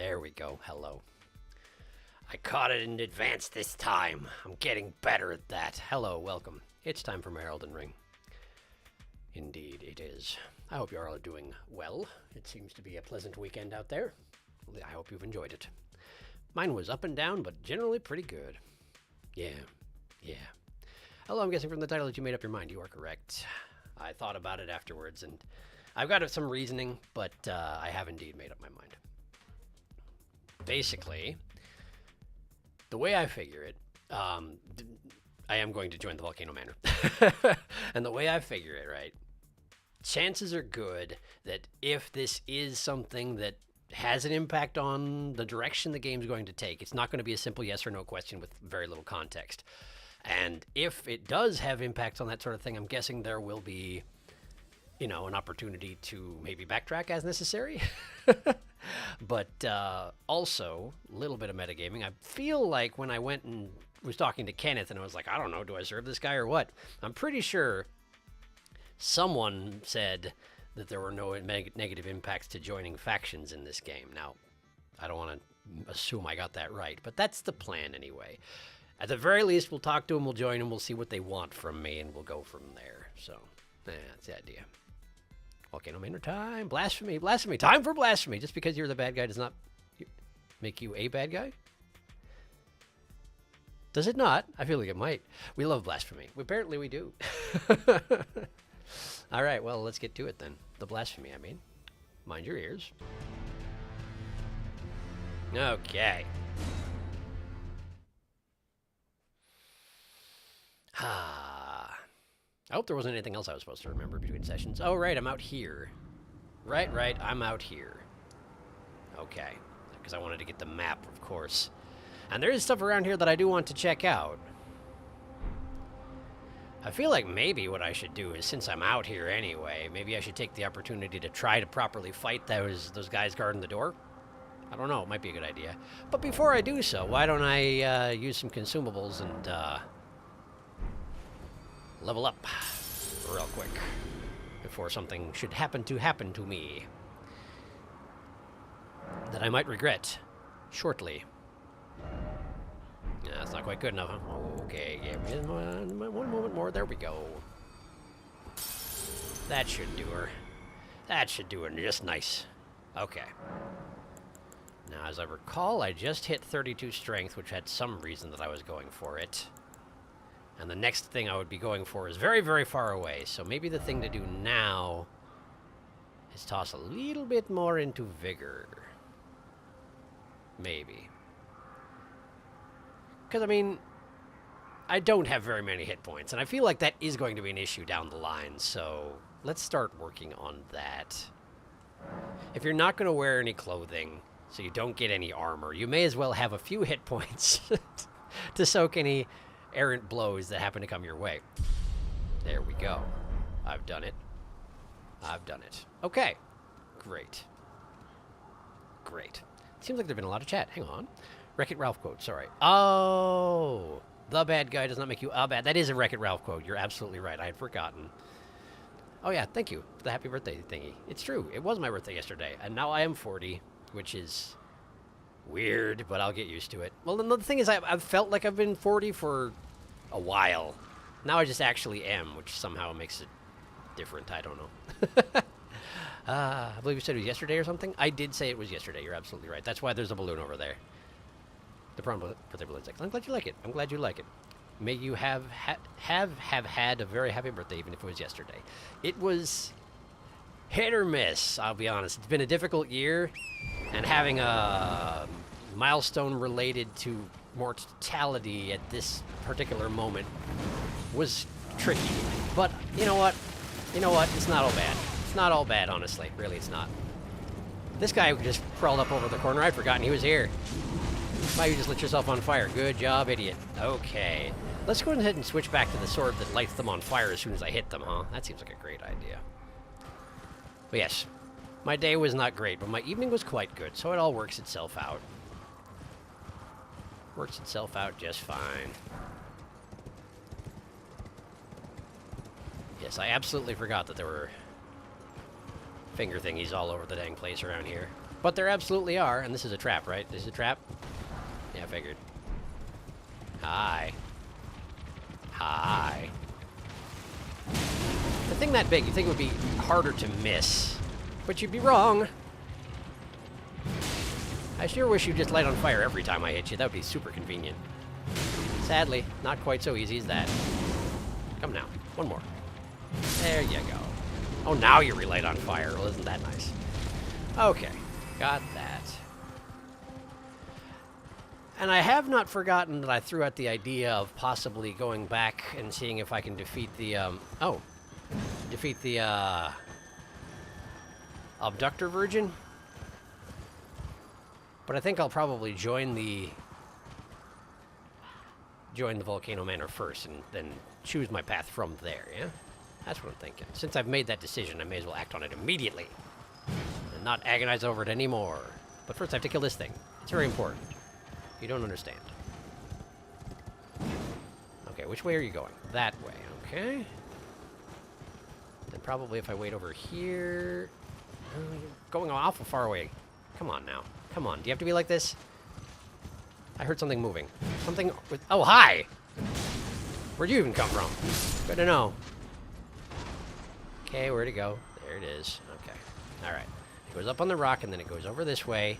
There we go. Hello. I caught it in advance this time. I'm getting better at that. Hello, welcome. It's time for my Elden Ring. Indeed, it is. I hope you're all doing well. It seems to be a pleasant weekend out there. I hope you've enjoyed it. Mine was up and down, but generally pretty good. Yeah. Hello, I'm guessing from the title that you made up your mind. You are correct. I thought about it afterwards, and I've got some reasoning, but I have indeed made up my mind. Basically, the way I figure it, I am going to join the Volcano Manor. And the way I figure it, right, chances are good that if this is something that has an impact on the direction the game's going to take, it's not going to be a simple yes or no question with very little context. And if it does have impacts on that sort of thing, I'm guessing there will be, an opportunity to maybe backtrack as necessary. But also, a little bit of metagaming. I feel like when I went and was talking to Kenneth and I was like, I don't know, do I serve this guy or what? I'm pretty sure someone said that there were no negative impacts to joining factions in this game. Now, I don't want to assume I got that right, but that's the plan anyway. At the very least, we'll talk to them, we'll join them, we'll see what they want from me, and we'll go from there. So, that's the idea. Volcano Manor time. Blasphemy. Time for blasphemy. Just because you're the bad guy does not make you a bad guy? Does it not? I feel like it might. We love blasphemy. Apparently we do. All right, well, let's get to it then. The blasphemy, I mean. Mind your ears. Okay. I hope there wasn't anything else I was supposed to remember between sessions. Oh, right, I'm out here. Right, I'm out here. Okay, because I wanted to get the map, of course. And there is stuff around here that I do want to check out. I feel like maybe what I should do is, since I'm out here anyway, maybe I should take the opportunity to try to properly fight those guys guarding the door. I don't know, it might be a good idea. But before I do so, why don't I use some consumables and level up real quick before something should happen to me that I might regret shortly. Yeah, that's not quite good enough, huh? Okay, yeah, one moment more. There we go. That should do her. That should do her just nice. Okay. Now, as I recall, I just hit 32 strength, which had some reason that I was going for it. And the next thing I would be going for is very, very far away. So maybe the thing to do now is toss a little bit more into vigor. Maybe. Because, I mean, I don't have very many hit points. And I feel like that is going to be an issue down the line. So let's start working on that. If you're not going to wear any clothing, so you don't get any armor, you may as well have a few hit points to soak any errant blows that happen to come your way. There we go. I've done it. Okay. Great. Seems like there's been a lot of chat. Hang on. Wreck-It Ralph quote, sorry. Oh! The bad guy does not make you a bad. That is a Wreck-It Ralph quote. You're absolutely right. I had forgotten. Oh yeah, thank you for the happy birthday thingy. It's true. It was my birthday yesterday, and now I am 40, which is weird, but I'll get used to it. Well, another thing is I've felt like I've been 40 for a while. Now I just actually am, which somehow makes it different. I don't know. I believe you said it was yesterday or something? I did say it was yesterday. You're absolutely right. That's why there's a balloon over there. The problem with the balloon sex. I'm glad you like it. May you have had a very happy birthday, even if it was yesterday. It was hit or miss, I'll be honest. It's been a difficult year, and having a milestone related to mortality at this particular moment was tricky. But you know what? It's not all bad. It's not all bad, honestly. Really, it's not. This guy just crawled up over the corner. I'd forgotten he was here. Why you just lit yourself on fire? Good job, idiot. Okay. Let's go ahead and switch back to the sword that lights them on fire as soon as I hit them, huh? That seems like a great idea. But yes, my day was not great, but my evening was quite good, so it all works itself out. Works itself out just fine. Yes, I absolutely forgot that there were finger thingies all over the dang place around here. But there absolutely are, and this is a trap, right? This is a trap? Yeah, I figured. Hi. Hi. The thing that big, you'd think it would be harder to miss. But you'd be wrong. I sure wish you'd just light on fire every time I hit you. That would be super convenient. Sadly, not quite so easy as that. Come now. One more. There you go. Oh, now you relight on fire. Well, isn't that nice? Okay. Got that. And I have not forgotten that I threw out the idea of possibly going back and seeing if I can defeat the, Abductor Virgin. But I think I'll probably join the Volcano Manor first and then choose my path from there, yeah? That's what I'm thinking. Since I've made that decision, I may as well act on it immediately and not agonize over it anymore. But first I have to kill this thing. It's very important. You don't understand. Okay, which way are you going? That way, okay. Then probably if I wait over here... you're going awful far away. Come on now. Come on. Do you have to be like this? I heard something moving. Something with... Oh, hi! Where'd you even come from? Good to know. Okay, where'd it go? There it is. Okay. Alright. It goes up on the rock, and then it goes over this way,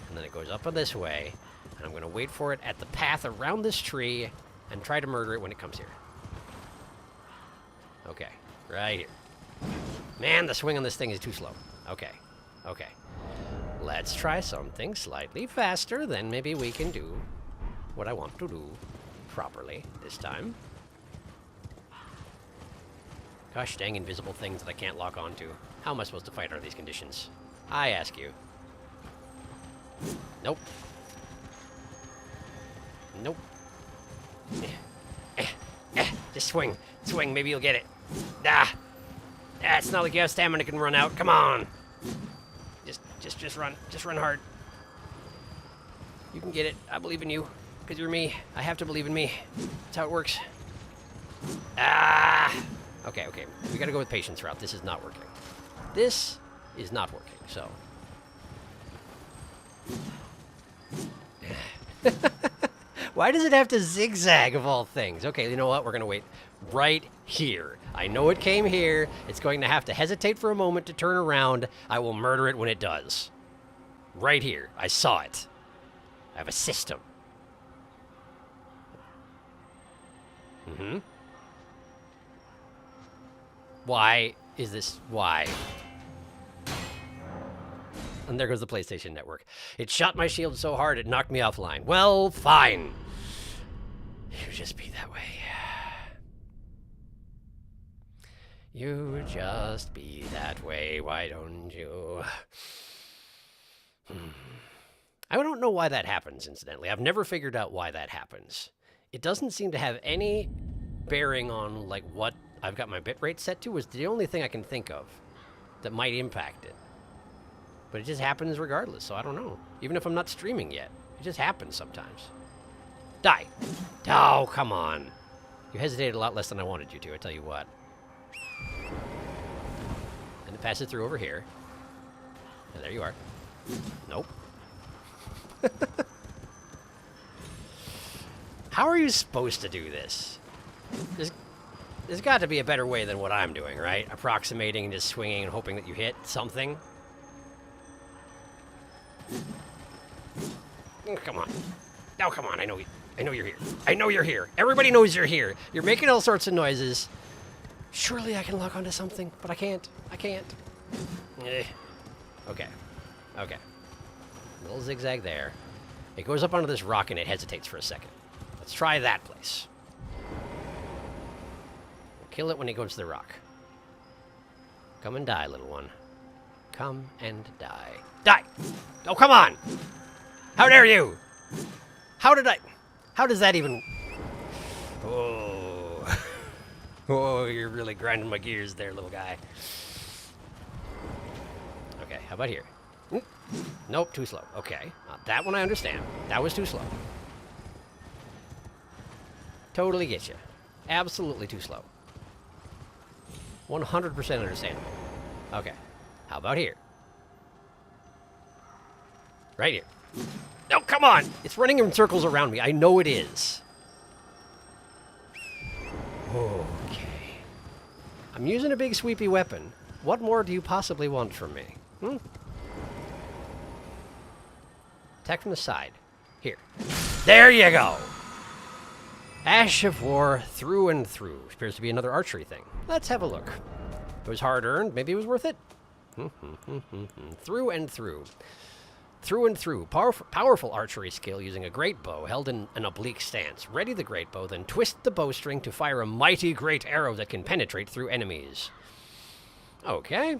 and then it goes up on this way, and I'm going to wait for it at the path around this tree and try to murder it when it comes here. Okay. Right here. Man, the swing on this thing is too slow. Okay. Okay. Let's try something slightly faster, then maybe we can do what I want to do properly this time. Gosh dang invisible things that I can't lock onto. How am I supposed to fight under these conditions? I ask you. Nope. Nope. Just swing. Swing, maybe you'll get it. Ah! It's not like you have stamina can run out. Come on! Just run. Just run hard. You can get it. I believe in you. Because you're me. I have to believe in me. That's how it works. Ah! Okay, okay. We gotta go with patience route. This is not working. This is not working, so... Why does it have to zigzag of all things? Okay, you know what? We're gonna wait right here. I know it came here. It's going to have to hesitate for a moment to turn around. I will murder it when it does. Right here. I saw it. I have a system. Why is this? Why? And there goes the PlayStation Network. It shot my shield so hard it knocked me offline. Well, fine. You just be that way. You just be that way, why don't you? I don't know why that happens, incidentally. I've never figured out why that happens. It doesn't seem to have any bearing on, like, what I've got my bitrate set to. Is the only thing I can think of that might impact it. But it just happens regardless, so I don't know. Even if I'm not streaming yet. It just happens sometimes. Die! Oh, come on. You hesitated a lot less than I wanted you to, I tell you what. And it passes through over here. And there you are. Nope. How are you supposed to do this? There's got to be a better way than what I'm doing, right? Approximating and just swinging and hoping that you hit something. Oh, come on. Now, come on. I know you're here. I know you're here. Everybody knows you're here. You're making all sorts of noises. Surely I can lock onto something, but I can't. I can't. Okay. Okay. Little zigzag there. It goes up onto this rock and it hesitates for a second. Let's try that place. We'll kill it when it goes to the rock. Come and die, little one. Come and die. Die! Oh, come on! How dare you! How does that even... Oh. Oh, you're really grinding my gears there, little guy. Okay, how about here? Nope, too slow. Okay, that one I understand. That was too slow. Totally get you. Absolutely too slow. 100% understandable. Okay, how about here? Right here. No, come on! It's running in circles around me. I know it is. Okay. I'm using a big sweepy weapon. What more do you possibly want from me? Hmm? Attack from the side. Here. There you go! Ash of War through and through. Appears to be another archery thing. Let's have a look. If it was hard-earned, maybe it was worth it. Through and through. Through and through. Powerful archery skill using a great bow held in an oblique stance. Ready the great bow, then twist the bowstring to fire a mighty great arrow that can penetrate through enemies. Okay.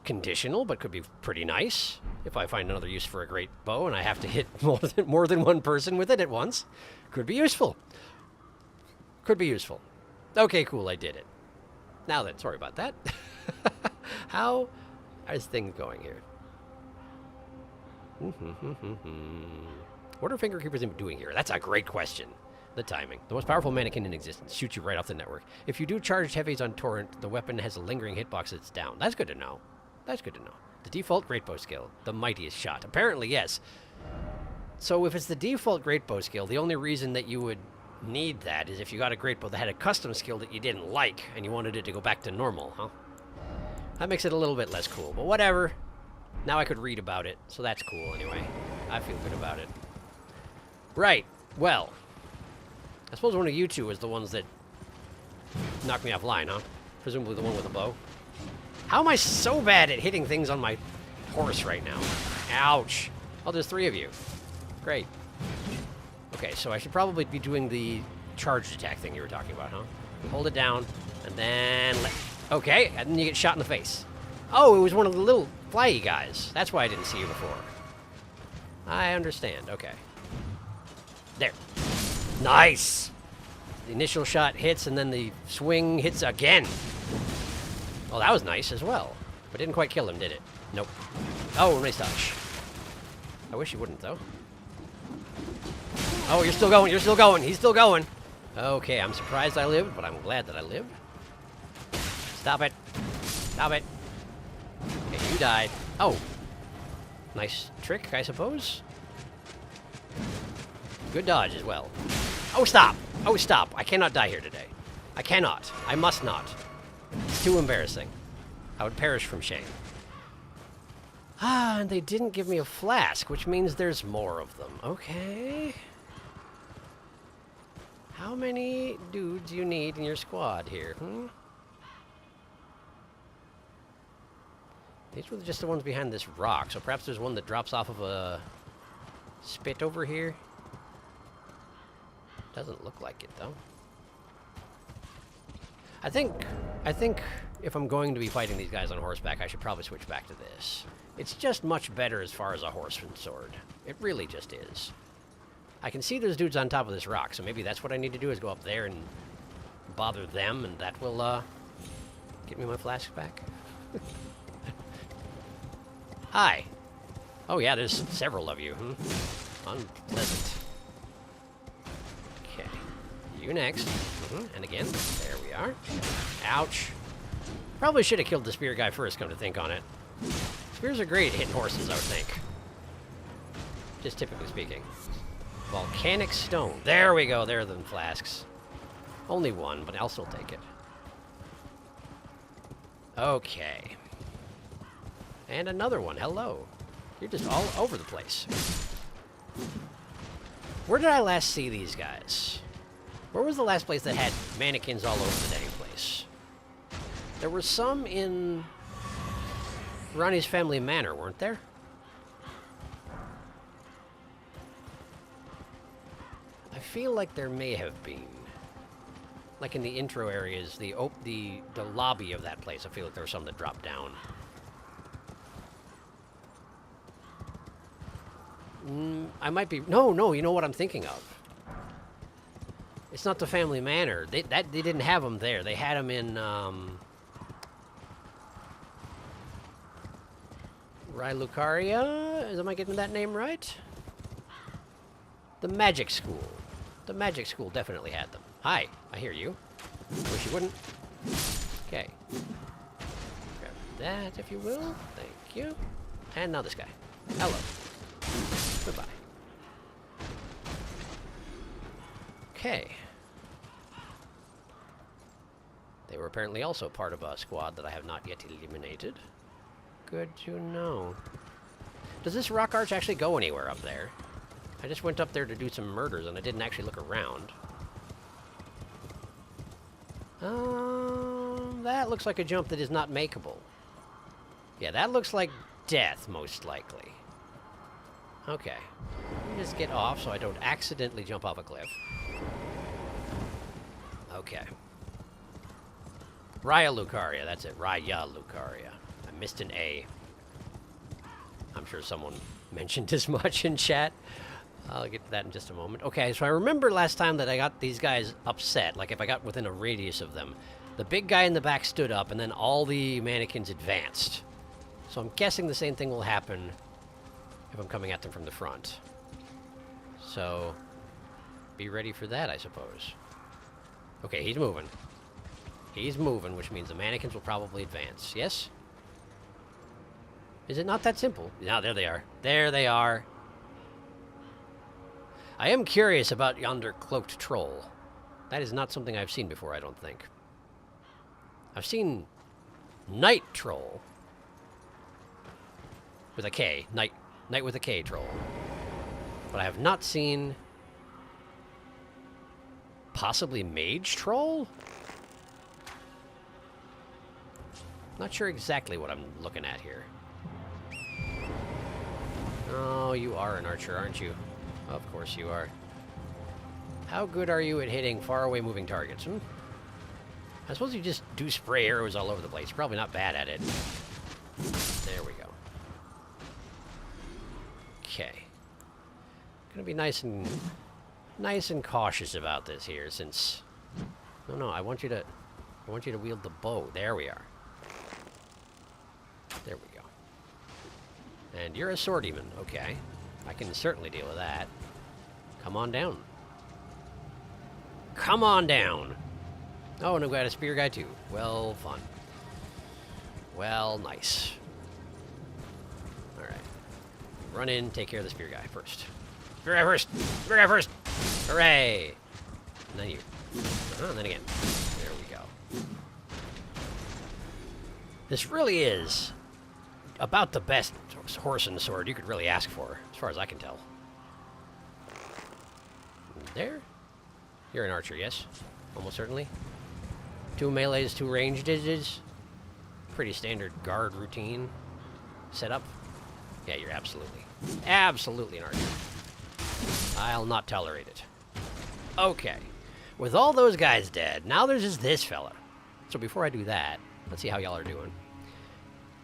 Conditional, but could be pretty nice. If I find another use for a great bow and I have to hit more than one person with it at once. Could be useful. Could be useful. Okay, cool, I did it. Now then, sorry about that. How is things going here? What are Finger Keepers even doing here? That's a great question. The timing. The most powerful mannequin in existence. Shoots you right off the network. If you do charged heavies on Torrent, the weapon has a lingering hitbox that's down. That's good to know. That's good to know. The default great bow skill. The mightiest shot. Apparently, yes. So if it's the default great bow skill, the only reason that you would need that is if you got a great bow that had a custom skill that you didn't like and you wanted it to go back to normal, huh? That makes it a little bit less cool, but whatever. Now I could read about it, so that's cool anyway. I feel good about it. Right. Well, I suppose one of you two is the ones that knocked me offline, huh? Presumably the one with the bow. How am I so bad at hitting things on my horse right now? Ouch. Oh, there's 3 of you. Great. Okay, so I should probably be doing the charged attack thing you were talking about, huh? Hold it down, and then okay, and then you get shot in the face. Oh, it was one of the little flyy guys. That's why I didn't see you before. I understand. Okay. There. Nice! The initial shot hits, and then the swing hits again. Well, that was nice as well. But didn't quite kill him, did it? Nope. Oh, nice touch. I wish you wouldn't, though. Oh, you're still going. You're still going. He's still going. Okay, I'm surprised I lived, but I'm glad that I lived. Stop it. Stop it. Okay, you died. Oh. Nice trick, I suppose. Good dodge as well. Oh, stop. Oh, stop. I cannot die here today. I cannot. I must not. It's too embarrassing. I would perish from shame. Ah, and they didn't give me a flask, which means there's more of them. Okay. How many dudes you need in your squad here, These were just the ones behind this rock, so perhaps there's one that drops off of a spit over here. Doesn't look like it, though. I think if I'm going to be fighting these guys on horseback, I should probably switch back to this. It's just much better as far as a horseman's sword. It really just is. I can see there's dudes on top of this rock, so maybe that's what I need to do is go up there and bother them, and that will, get me my flask back. Hi. Oh yeah, there's several of you, Unpleasant. Okay. You next. And again. There we are. Ouch. Probably should have killed the spear guy first, come to think on it. Spears are great at hitting horses, I would think. Just typically speaking. Volcanic stone. There we go. There are the flasks. Only one, but I'll still take it. Okay. And another one. Hello. You're just all over the place. Where did I last see these guys? Where was the last place that had mannequins all over the dang place? There were some in Ronnie's Family Manor, weren't there? I feel like there may have been. Like in the intro areas, the lobby of that place, I feel like there were some that dropped down. I might be... No, you know what I'm thinking of. It's not the Family Manor. They didn't have them there. They had them in, Rylucaria? Am I getting that name right? The Magic School. The Magic School definitely had them. Hi, I hear you. Wish you wouldn't. Okay. Grab that, if you will. Thank you. And now this guy. Hello. Goodbye. Okay. They were apparently also part of a squad that I have not yet eliminated. Good to know. Does this rock arch actually go anywhere up there? I just went up there to do some murders and I didn't actually look around. That looks like a jump that is not makeable. Yeah, that looks like death, most likely. Okay. Let me just get off so I don't accidentally jump off a cliff. Okay. Raya Lucaria, that's it. Raya Lucaria. I missed an A. I'm sure someone mentioned as much in chat. I'll get to that in just a moment. Okay, so I remember last time that I got these guys upset, like if I got within a radius of them. The big guy in the back stood up, and then all the mannequins advanced. So I'm guessing the same thing will happen if I'm coming at them from the front. So, be ready for that, I suppose. Okay, he's moving. He's moving, which means the mannequins will probably advance. Yes? Is it not that simple? No, there they are. There they are. I am curious about yonder cloaked troll. That is not something I've seen before, I don't think. I've seen night troll. With a K. Night with a K troll. But I have not seen... possibly mage troll? Not sure exactly what I'm looking at here. Oh, you are an archer, aren't you? Of course you are. How good are you at hitting faraway moving targets, hmm? I suppose you just do spray arrows all over the place. You're probably not bad at it. There we go. Okay. Gonna be nice and cautious about this here, since... No, I want you to wield the bow. There we are. There we go. And you're a swordyman. Okay. I can certainly deal with that. Come on down. Come on down! Oh, and I've got a spear guy too. Well, fun. Well, nice. Alright. Run in, take care of the spear guy first. Spear guy first! Spear guy first! Hooray! And then you. And then again. There we go. This really is about the best horse and sword you could really ask for, as far as I can tell. There? You're an archer, yes? Almost certainly. 2 melees, 2 ranged digits. Pretty standard guard routine setup. Yeah, you're absolutely an archer. I'll not tolerate it. Okay. With all those guys dead, now there's just this fella. So before I do that, let's see how y'all are doing.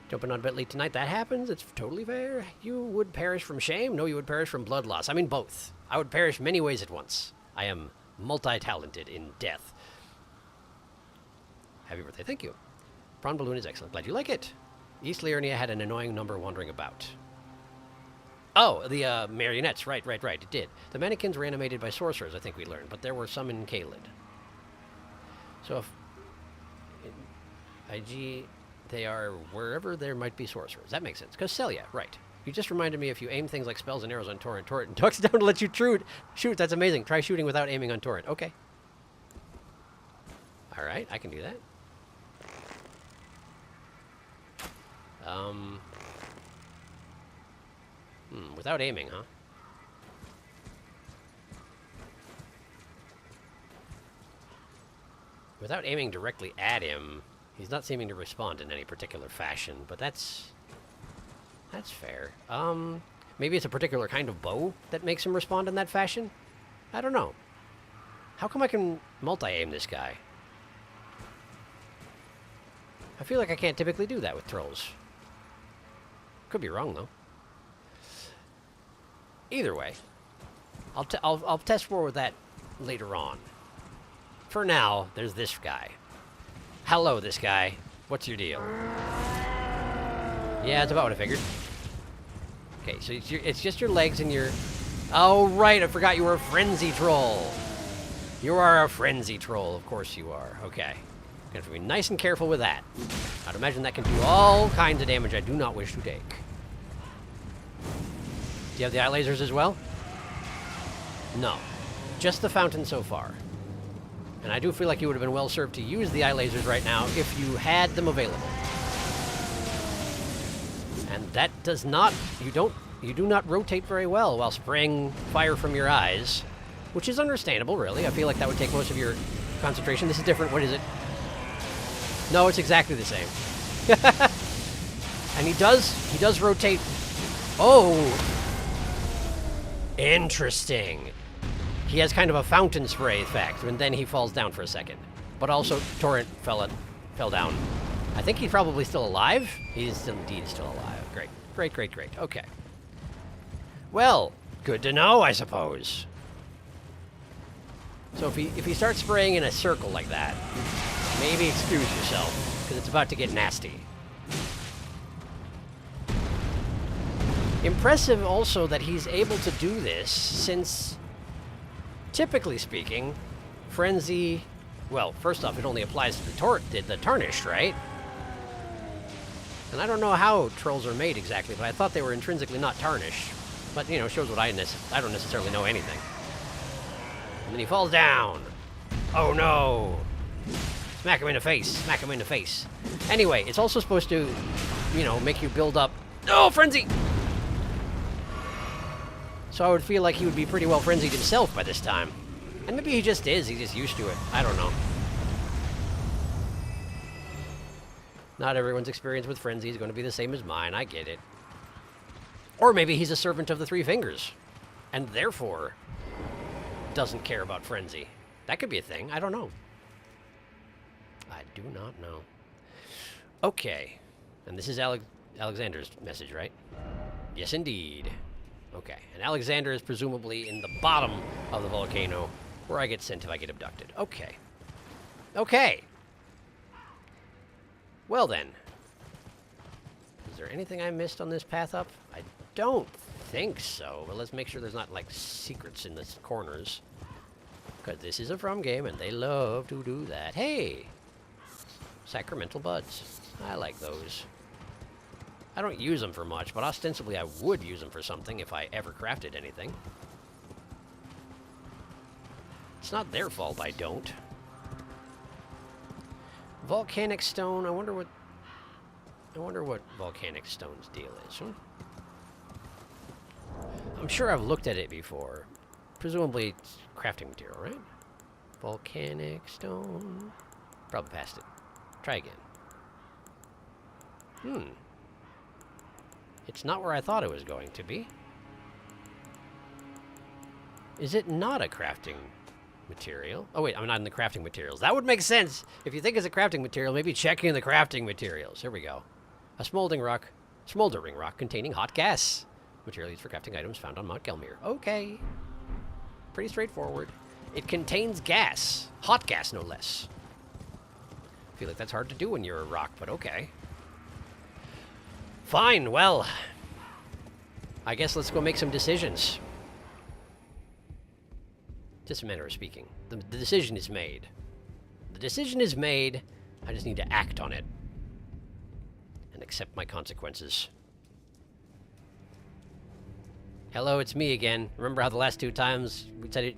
Jumping on a bit late tonight, that happens. It's totally fair. You would perish from shame. No, you would perish from blood loss. I mean both. I would perish many ways at once. I am multi-talented in death. Happy birthday. Thank you. Prawn balloon is excellent. Glad you like it. East Liurnia had an annoying number wandering about. Oh, the marionettes. Right. It did. The mannequins were animated by sorcerers, I think we learned, but there were some in Caelid. So if... IG... They are wherever there might be sorcerers. That makes sense. Because Celia, right. You just reminded me if you aim things like spells and arrows on Torrent ducks down to let you shoot. That's amazing. Try shooting without aiming on Torrent. Okay. Alright, I can do that. Without aiming, huh? Without aiming directly at him... He's not seeming to respond in any particular fashion, but that's fair. Maybe it's a particular kind of bow that makes him respond in that fashion? I don't know. How come I can multi-aim this guy? I feel like I can't typically do that with trolls. Could be wrong, though. Either way, I'll test more with that later on. For now, there's this guy. Hello, this guy. What's your deal? Yeah, it's about what I figured. Okay, so it's just your legs and your... Oh, right, I forgot you were a frenzy troll. You are a frenzy troll. Of course you are. Okay. Gonna have to be nice and careful with that. I'd imagine that can do all kinds of damage I do not wish to take. Do you have the eye lasers as well? No. Just the fountain so far. And I do feel like you would have been well served to use the eye lasers right now if you had them available. And that does not, you do not rotate very well while spraying fire from your eyes, which is understandable, really. I feel like that would take most of your concentration. This is different. What is it? No, it's exactly the same. And he does rotate. Oh! Interesting. He has kind of a fountain spray effect, and then he falls down for a second. But also, Torrent fell down. I think he's probably still alive. He is indeed still alive. Great. Great, great, great. Okay. Well, good to know, I suppose. So if he starts spraying in a circle like that, maybe excuse yourself, because it's about to get nasty. Impressive also that he's able to do this, since, typically speaking, Frenzy... Well, first off, it only applies to the Tarnished, right? And I don't know how trolls are made exactly, but I thought they were intrinsically not tarnished. But, you know, shows what I don't necessarily know anything. And then he falls down. Oh, no. Smack him in the face. Smack him in the face. Anyway, it's also supposed to, you know, make you build up... Oh, Frenzy! So I would feel like he would be pretty well frenzied himself by this time. And maybe he just is. He's just used to it. I don't know. Not everyone's experience with Frenzy is going to be the same as mine. I get it. Or maybe he's a servant of the Three Fingers, and therefore doesn't care about Frenzy. That could be a thing. I don't know. I do not know. Okay. And this is Alexander's message, right? Yes, indeed. Okay. And Alexander is presumably in the bottom of the volcano, where I get sent if I get abducted. Okay. Okay. Well then. Is there anything I missed on this path up? I don't think so, but let's make sure there's not, like, secrets in the corners. Because this is a From game, and they love to do that. Hey! Sacramental buds. I like those. I don't use them for much, but ostensibly I would use them for something if I ever crafted anything. It's not their fault I don't. Volcanic stone. I wonder what volcanic stone's deal is. I'm sure I've looked at it before. Presumably it's crafting material, right? Volcanic stone. Probably passed it. Try again. It's not where I thought it was going to be. Is it not a crafting material? Oh wait, I'm not in the crafting materials. That would make sense. If you think it's a crafting material, maybe check in the crafting materials. Here we go. A smoldering rock containing hot gas. Material used for crafting items found on Mount Gelmir. Okay. Pretty straightforward. It contains gas. Hot gas, no less. I feel like that's hard to do when you're a rock, but okay. Fine, well. I guess let's go make some decisions. Just a manner of speaking. The decision is made. The decision is made. I just need to act on it. And accept my consequences. Hello, it's me again. Remember how the last two times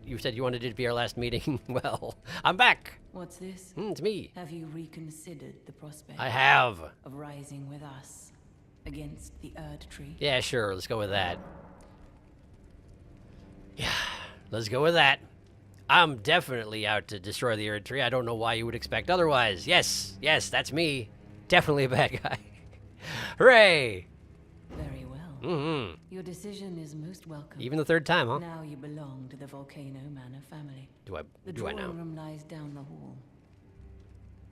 you said you wanted it to be our last meeting? Well, I'm back. What's this? It's me. Have you reconsidered the prospect? I have. Of rising with us against the Erd Tree? Yeah, sure. Let's go with that. Yeah, let's go with that. I'm definitely out to destroy the Erd Tree. I don't know why you would expect otherwise. Yes, that's me. Definitely a bad guy. Hooray! Very well. Mm-hmm. Your decision is most welcome. Even the third time, huh? Now you belong to the Volcano Manor family. Do I The now? drawing room lies down the hall.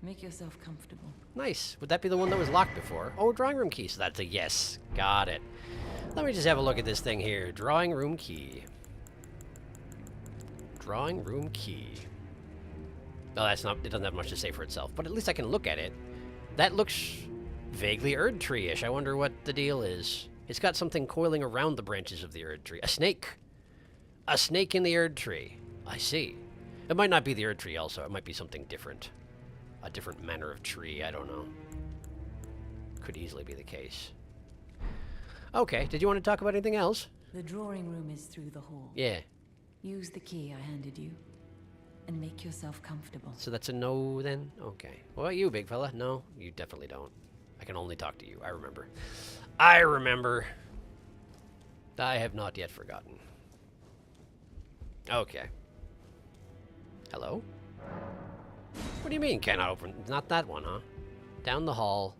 Make yourself comfortable. Nice. Would that be the one that was locked before? Oh, drawing room key. So that's a yes. Got it. Let me just have a look at this thing here. Drawing room key. Drawing room key. No, that's not. It doesn't have much to say for itself, but at least I can look at it. That looks vaguely Erd Tree-ish. I wonder what the deal is. It's got something coiling around the branches of the Erd Tree. A snake. A snake in the Erd Tree. I see. It might not be the Erd Tree also. It might be something different. A different manner of tree. I don't know. Could easily be the case. Okay. Did you want to talk about anything else? The drawing room is through the hall. Yeah. Use the key I handed you, and make yourself comfortable. So that's a no then? Okay. What about you, big fella? No, you definitely don't. I can only talk to you. I remember. I remember. I have not yet forgotten. Okay. Hello? What do you mean cannot open? Not that one, huh? Down the hall.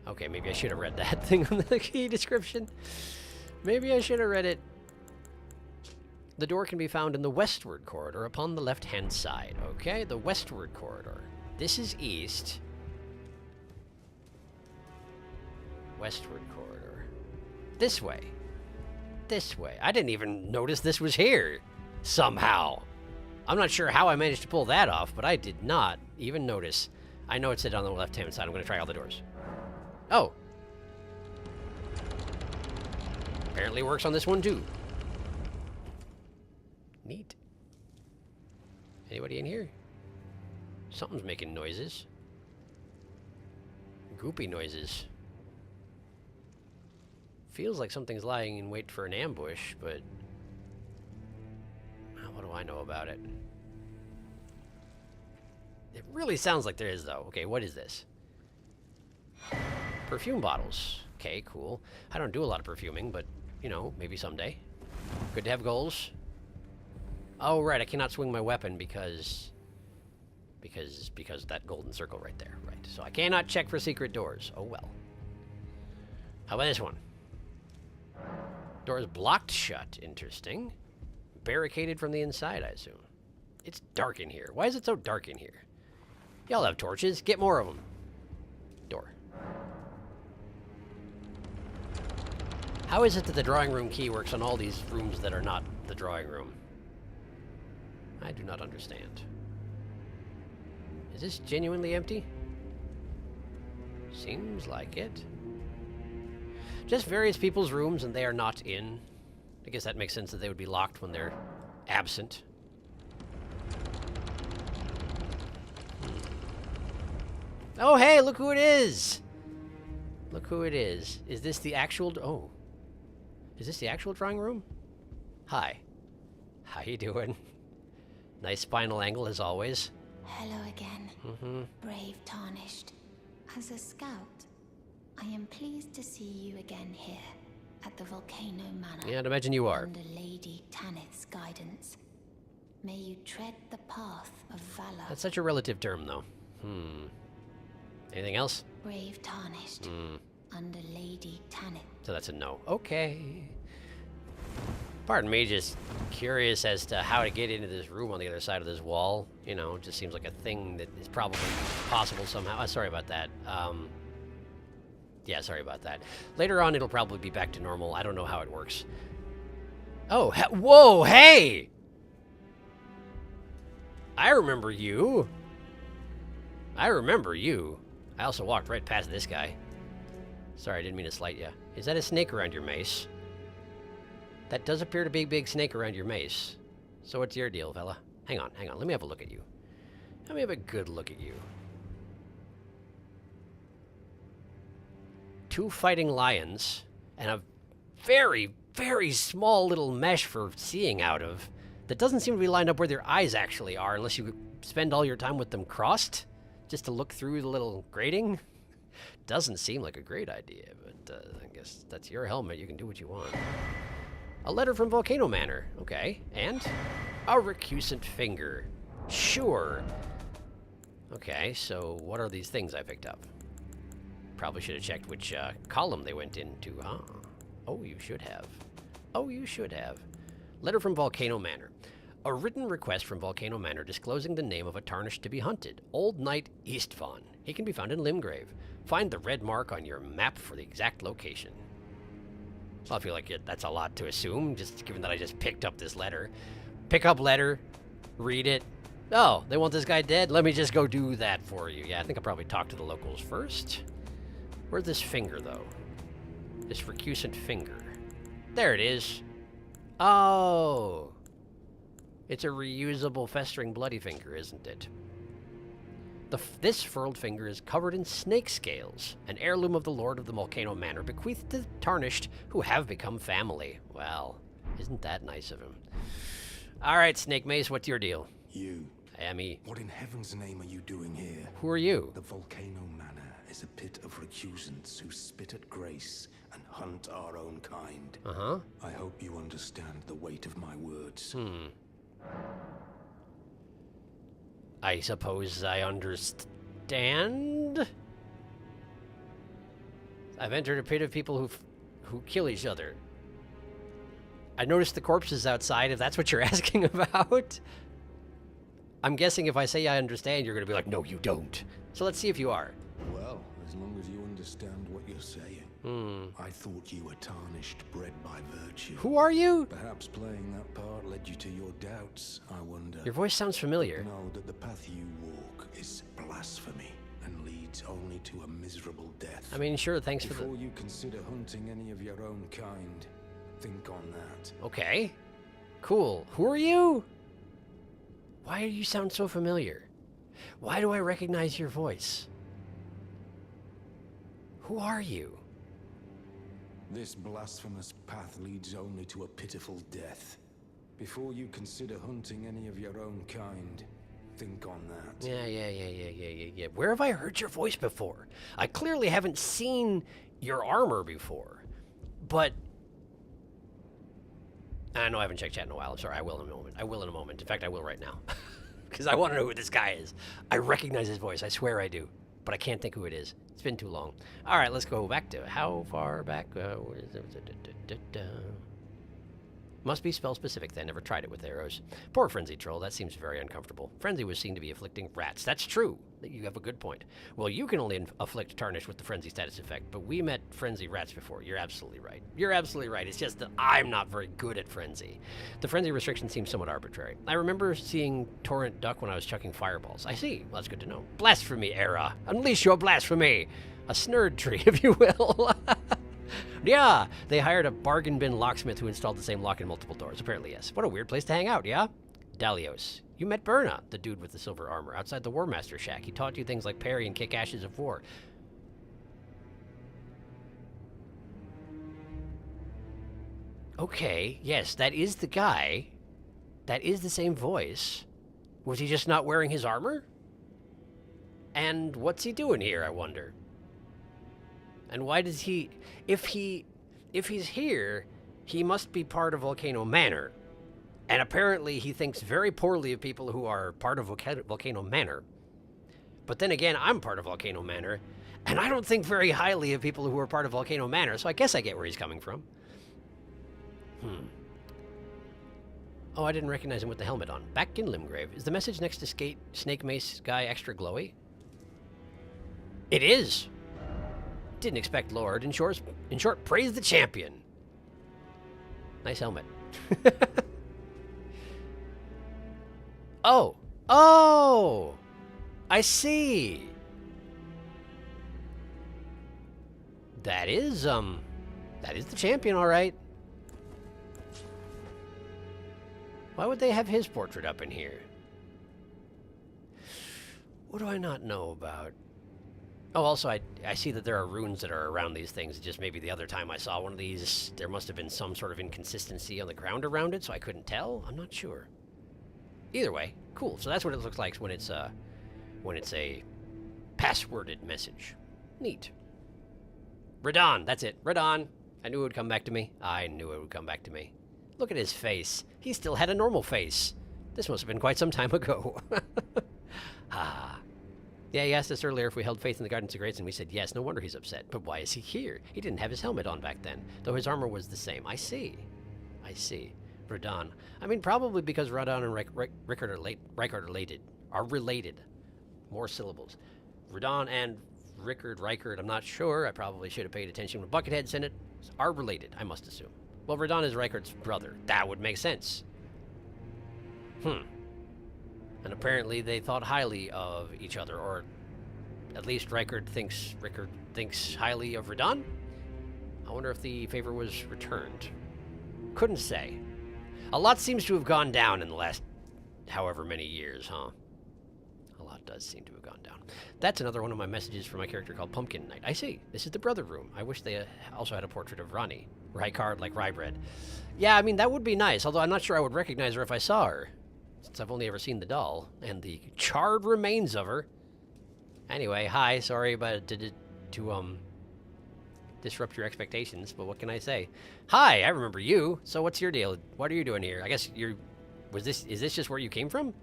Okay, maybe I should have read that thing on the key description. Maybe I should have read it. The door can be found in the westward corridor upon the left-hand side. Okay, the westward corridor. This is east. Westward corridor. This way. This way. I didn't even notice this was here. Somehow. I'm not sure how I managed to pull that off, but I did not even notice. I know it said on the left-hand side. I'm going to try all the doors. Oh. Apparently works on this one, too. Neat. Anybody in here? Something's making noises. Goopy noises. Feels like something's lying in wait for an ambush, but what do I know about it? It really sounds like there is, though. Okay, what is this? Perfume bottles. Okay, cool. I don't do a lot of perfuming, but, you know, maybe someday. Good to have goals. Oh, right, I cannot swing my weapon because that golden circle right there. Right, so I cannot check for secret doors. Oh, well. How about this one? Door is blocked shut. Interesting. Barricaded from the inside, I assume. It's dark in here. Why is it so dark in here? Y'all have torches. Get more of them. Door. How is it that the drawing room key works on all these rooms that are not the drawing room? I do not understand. Is this genuinely empty? Seems like it. Just various people's rooms and they are not in. I guess that makes sense that they would be locked when they're absent. Oh, hey, look who it is! Look who it is. Is this the actual... Oh. Is this the actual drawing room? Hi. How you doing? Nice spinal angle, as always. Hello again, brave Tarnished. As a scout, I am pleased to see you again here, at the Volcano Manor. Yeah, I'd imagine you are. Under Lady Tanith's guidance. May you tread the path of valor. That's such a relative term, though. Anything else? Brave Tarnished. Under Lady Tanith. So that's a no. Okay. Pardon me, just curious as to how to get into this room on the other side of this wall. You know, it just seems like a thing that is probably possible somehow. Sorry about that. Yeah, sorry about that. Later on, it'll probably be back to normal. I don't know how it works. Oh, whoa, hey! I remember you. I remember you. I also walked right past this guy. Sorry, I didn't mean to slight you. Is that a snake around your mace? That does appear to be a big snake around your mace. So what's your deal, fella? Hang on, hang on. Let me have a look at you. Let me have a good look at you. 2 fighting lions and a very, very small little mesh for seeing out of that doesn't seem to be lined up where their eyes actually are unless you spend all your time with them crossed just to look through the little grating. Doesn't seem like a great idea, but I guess that's your helmet. You can do what you want. A letter from Volcano Manor. Okay. And a recusant finger. Sure. Okay, so what are these things I picked up? Probably should have checked which column they went into, huh? Oh, you should have. Oh, you should have. Letter from Volcano Manor. A written request from Volcano Manor disclosing the name of a tarnished to be hunted. Old Knight Eastvon. He can be found in Limgrave. Find the red mark on your map for the exact location. Well, I feel like that's a lot to assume, just given that I just picked up this letter. Pick up letter, read it. Oh, they want this guy dead? Let me just go do that for you. Yeah, I think I'll probably talk to the locals first. Where's this finger, though? This recusant finger. There it is. Oh. It's a reusable, festering, bloody finger, isn't it? This furled finger is covered in snake scales, an heirloom of the Lord of the Volcano Manor, bequeathed to the tarnished who have become family. Well, isn't that nice of him? All right, Snake Mace, what's your deal? You. Ammy. What in heaven's name are you doing here? Who are you? The Volcano Manor is a pit of recusants who spit at grace and hunt our own kind. Uh-huh. I hope you understand the weight of my words. I suppose I understand. I've entered a pit of people who kill each other. I noticed the corpses outside, if that's what you're asking about. I'm guessing if I say I understand, you're going to be like, no, you don't. So let's see if you are. Well, as long as you understand what you're saying. I thought you were tarnished, bred by virtue. Who are you? Perhaps playing that part led you to your doubts, I wonder. Your voice sounds familiar. Know that the path you walk is blasphemy and leads only to a miserable death. I mean, sure, thanks for the... Before you consider hunting any of your own kind, think on that. Okay. Cool. Who are you? Why do you sound so familiar? Why do I recognize your voice? Who are you? This blasphemous path leads only to a pitiful death. Before you consider hunting any of your own kind, think on that. Yeah. Where have I heard your voice before? I clearly haven't seen your armor before. But... I know I haven't checked chat in a while. I'm sorry, I will in a moment. I will in a moment. In fact, I will right now. Because I want to know who this guy is. I recognize his voice. I swear I do. But I can't think who it is. It's been too long. All right, let's go back to how far back? Where is it? Must be spell specific then. Never tried it with arrows. Poor Frenzy Troll. That seems very uncomfortable. Frenzy was seen to be afflicting rats. That's true. You have a good point. Well, you can only afflict Tarnish with the Frenzy status effect, but we met Frenzy rats before. You're absolutely right. You're absolutely right. It's just that I'm not very good at Frenzy. The Frenzy restriction seems somewhat arbitrary. I remember seeing Torrent duck when I was chucking fireballs. I see. Well, that's good to know. Blasphemy era. Unleash your blasphemy. A snurd tree, if you will. Yeah, they hired a bargain bin locksmith who installed the same lock in multiple doors. Apparently, yes. What a weird place to hang out, yeah? Dalios. You met Berna, the dude with the silver armor, outside the War Master shack. He taught you things like parry and kick ashes of war. Okay, yes, that is the guy. That is the same voice. Was he just not wearing his armor? And what's he doing here, I wonder? And why does he... If he's here, he must be part of Volcano Manor. And apparently he thinks very poorly of people who are part of Volcano Manor. But then again, I'm part of Volcano Manor, and I don't think very highly of people who are part of Volcano Manor, so I guess I get where he's coming from. Oh, I didn't recognize him with the helmet on. Back in Limgrave. Is the message next to Snake Mace guy extra glowy? It is! Didn't expect Lord. In short, praise the champion. Nice helmet. Oh! I see. That is the champion, all right. Why would they have his portrait up in here? What do I not know about? Oh, also, I see that there are runes that are around these things. Just maybe the other time I saw one of these, there must have been some sort of inconsistency on the ground around it, so I couldn't tell. I'm not sure. Either way, cool. So that's what it looks like when it's a passworded message. Neat. Radon, that's it. Radon. I knew it would come back to me. I knew it would come back to me. Look at his face. He still had a normal face. This must have been quite some time ago. Ah. Yeah, he asked us earlier if we held faith in the Gardens of Grace, and we said yes. No wonder he's upset. But why is he here? He didn't have his helmet on back then, though his armor was the same. I see. Radon. I mean, probably because Radon and Rykard are related. More syllables. Radon and Rykard, I'm not sure. I probably should have paid attention when Buckethead said it. Are related, I must assume. Well, Radon is Rykard's brother. That would make sense. And apparently they thought highly of each other, or at least Rykard thinks highly of Radon? I wonder if the favor was returned. Couldn't say. A lot seems to have gone down in the last however many years, huh? A lot does seem to have gone down. That's another one of my messages for my character called Pumpkin Knight. I see. This is the brother room. I wish they also had a portrait of Ronnie. Rye card like rye bread. Yeah, I mean, that would be nice, although I'm not sure I would recognize her if I saw her, since I've only ever seen the doll, and the charred remains of her. Anyway, hi, sorry about to disrupt your expectations, but what can I say? Hi, I remember you. So what's your deal? What are you doing here? I guess is this just where you came from?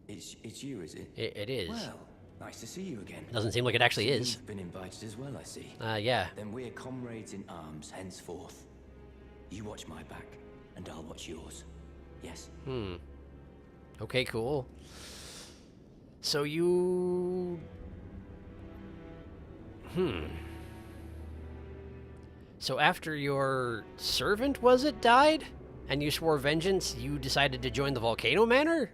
It's you, is it? It is. Well, nice to see you again. Doesn't seem like it actually is. You've been invited as well, I see. Yeah. Then we're comrades in arms henceforth. You watch my back, and I'll watch yours. Yes? Okay, cool. So you... So after your servant, was it, died? And you swore vengeance, you decided to join the Volcano Manor?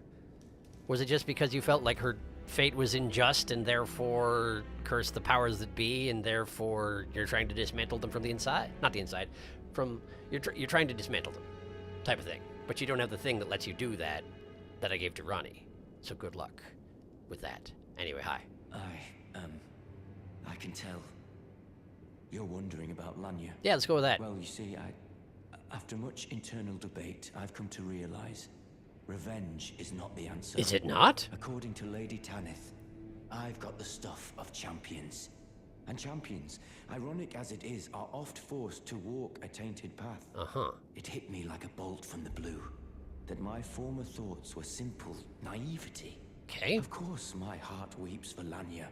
Was it just because you felt like her fate was unjust and therefore cursed the powers that be, and therefore you're trying to dismantle them from the inside? Not the inside. You're trying to dismantle them, type of thing. But you don't have the thing that lets you do that I gave to Ronnie. So good luck with that. Anyway, hi. I can tell. You're wondering about Lanya. Yeah, let's go with that. Well, you see, after much internal debate, I've come to realize revenge is not the answer. Is it not? According to Lady Tanith, I've got the stuff of champions. And champions, ironic as it is, are oft forced to walk a tainted path. It hit me like a bolt from the blue, that my former thoughts were simple naivety. Okay. Of course, my heart weeps for Lanya.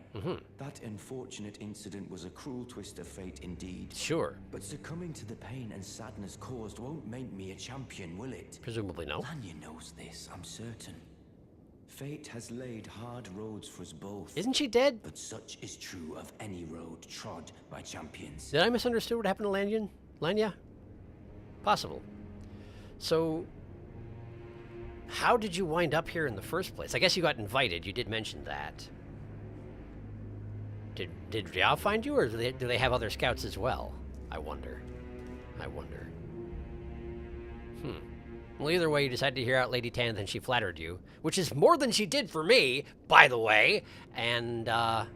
That unfortunate incident was a cruel twist of fate indeed. Sure. But succumbing to the pain and sadness caused won't make me a champion, will it? Presumably no. Lanya knows this, I'm certain. Fate has laid hard roads for us both. Isn't she dead? But such is true of any road trod by champions. Did I misunderstand what happened to Lanya? Possible. So, how did you wind up here in the first place? I guess you got invited. You did mention that. Did Rhea find you, or do they have other scouts as well? I wonder. Well, either way, you decided to hear out Lady Tanith, and she flattered you, which is more than she did for me, by the way. And now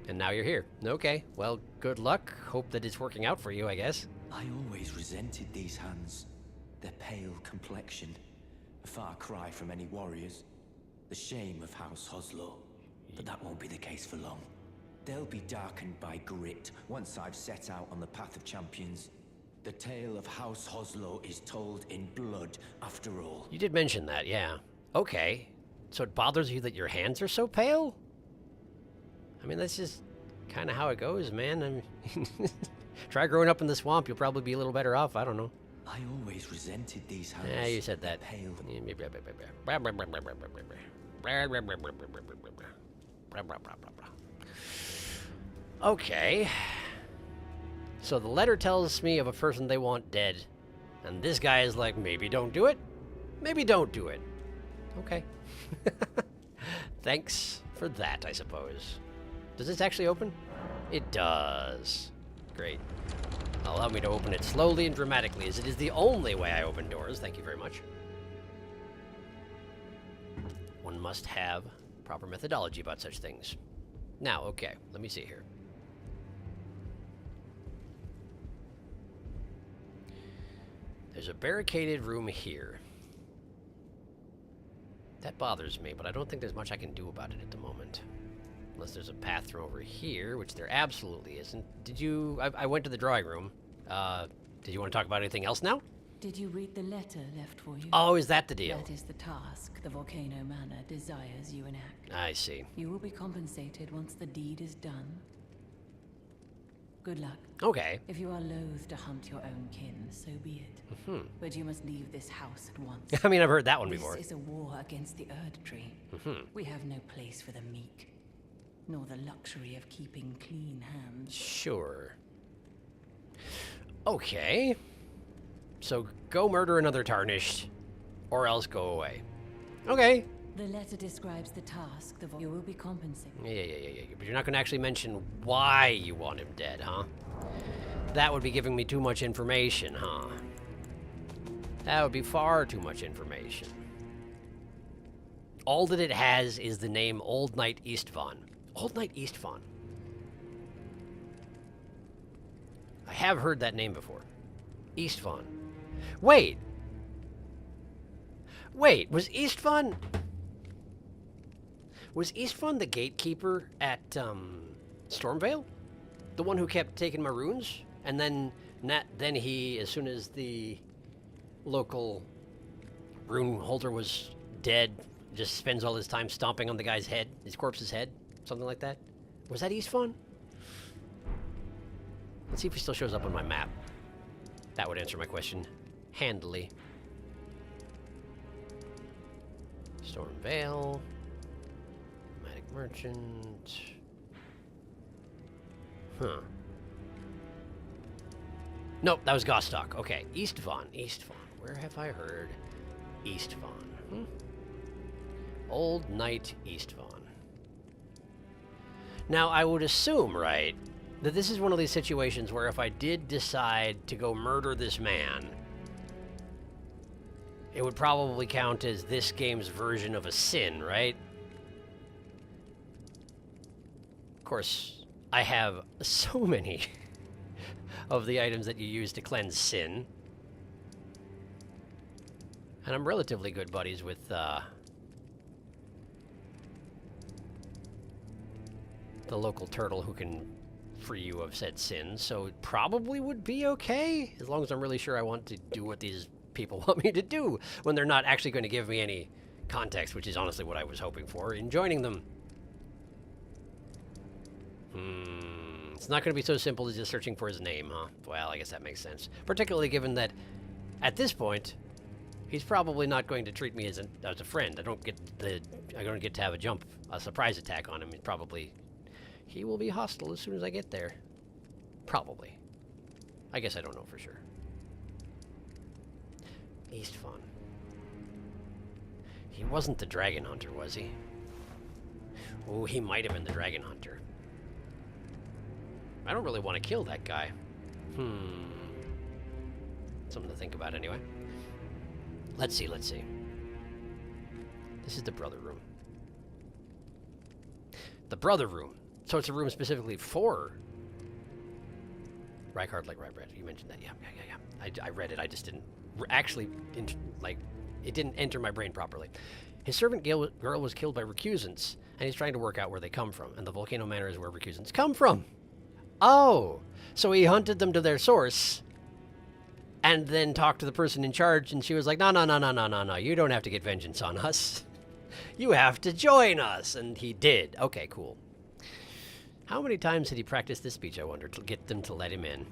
you're here. Okay, well, good luck. Hope that it's working out for you, I guess. I always resented these hands. Their pale complexion. A far cry from any warriors. The shame of House Hoslow. But that won't be the case for long. They'll be darkened by grit once I've set out on the path of champions. The tale of House Hoslow is told in blood, after all. You did mention that, yeah. Okay. So it bothers you that your hands are so pale? I mean, that's just kind of how it goes, man. I mean, try growing up in the swamp, you'll probably be a little better off. I don't know. I always resented these hands. Yeah, you said that. Pale. Okay. So the letter tells me of a person they want dead. And this guy is like, maybe don't do it. Maybe don't do it. Okay. Thanks for that, I suppose. Does this actually open? It does. Great. Allow me to open it slowly and dramatically, as it is the only way I open doors. Thank you very much. One must have proper methodology about such things. Now, okay, let me see here. There's a barricaded room here. That bothers me, but I don't think there's much I can do about it at the moment. Unless there's a path through over here, which there absolutely isn't. Did you... I went to the drawing room. Did you want to talk about anything else now? Did you read the letter left for you? Oh, is that the deal? That is the task the Volcano Manor desires you enact. I see. You will be compensated once the deed is done. Good luck. Okay. If you are loath to hunt your own kin, so be it. But you must leave this house at once. I mean, I've heard that one before. This is a war against the Erd Tree. We have no place for the meek, nor the luxury of keeping clean hands. Sure. Okay. So go murder another Tarnished, or else go away. Okay. The letter describes the task. You will be compensated. Yeah. But you're not going to actually mention why you want him dead, huh? That would be giving me too much information, huh? That would be far too much information. All that it has is the name Old Knight Eastvon. Old Knight Eastvon. I have heard that name before. Eastvon. Wait! Wait, was Eastvon... Was Eastvon the gatekeeper at, Stormvale? The one who kept taking my runes? And then he, as soon as the local rune holder was dead, just spends all his time stomping on the guy's head, his corpse's head, something like that. Was that Eastvon? Let's see if he still shows up on my map. That would answer my question handily. Stormvale. Nomadic Merchant. Huh. Nope, that was Gostock. Okay, Eastvon. Eastvon. Where have I heard Eastvon? Old Knight Eastvon. Now, I would assume, right, that this is one of these situations where if I did decide to go murder this man, it would probably count as this game's version of a sin, right? Of course, I have so many of the items that you use to cleanse sin. And I'm relatively good buddies with, the local turtle who can free you of said sins, so it probably would be okay, as long as I'm really sure I want to do what these people want me to do, when they're not actually going to give me any context, which is honestly what I was hoping for in joining them. It's not going to be so simple as just searching for his name, huh? Well, I guess that makes sense. Particularly given that, at this point, he's probably not going to treat me as a friend. I don't get to have a surprise attack on him. He will be hostile as soon as I get there. Probably. I guess I don't know for sure. Eastvon. He wasn't the Dragon Hunter, was he? Oh, he might have been the Dragon Hunter. I don't really want to kill that guy. Something to think about anyway. Let's see. This is the Brother Room. The Brother Room. So it's a room specifically for Rykard like Rybread. You mentioned that. Yeah. I read it. I just didn't actually, it didn't enter my brain properly. His servant girl was killed by recusants, and he's trying to work out where they come from. And the Volcano Manor is where recusants come from. Oh, so he hunted them to their source, and then talked to the person in charge, and she was like, no, you don't have to get vengeance on us. You have to join us. And he did. Okay, cool. How many times did he practice this speech, I wonder, to get them to let him in?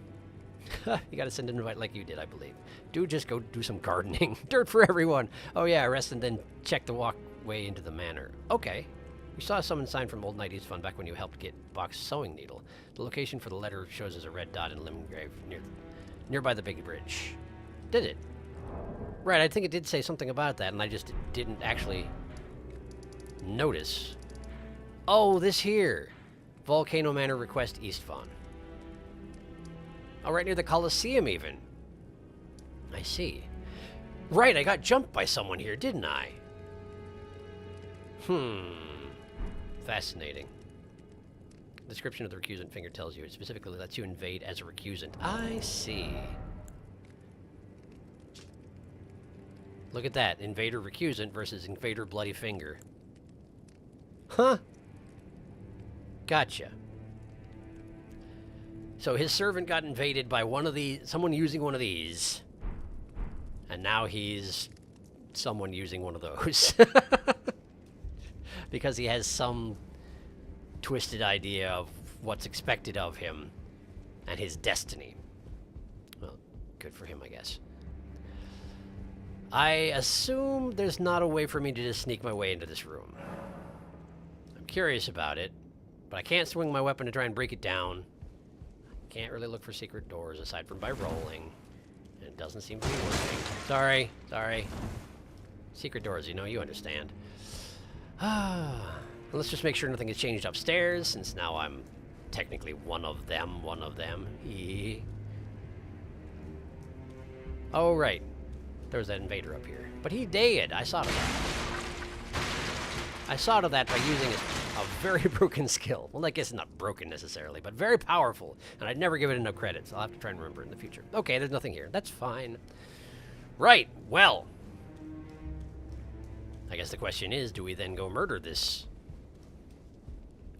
You gotta send an invite like you did, I believe. Dude, just go do some gardening. Dirt for everyone. Oh yeah, rest and then check the walkway into the manor. Okay. We saw a summon sign from Old Knight Eastvon back when you helped get Bach's sewing needle. The location for the letter shows as a red dot in Limgrave, nearby the big bridge. Did it? Right, I think it did say something about that, and I just didn't actually notice. Oh, this here. Volcano Manor Request Eastvon. Oh, right near the Colosseum, even. I see. Right, I got jumped by someone here, didn't I? Fascinating. Description of the recusant finger tells you it specifically lets you invade as a recusant. I see. Look at that. Invader recusant versus invader bloody finger. Huh? Gotcha. So his servant got invaded by someone using one of these. And now he's someone using one of those. Because he has some twisted idea of what's expected of him and his destiny. Well, good for him, I guess. I assume there's not a way for me to just sneak my way into this room. I'm curious about it, but I can't swing my weapon to try and break it down. Can't really look for secret doors aside from by rolling. And it doesn't seem to be working. Sorry. Secret doors, you understand. Let's just make sure nothing has changed upstairs, since now I'm technically one of them. Oh, right. There's that invader up here. But he did. I saw him. I saw to that by using a very broken skill. Well, I guess it's not broken necessarily, but very powerful. And I'd never give it enough credit, so I'll have to try and remember it in the future. Okay, there's nothing here. That's fine. Right, well. I guess the question is, do we then go murder this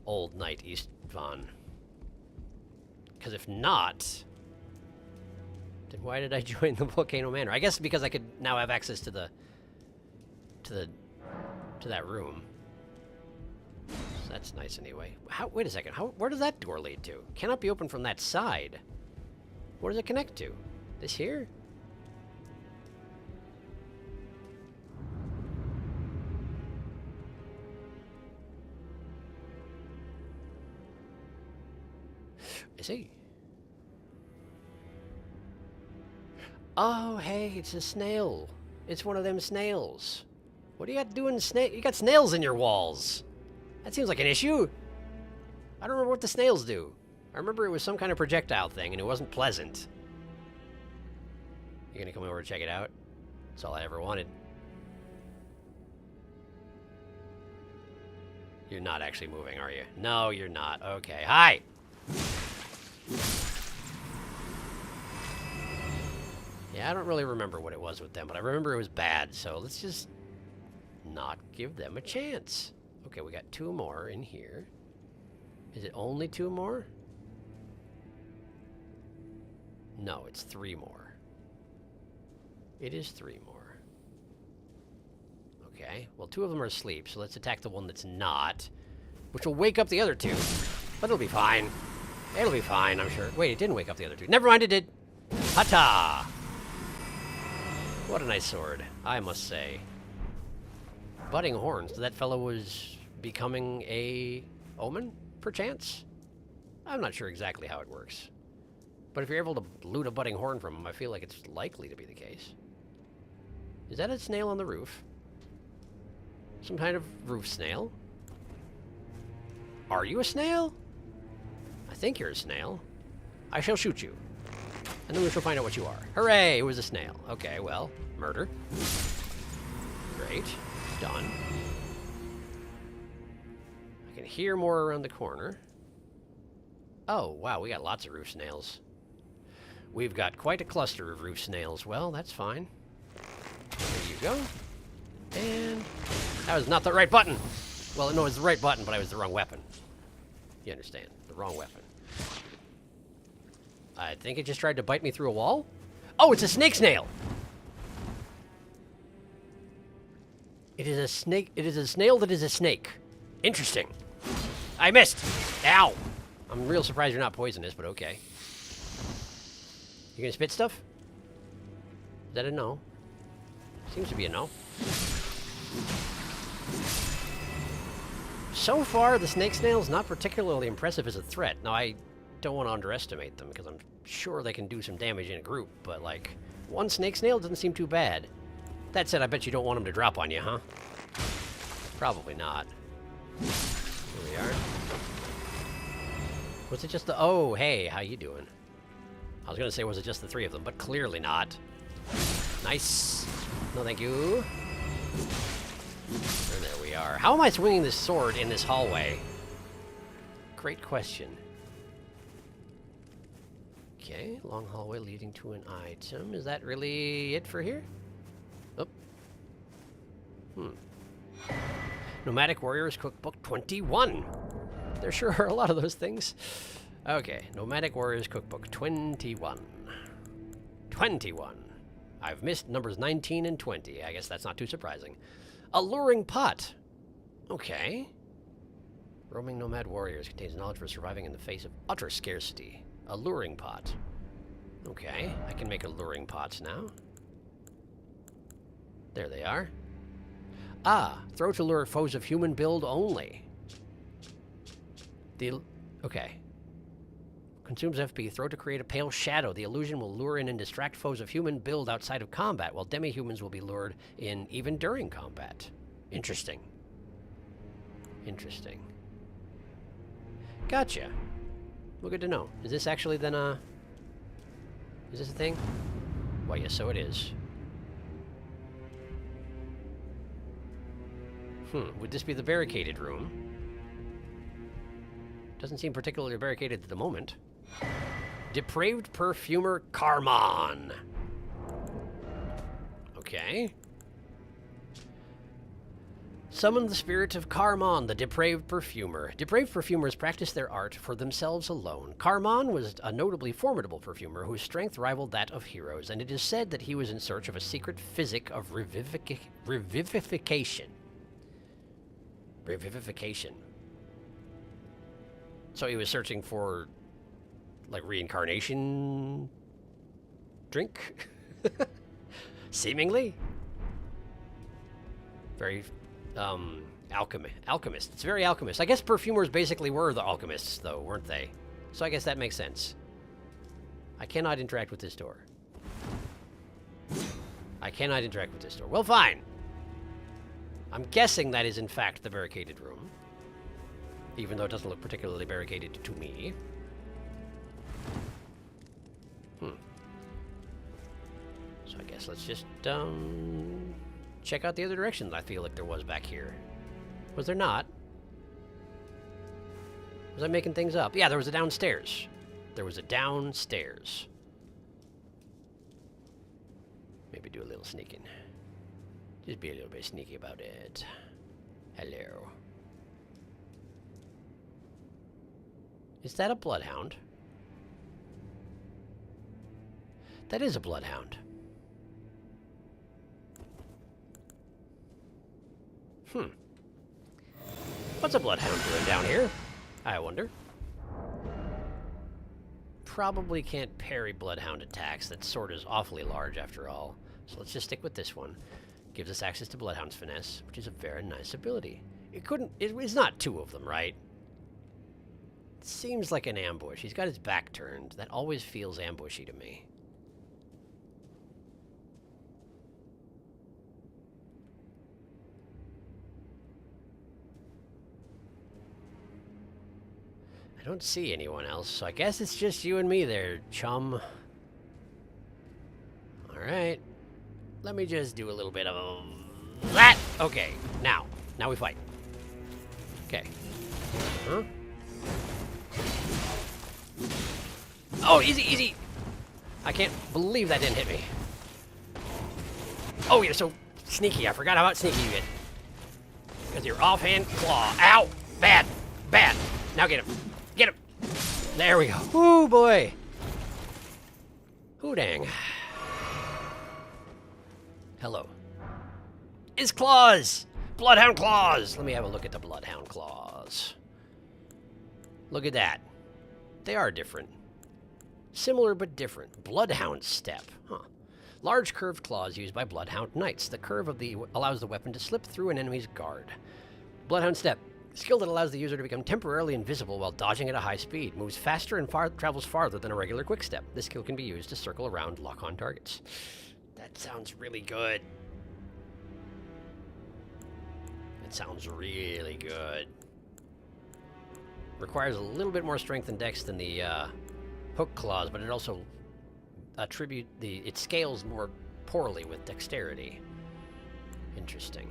old knight Istvan? Because if not, then why did I join the Volcano Manor? I guess because I could now have access to that room. So that's nice anyway. Wait a second. Where does that door lead to? Cannot be opened from that side. Where does it connect to? This here? I see. Oh, hey, it's a snail. It's one of them snails. What do you got doing snail? You got snails in your walls. That seems like an issue. I don't remember what the snails do. I remember it was some kind of projectile thing, and it wasn't pleasant. You gonna come over and check it out? That's all I ever wanted. You're not actually moving, are you? No, you're not. Okay. Hi! Yeah, I don't really remember what it was with them, but I remember it was bad, so let's just not give them a chance. Okay, we got 2 more in here. Is it only 2 more? No, it's 3 more. It is 3 more. Okay, well 2 of them are asleep, so let's attack the one that's not, which will wake up the other 2. But it'll be fine. It'll be fine, I'm sure. Wait, it didn't wake up the other 2. Never mind, it did. Hata! What a nice sword, I must say. Budding horns. That fellow was becoming a omen, perchance? I'm not sure exactly how it works. But if you're able to loot a budding horn from him, I feel like it's likely to be the case. Is that a snail on the roof? Some kind of roof snail? Are you a snail? I think you're a snail. I shall shoot you. And then we shall find out what you are. Hooray! It was a snail. Okay, well, murder. Great. Done. I can hear more around the corner. Oh, wow, we got lots of roof snails. We've got quite a cluster of roof snails. Well, that's fine. There you go. And that was not the right button. Well, no, it was the right button, but I was the wrong weapon. You understand? The wrong weapon. I think it just tried to bite me through a wall. Oh, it's a snake snail! It is a snake. It is a snail that is a snake. Interesting. I missed. Ow! I'm real surprised you're not poisonous, but okay. You gonna spit stuff? Is that a no? Seems to be a no. So far, the snake snail's not particularly impressive as a threat. Now, I don't want to underestimate them, because I'm sure they can do some damage in a group, but, like, one snake snail doesn't seem too bad. That said, I bet you don't want them to drop on you, huh? Probably not. Here we are. Was it just the... Oh, hey, how you doing? I was going to say, was it just the 3 of them, but clearly not. Nice. No, thank you. And there we are. How am I swinging this sword in this hallway? Great question. Okay, long hallway leading to an item. Is that really it for here? Oh. Nomadic Warriors Cookbook 21. There sure are a lot of those things. Okay, Nomadic Warriors Cookbook 21. 21. I've missed numbers 19 and 20. I guess that's not too surprising. Alluring Pot. Okay. Roaming Nomad Warriors contains knowledge for surviving in the face of utter scarcity. Alluring Pot. Okay, I can make alluring pots now. There they are. Ah, throw to lure foes of human build only. Okay. Consumes FP. Throw to create a pale shadow. The illusion will lure in and distract foes of human build outside of combat, while demi-humans will be lured in even during combat. Interesting. Interesting. Gotcha. Well, good to know. Is this actually then is this a thing? Why, yes, so it is. Would this be the barricaded room? Doesn't seem particularly barricaded at the moment. Depraved Perfumer Carmon. Okay. Summon the spirit of Carmon, the depraved perfumer. Depraved perfumers practice their art for themselves alone. Carmon was a notably formidable perfumer whose strength rivaled that of heroes, and it is said that he was in search of a secret physic of revivification. Revivification. So he was searching for, like, reincarnation drink? Seemingly. Very... alchemist. It's very alchemist. I guess perfumers basically were the alchemists, though, weren't they? So I guess that makes sense. I cannot interact with this door. I cannot interact with this door. Well, fine. I'm guessing that is, in fact, the barricaded room. Even though it doesn't look particularly barricaded to me. So I guess let's just, check out the other direction I feel like there was back here. Was there not? Was I making things up? Yeah, there was a downstairs. There was a downstairs. Maybe do a little sneaking. Just be a little bit sneaky about it. Hello. Is that a bloodhound? That is a bloodhound. What's a bloodhound doing down here? I wonder. Probably can't parry bloodhound attacks. That sword is awfully large after all. So let's just stick with this one. Gives us access to bloodhound's finesse, which is a very nice ability. It's not two of them, right? It seems like an ambush. He's got his back turned. That always feels ambushy to me. I don't see anyone else, so I guess it's just you and me there, chum. Alright. Let me just do a little bit of that! Okay, now we fight. Okay. Huh? Oh, easy, easy! I can't believe that didn't hit me. Oh, you're so sneaky. I forgot how about sneaky you get. Because your offhand claw. Ow! Bad! Bad! Now get him. Get him! There we go. Ooh, boy! Ooh, dang. Hello. His claws! Bloodhound claws! Let me have a look at the bloodhound claws. Look at that. They are different. Similar but different. Bloodhound step. Huh. Large curved claws used by bloodhound knights. The curve allows the weapon to slip through an enemy's guard. Bloodhound step. Skill that allows the user to become temporarily invisible while dodging at a high speed. Moves faster and travels farther than a regular quick step. This skill can be used to circle around lock-on targets. That sounds really good. That sounds really good. Requires a little bit more strength and dex than the hook claws, but it also it scales more poorly with dexterity. Interesting.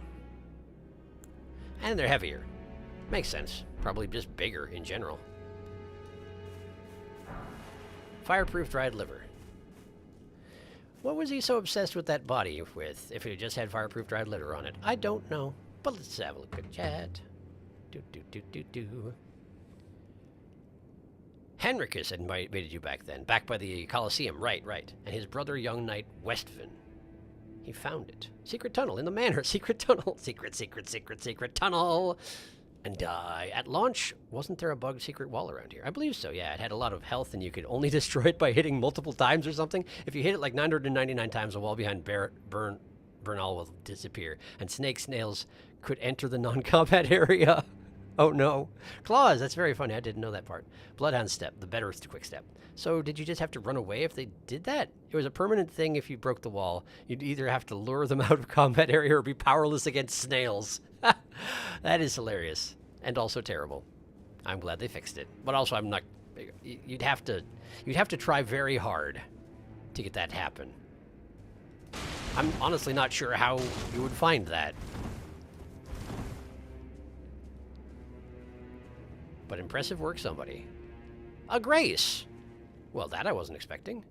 And they're heavier. Makes sense. Probably just bigger in general. Fireproof dried liver. What was he so obsessed with that body with if he just had fireproof dried liver on it? I don't know. But let's have a look at chat. Henricus had invited you back then. Back by the Colosseum. Right. And his brother, young knight Westvin. He found it. Secret tunnel in the manor. Secret tunnel. Secret tunnel. And die. At launch, wasn't there a bugged secret wall around here? I believe so, yeah. It had a lot of health, and you could only destroy it by hitting multiple times or something. If you hit it like 999 times, the wall behind Bernal will disappear, and snails could enter the non-combat area. Oh, no. Claws, that's very funny. I didn't know that part. Bloodhound step, the better quick step. So did you just have to run away if they did that? It was a permanent thing if you broke the wall. You'd either have to lure them out of combat area or be powerless against snails. That is hilarious. And also terrible. I'm glad they fixed it. But also I'm not... You'd have to try very hard to get that to happen. I'm honestly not sure how you would find that. But impressive work, somebody. A grace! Well, that I wasn't expecting.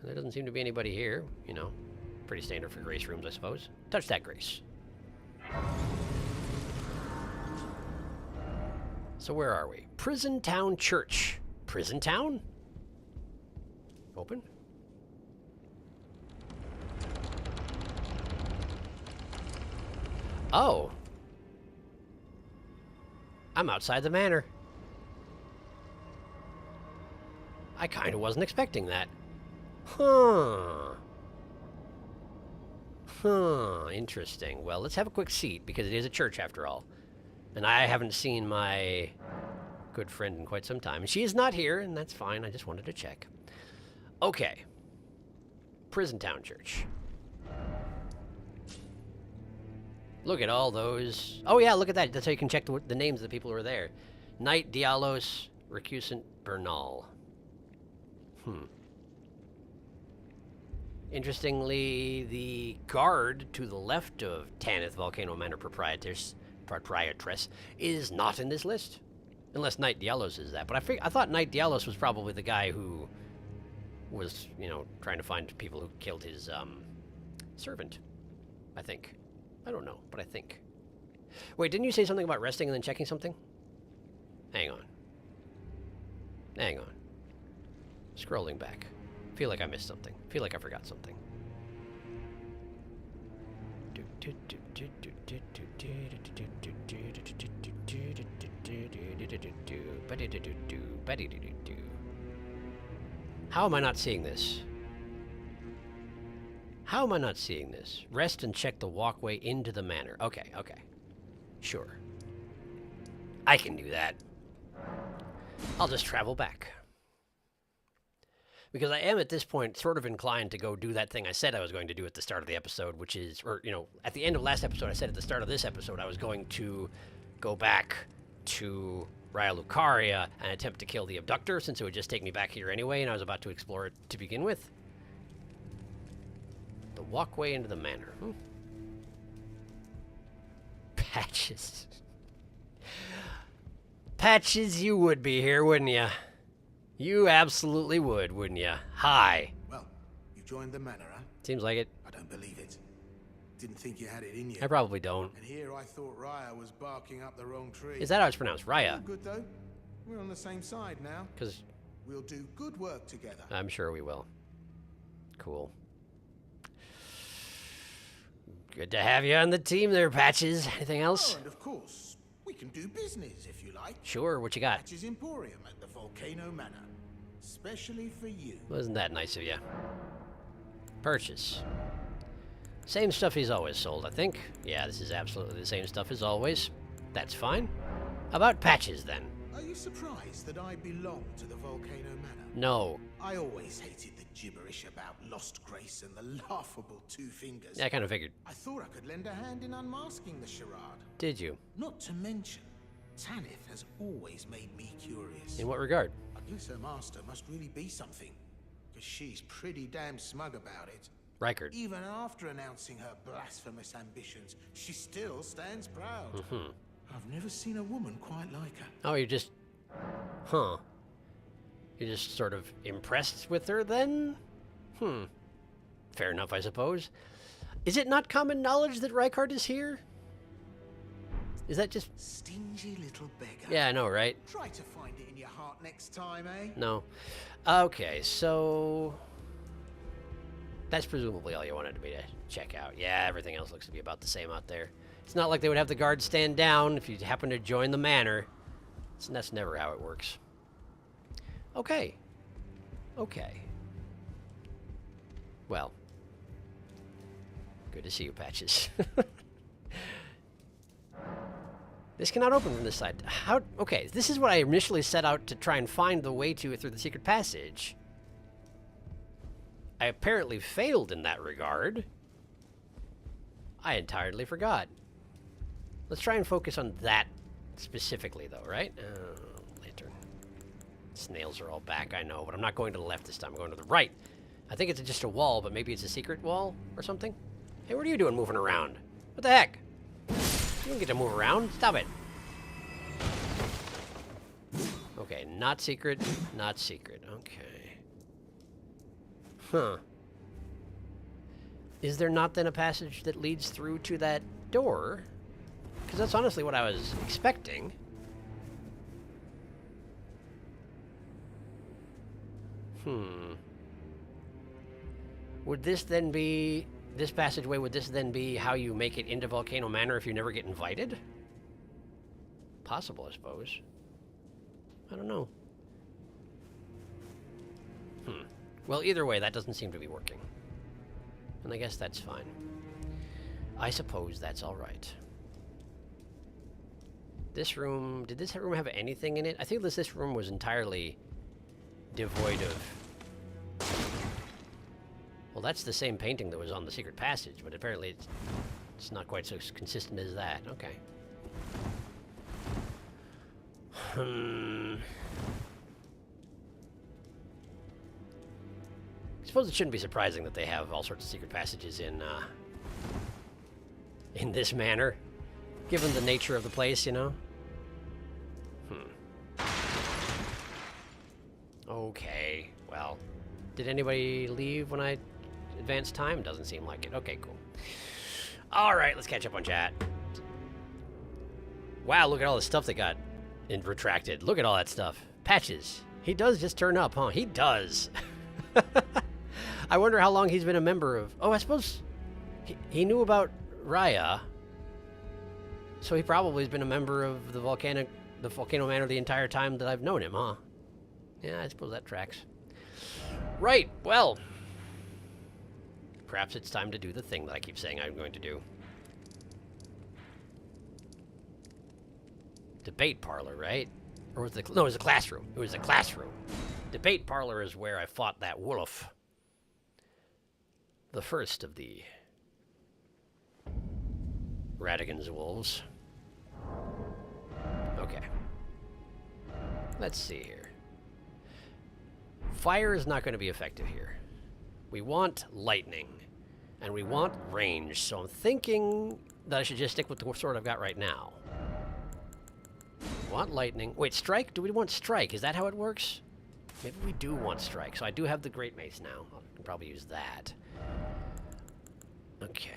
There doesn't seem to be anybody here, you know. Pretty standard for grace rooms, I suppose. Touch that grace. So where are we? Prison Town Church. Prison Town? Open? Oh. I'm outside the manor. I kind of wasn't expecting that. Huh. Huh. Interesting. Well, let's have a quick seat, because it is a church after all. And I haven't seen my good friend in quite some time. And she is not here, and that's fine. I just wanted to check. Okay. Prison Town Church. Look at all those. Oh, yeah, look at that. That's how you can check the names of the people who are there. Knight Dialos Recusant Bernal. Interestingly, the guard to the left of Tanith Volcano Manor Proprietress is not in this list. Unless Knight Dialos is that. But I thought Knight Dialos was probably the guy who was, you know, trying to find people who killed his servant. I think. I don't know, but I think. Wait, didn't you say something about resting and then checking something? Hang on. Hang on. Scrolling back. Feel like I missed something. Feel like I forgot something. How am I not seeing this? How am I not seeing this? Rest and check the walkway into the manor. Okay, okay. Sure. I can do that. I'll just travel back. Because I am, at this point, sort of inclined to go do that thing I said I was going to do at the start of the episode, which is, or, you know, at the end of last episode, I said at the start of this episode, I was going to go back to Raya Lucaria and attempt to kill the abductor, since it would just take me back here anyway, and I was about to explore it to begin with. The walkway into the manor. Patches. Patches, you would be here, wouldn't you? You absolutely would, wouldn't you? Hi. Well, you joined the manor, huh? Seems like it. I don't believe it. Didn't think you had it in you. I probably don't. And here I thought Raya was barking up the wrong tree. Is that how it's pronounced? All Raya? good though. We're on the same side now. Because We'll do good work together. I'm sure we will. Cool. Good to have you on the team there, Patches. Anything else? Oh, and of course, we can do business if you like. Sure, what you got? Patches Emporium at the Volcano Manor. Especially for you. Wasn't that nice of you? Purchase. Same stuff he's always sold, I think. Yeah, this is absolutely the same stuff as always. That's fine. How about Patches, then? Are you surprised that I belong to the Volcano Manor? No. I always hated the gibberish about lost grace and the laughable two fingers. Yeah, I kind of figured. I thought I could lend a hand in unmasking the charade. Did you? Not to mention, Tanith has always made me curious. In what regard? I guess her master must really be something, because she's pretty damn smug about it. Rykard. Even after announcing her blasphemous ambitions, she still stands proud. Mm-hmm. I've never seen a woman quite like her. Oh, you just... Huh. You're just sort of impressed with her, then? Fair enough, I suppose. Is it not common knowledge that Rykard is here? Is that just... Stingy little beggar. Yeah, I know, right? Try to find it in your heart next time, eh? No. Okay, so... That's presumably all you wanted me to check out. Yeah, everything else looks to be about the same out there. It's not like they would have the guards stand down if you happen to join the manor. That's never how it works. Okay. Okay. Well. Good to see you, Patches. This cannot open from this side. How? Okay, this is what I initially set out to try and find the way to through the secret passage. I apparently failed in that regard. I entirely forgot. Let's try and focus on that specifically, though, right? Lantern. Snails are all back, I know, but I'm not going to the left this time. I'm going to the right. I think it's just a wall, but maybe it's a secret wall or something. Hey, what are you doing moving around? What the heck? You don't get to move around. Stop it. Okay, not secret, not secret. Okay. Huh. Is there not then a passage that leads through to that door? Because that's honestly what I was expecting. Would this then be... This passageway, would this then be how you make it into Volcano Manor if you never get invited? Possible, I suppose. I don't know. Well, either way, that doesn't seem to be working. And I guess that's fine. I suppose that's alright. This room... Did this room have anything in it? I think this room was entirely devoid of... Well, that's the same painting that was on the secret passage, but apparently it's not quite so consistent as that. Okay. I suppose it shouldn't be surprising that they have all sorts of secret passages in this manor, given the nature of the place, you know? Okay, well, did anybody leave when I advanced time? Doesn't seem like it. Okay, cool. All right, let's catch up on chat. Wow, look at all the stuff that got retracted. Look at all that stuff. Patches. He does just turn up, huh? He does. I wonder how long he's been a member of... Oh, I suppose he knew about Raya. So he probably has been a member of the Volcano Manor the entire time that I've known him, huh? Yeah, I suppose that tracks. Right, well... Perhaps it's time to do the thing that I keep saying I'm going to do. Debate parlor, right? Or was it... No, it was a classroom. It was a classroom. Debate parlor is where I fought that wolf. The first of the Radigan's wolves. Okay. Let's see here. Fire is not going to be effective here. We want lightning. And we want range. So I'm thinking that I should just stick with the sword I've got right now. We want lightning. Wait, strike? Do we want strike? Is that how it works? Maybe we do want strike. So I do have the great mace now. I can probably use that. Okay.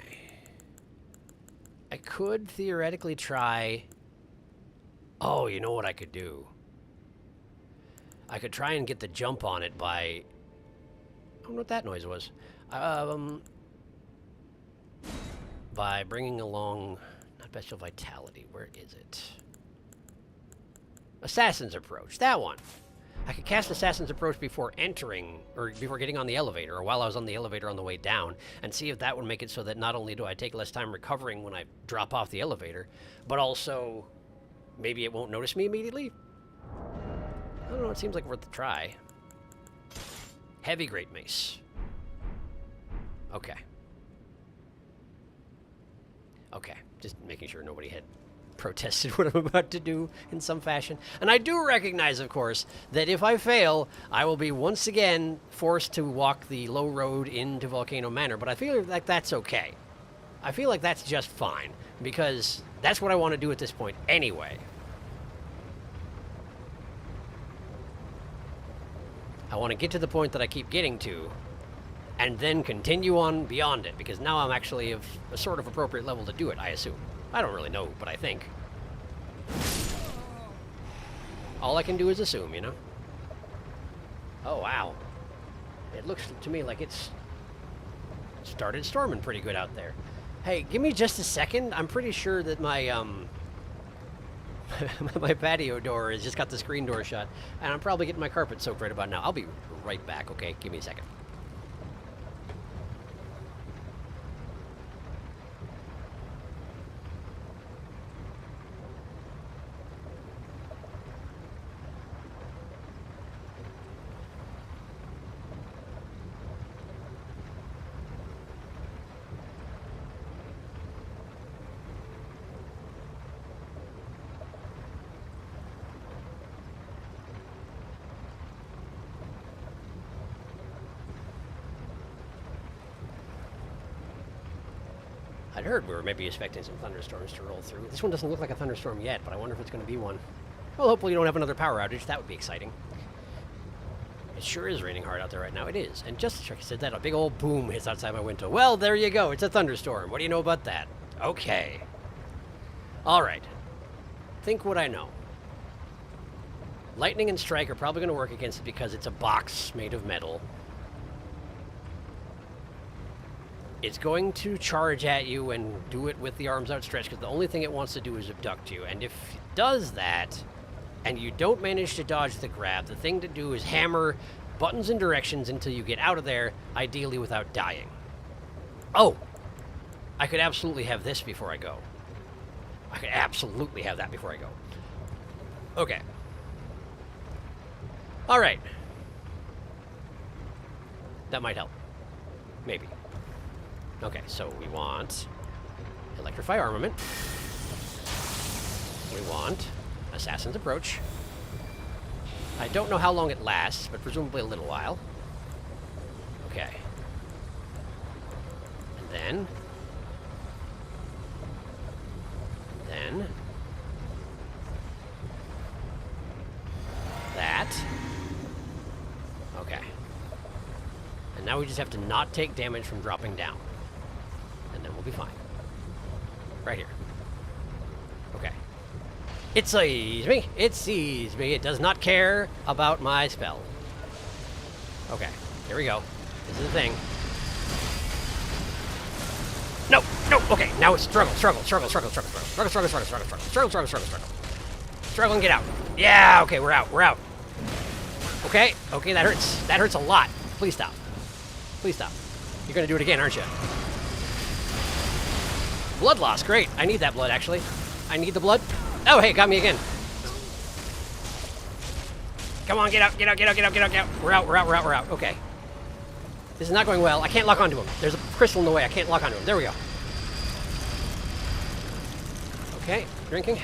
I could theoretically try... Oh, you know what I could do? I could try and get the jump on it by... I don't know what that noise was. By bringing along... Not Bestial Vitality. Where is it? Assassin's Approach. That one. I could cast Assassin's Approach before entering, or before getting on the elevator, or while I was on the elevator on the way down, and see if that would make it so that not only do I take less time recovering when I drop off the elevator, but also maybe it won't notice me immediately? I don't know, it seems like worth a try. Heavy Great Mace. Okay. Okay, just making sure nobody had protested what I'm about to do in some fashion. And I do recognize, of course, that if I fail, I will be once again forced to walk the low road into Volcano Manor, but I feel like that's okay. I feel like that's just fine, because that's what I want to do at this point anyway. I want to get to the point that I keep getting to, and then continue on beyond it, because now I'm actually of a sort of appropriate level to do it, I assume. I don't really know, but I think. All I can do is assume, you know? Oh, wow. It looks to me like it's started storming pretty good out there. Hey, give me just a second. I'm pretty sure that my, my patio door has just got the screen door shut, and I'm probably getting my carpet soaked right about now. I'll be right back, okay? Give me a second. I'd heard we were maybe expecting some thunderstorms to roll through. This one doesn't look like a thunderstorm yet, but I wonder if it's going to be one. Well, hopefully you don't have another power outage. That would be exciting. It sure is raining hard out there right now. It is. And just as Sharky said that, a big old boom hits outside my window. Well, there you go. It's a thunderstorm. What do you know about that? Okay. All right. Think what I know. Lightning and strike are probably going to work against it because it's a box made of metal. It's going to charge at you and do it with the arms outstretched because the only thing it wants to do is abduct you. And if it does that, and you don't manage to dodge the grab, the thing to do is hammer buttons and directions until you get out of there, ideally without dying. Oh! I could absolutely have this before I go. I could absolutely have that before I go. Okay. Alright. That might help. Maybe. Okay, so we want Electrify Armament. We want Assassin's Approach. I don't know how long it lasts, but presumably a little while. Okay. And then... that. Okay. And now we just have to not take damage from dropping down. And then we'll be fine. Right here. Okay. It sees me. It sees me. It does not care about my spell. Okay. Here we go. This is the thing. No! No! Okay, now it's struggle. Struggle and get out. Yeah, okay, we're out. Okay, that hurts. That hurts a lot. Please stop. Please stop. You're gonna do it again, aren't you? Blood loss, great. I need that blood, actually. I need the blood. Oh, hey, got me again. Come on, get out. We're out. Okay. This is not going well. I can't lock onto him. There's a crystal in the way. I can't lock onto him. There we go. Okay, drinking.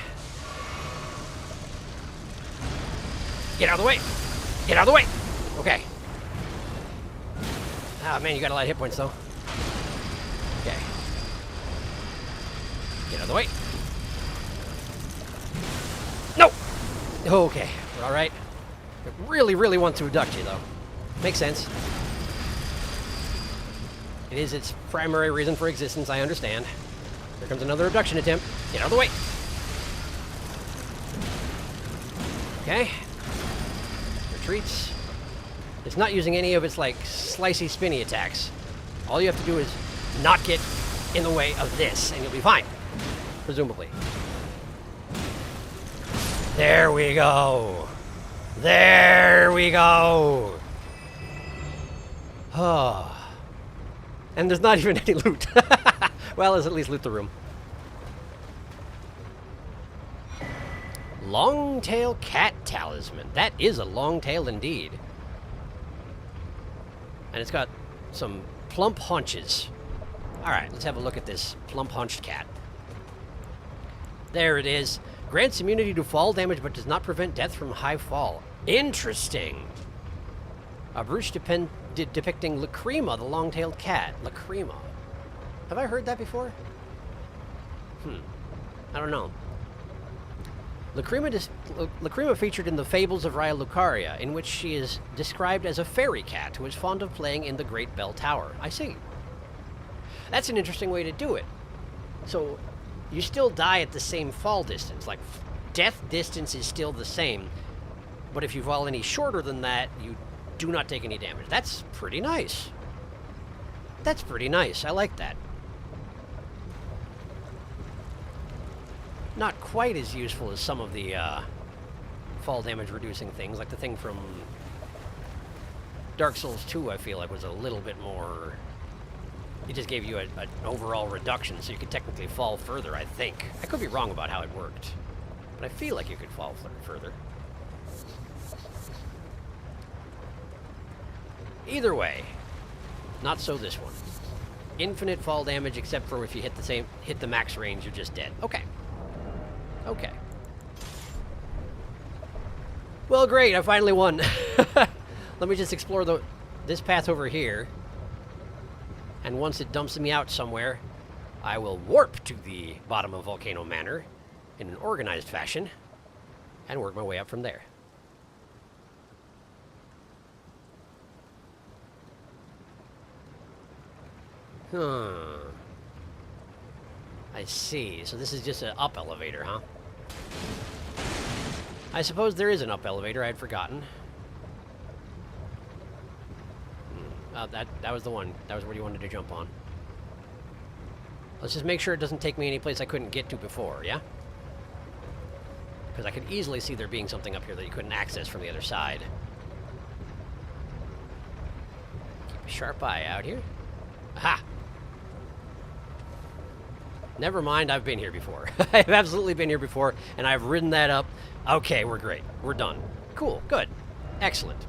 Get out of the way. Okay. Ah, man, you got a lot of hit points, though. Okay. Get out of the way. No! Okay, we're all right. I really want to abduct you, though. Makes sense. It is its primary reason for existence, I understand. Here comes another abduction attempt. Get out of the way. Okay. Retreats. It's not using any of its, like, slicey, spinny attacks. All you have to do is not get in the way of this, and you'll be fine. Presumably. There we go. There we go. Oh. And there's not even any loot. Well, let's at least loot the room. Long-tail cat talisman. That is a long tail indeed. And it's got some plump haunches. Alright, let's have a look at this plump-haunched cat. There it is. Grants immunity to fall damage, but does not prevent death from high fall. Interesting. A brooch depicting Lacrima, the long-tailed cat. Lacrima. Have I heard that before? I don't know. Lacrima featured in the Fables of Raya Lucaria, in which she is described as a fairy cat who is fond of playing in the Great Bell Tower. I see. That's an interesting way to do it. So, you still die at the same fall distance. Like, death distance is still the same. But if you fall any shorter than that, you do not take any damage. That's pretty nice. That's pretty nice. I like that. Not quite as useful as some of the fall damage reducing things, like the thing from Dark Souls 2, I feel like was a little bit more... It just gave you an overall reduction, so you could technically fall further, I think. I could be wrong about how it worked, but I feel like you could fall further. Either way, not so this one. Infinite fall damage, except for if you hit the max range, you're just dead. Okay. Okay. Well, great, I finally won. Let me just explore this path over here. And once it dumps me out somewhere, I will warp to the bottom of Volcano Manor in an organized fashion and work my way up from there. I see. So this is just an up elevator, huh? I suppose there is an up elevator. I had forgotten. That was the one. That was what you wanted to jump on. Let's just make sure it doesn't take me any place I couldn't get to before, yeah? Because I could easily see there being something up here that you couldn't access from the other side. Keep a sharp eye out here. Aha! Never mind, I've been here before. I've absolutely been here before, and I've ridden that up. Okay, we're great. We're done. Cool, good. Excellent.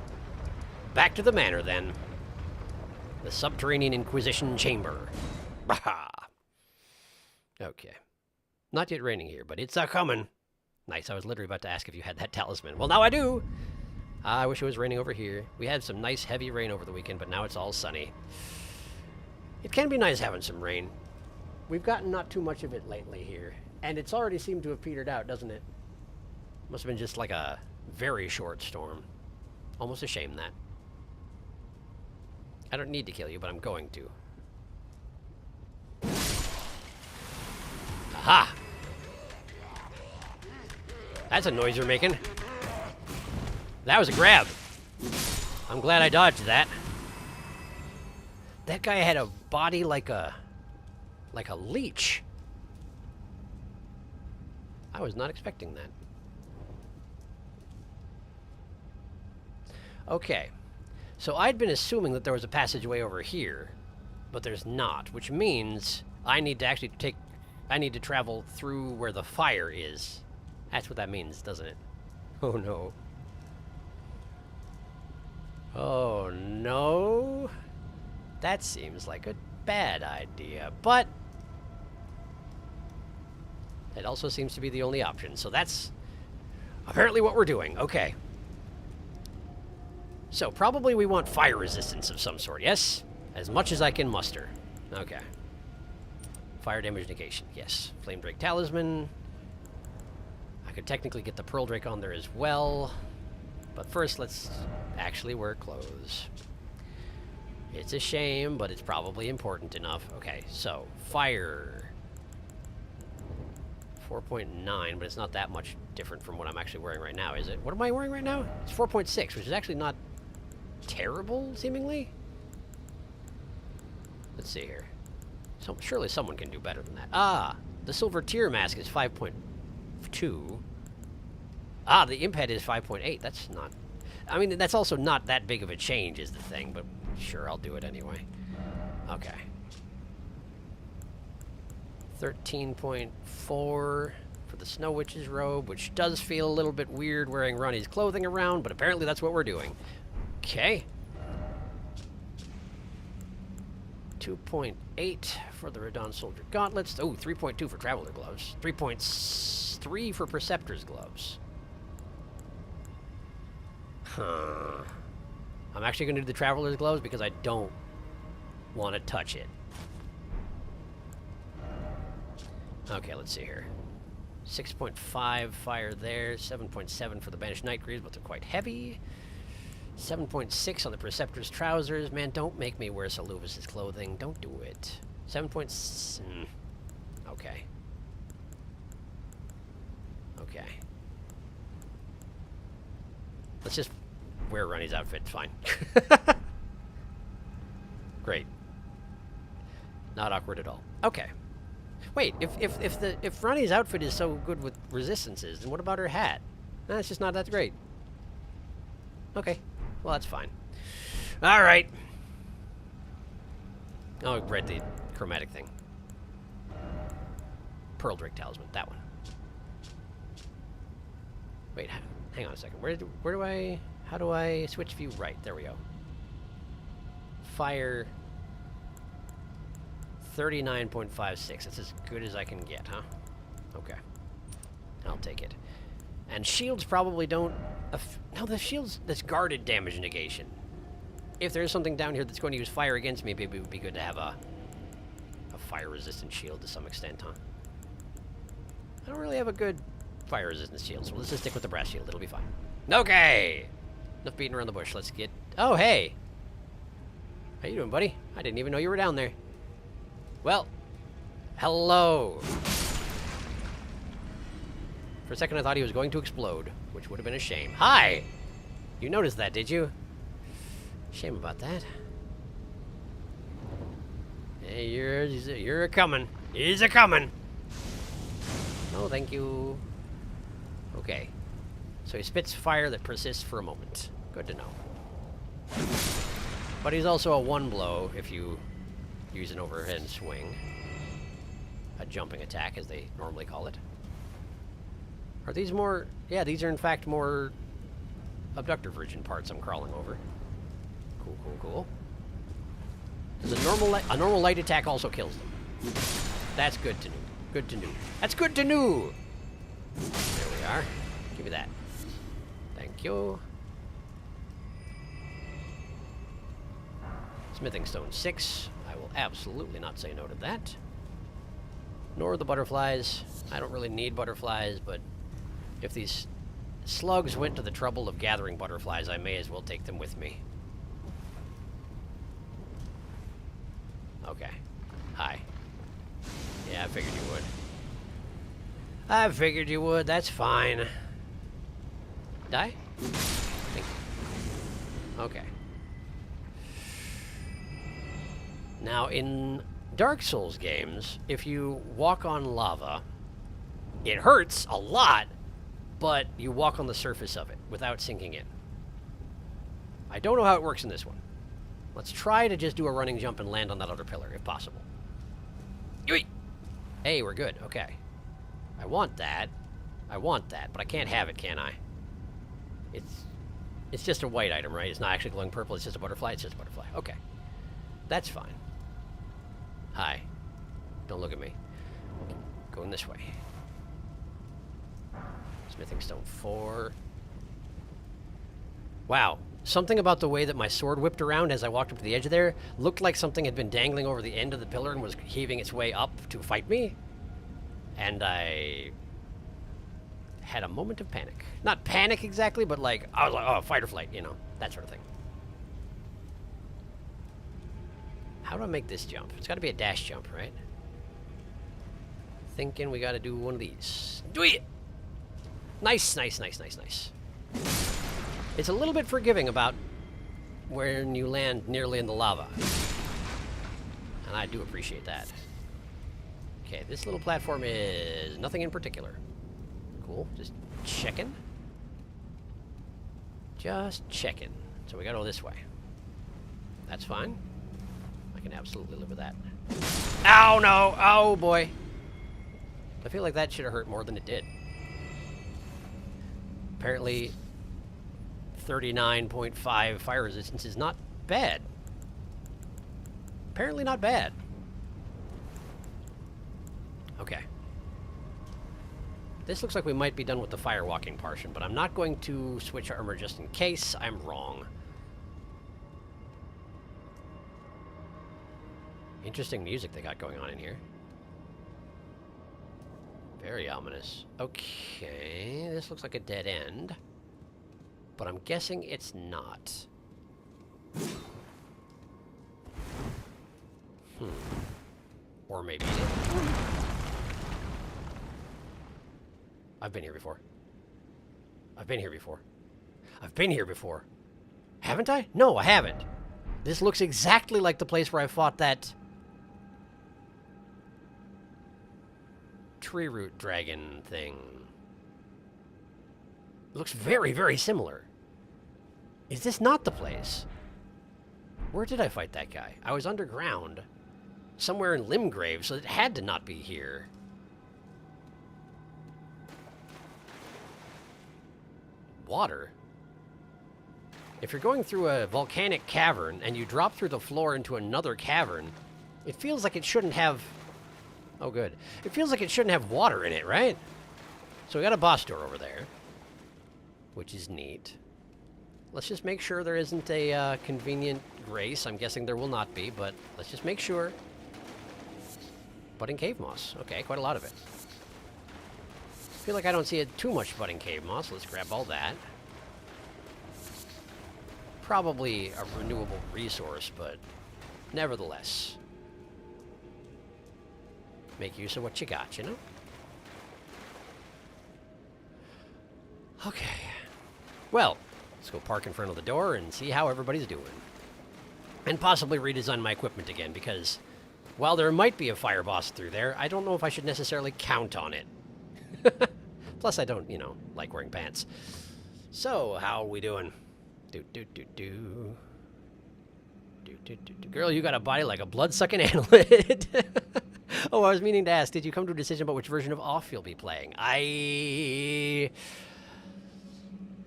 Back to the manor, then. The Subterranean Inquisition Chamber. Baha! Okay. Not yet raining here, but it's a-coming. Nice, I was literally about to ask if you had that talisman. Well, now I do! I wish it was raining over here. We had some nice heavy rain over the weekend, but now it's all sunny. It can be nice having some rain. We've gotten not too much of it lately here, and it's already seemed to have petered out, doesn't it? Must have been just like a very short storm. Almost a shame, that. I don't need to kill you, but I'm going to. Aha! That's a noise you're making. That was a grab. I'm glad I dodged that. That guy had a body like a leech. I was not expecting that. Okay. So I'd been assuming that there was a passageway over here, but there's not, which means I need to actually I need to travel through where the fire is. That's what that means, doesn't it? Oh no. Oh no. That seems like a bad idea, but it also seems to be the only option. So that's apparently what we're doing. Okay. So probably we want fire resistance of some sort, yes? As much as I can muster. Okay. Fire damage negation, yes. Flame Drake Talisman. I could technically get the Pearl Drake on there as well. But first, let's actually wear clothes. It's a shame, but it's probably important enough. Okay, so fire. 4.9, but it's not that much different from what I'm actually wearing right now, is it? What am I wearing right now? It's 4.6, which is actually not terrible, seemingly. Let's see here. So surely someone can do better than that. Ah, the Silver Tear Mask is 5.2. Ah, the Imp Head is 5.8. That's not... I mean, that's also not that big of a change is the thing, but sure, I'll do it anyway. Okay. 13.4 for the Snow Witch's robe, which does feel a little bit weird wearing Ronnie's clothing around, but apparently that's what we're doing. Okay. 2.8 for the Radon Soldier Gauntlets. Oh, 3.2 for Traveler Gloves. 3.3 for Preceptor's Gloves. Huh. I'm actually going to do the Traveler's Gloves because I don't want to touch it. Okay, let's see here. 6.5 fire there. 7.7 for the Banished Nightgreaves, but they're quite heavy. 7.6 on the Preceptor's Trousers. Man, don't make me wear Salubus's clothing. Don't do it. 7. Okay. Okay. Let's just wear Ronnie's outfit. It's fine. Great. Not awkward at all. Okay. Wait, if Ronnie's outfit is so good with resistances, then what about her hat? No, it's just not that great. Okay. Well, that's fine. All right. Oh, I read the chromatic thing. Pearl Drake Talisman, that one. Wait, hang on a second. How do I switch view right? There we go. Fire 39.56. That's as good as I can get, huh? Okay. I'll take it. And shields probably don't... no, the shields... That's guarded damage negation. If there's something down here that's going to use fire against me, maybe it would be good to have a fire-resistant shield to some extent, huh? I don't really have a good fire resistance shield, so let's just stick with the brass shield. It'll be fine. Okay! Enough beating around the bush. Let's get... Oh, hey! How you doing, buddy? I didn't even know you were down there. Well, hello! For a second I thought he was going to explode, which would have been a shame. Hi! You noticed that, did you? Shame about that. Hey, you're a-coming. He's a-coming! No, thank you. Okay. So he spits fire that persists for a moment. Good to know. But he's also a one blow if you use an overhead swing. A jumping attack, as they normally call it. Are these more... Yeah, these are in fact more abductor virgin parts I'm crawling over. Cool, cool, cool. Does a normal light attack also kills them. That's good to know. Good to know. That's good to know! There we are. Give me that. Thank you. Smithing stone 6. I will absolutely not say no to that. Nor the butterflies. I don't really need butterflies, but if these slugs went to the trouble of gathering butterflies, I may as well take them with me. Okay. Hi. Yeah, I figured you would. I figured you would. That's fine. Die? Thank you. Okay. Now, in Dark Souls games, if you walk on lava, it hurts a lot, but you walk on the surface of it without sinking in. I don't know how it works in this one. Let's try to just do a running jump and land on that other pillar, if possible. Yoey! Hey, we're good. Okay. I want that. I want that, but I can't have it, can I? It's just a white item, right? It's not actually glowing purple. It's just a butterfly. It's just a butterfly. Okay. That's fine. Hi. Don't look at me. Going this way. Smithing stone 4. Wow. Something about the way that my sword whipped around as I walked up to the edge of there looked like something had been dangling over the end of the pillar and was heaving its way up to fight me. And I had a moment of panic. Not panic exactly, but like, I was like, oh, fight or flight, you know, that sort of thing. How do I make this jump? It's got to be a dash jump, right? Thinking we got to do one of these. Do it! Nice, nice, nice, nice, nice. It's a little bit forgiving about when you land nearly in the lava. And I do appreciate that. Okay, this little platform is nothing in particular. Cool, just checking. Just checking. So we gotta go this way. That's fine. I can absolutely live with that. Ow, no! Oh, boy. I feel like that should have hurt more than it did. Apparently, 39.5 fire resistance is not bad. Apparently not bad. Okay. This looks like we might be done with the firewalking portion, but I'm not going to switch armor just in case I'm wrong. Interesting music they got going on in here. Very ominous. Okay, this looks like a dead end. But I'm guessing it's not. Or maybe it is. I've been here before. I've been here before. I've been here before. Haven't I? No, I haven't. This looks exactly like the place where I fought that tree root dragon thing. It looks very, very similar. Is this not the place? Where did I fight that guy? I was underground. Somewhere in Limgrave, so it had to not be here. Water? If you're going through a volcanic cavern and you drop through the floor into another cavern, it feels like it shouldn't have... Oh, good. It feels like it shouldn't have water in it, right? So we got a boss door over there, which is neat. Let's just make sure there isn't a convenient grace. I'm guessing there will not be, but let's just make sure. Budding cave moss. Okay, quite a lot of it. feel like I don't see too much budding cave moss. Let's grab all that. Probably a renewable resource, but nevertheless. Make use of what you got, you know? Okay. Well, let's go park in front of the door and see how everybody's doing. And possibly redesign my equipment again, because while there might be a fire boss through there, I don't know if I should necessarily count on it. Plus, I don't, like wearing pants. So, how are we doing? Girl, you got a body like a blood-sucking annelid. Oh, I was meaning to ask, did you come to a decision about which version of Off you'll be playing? I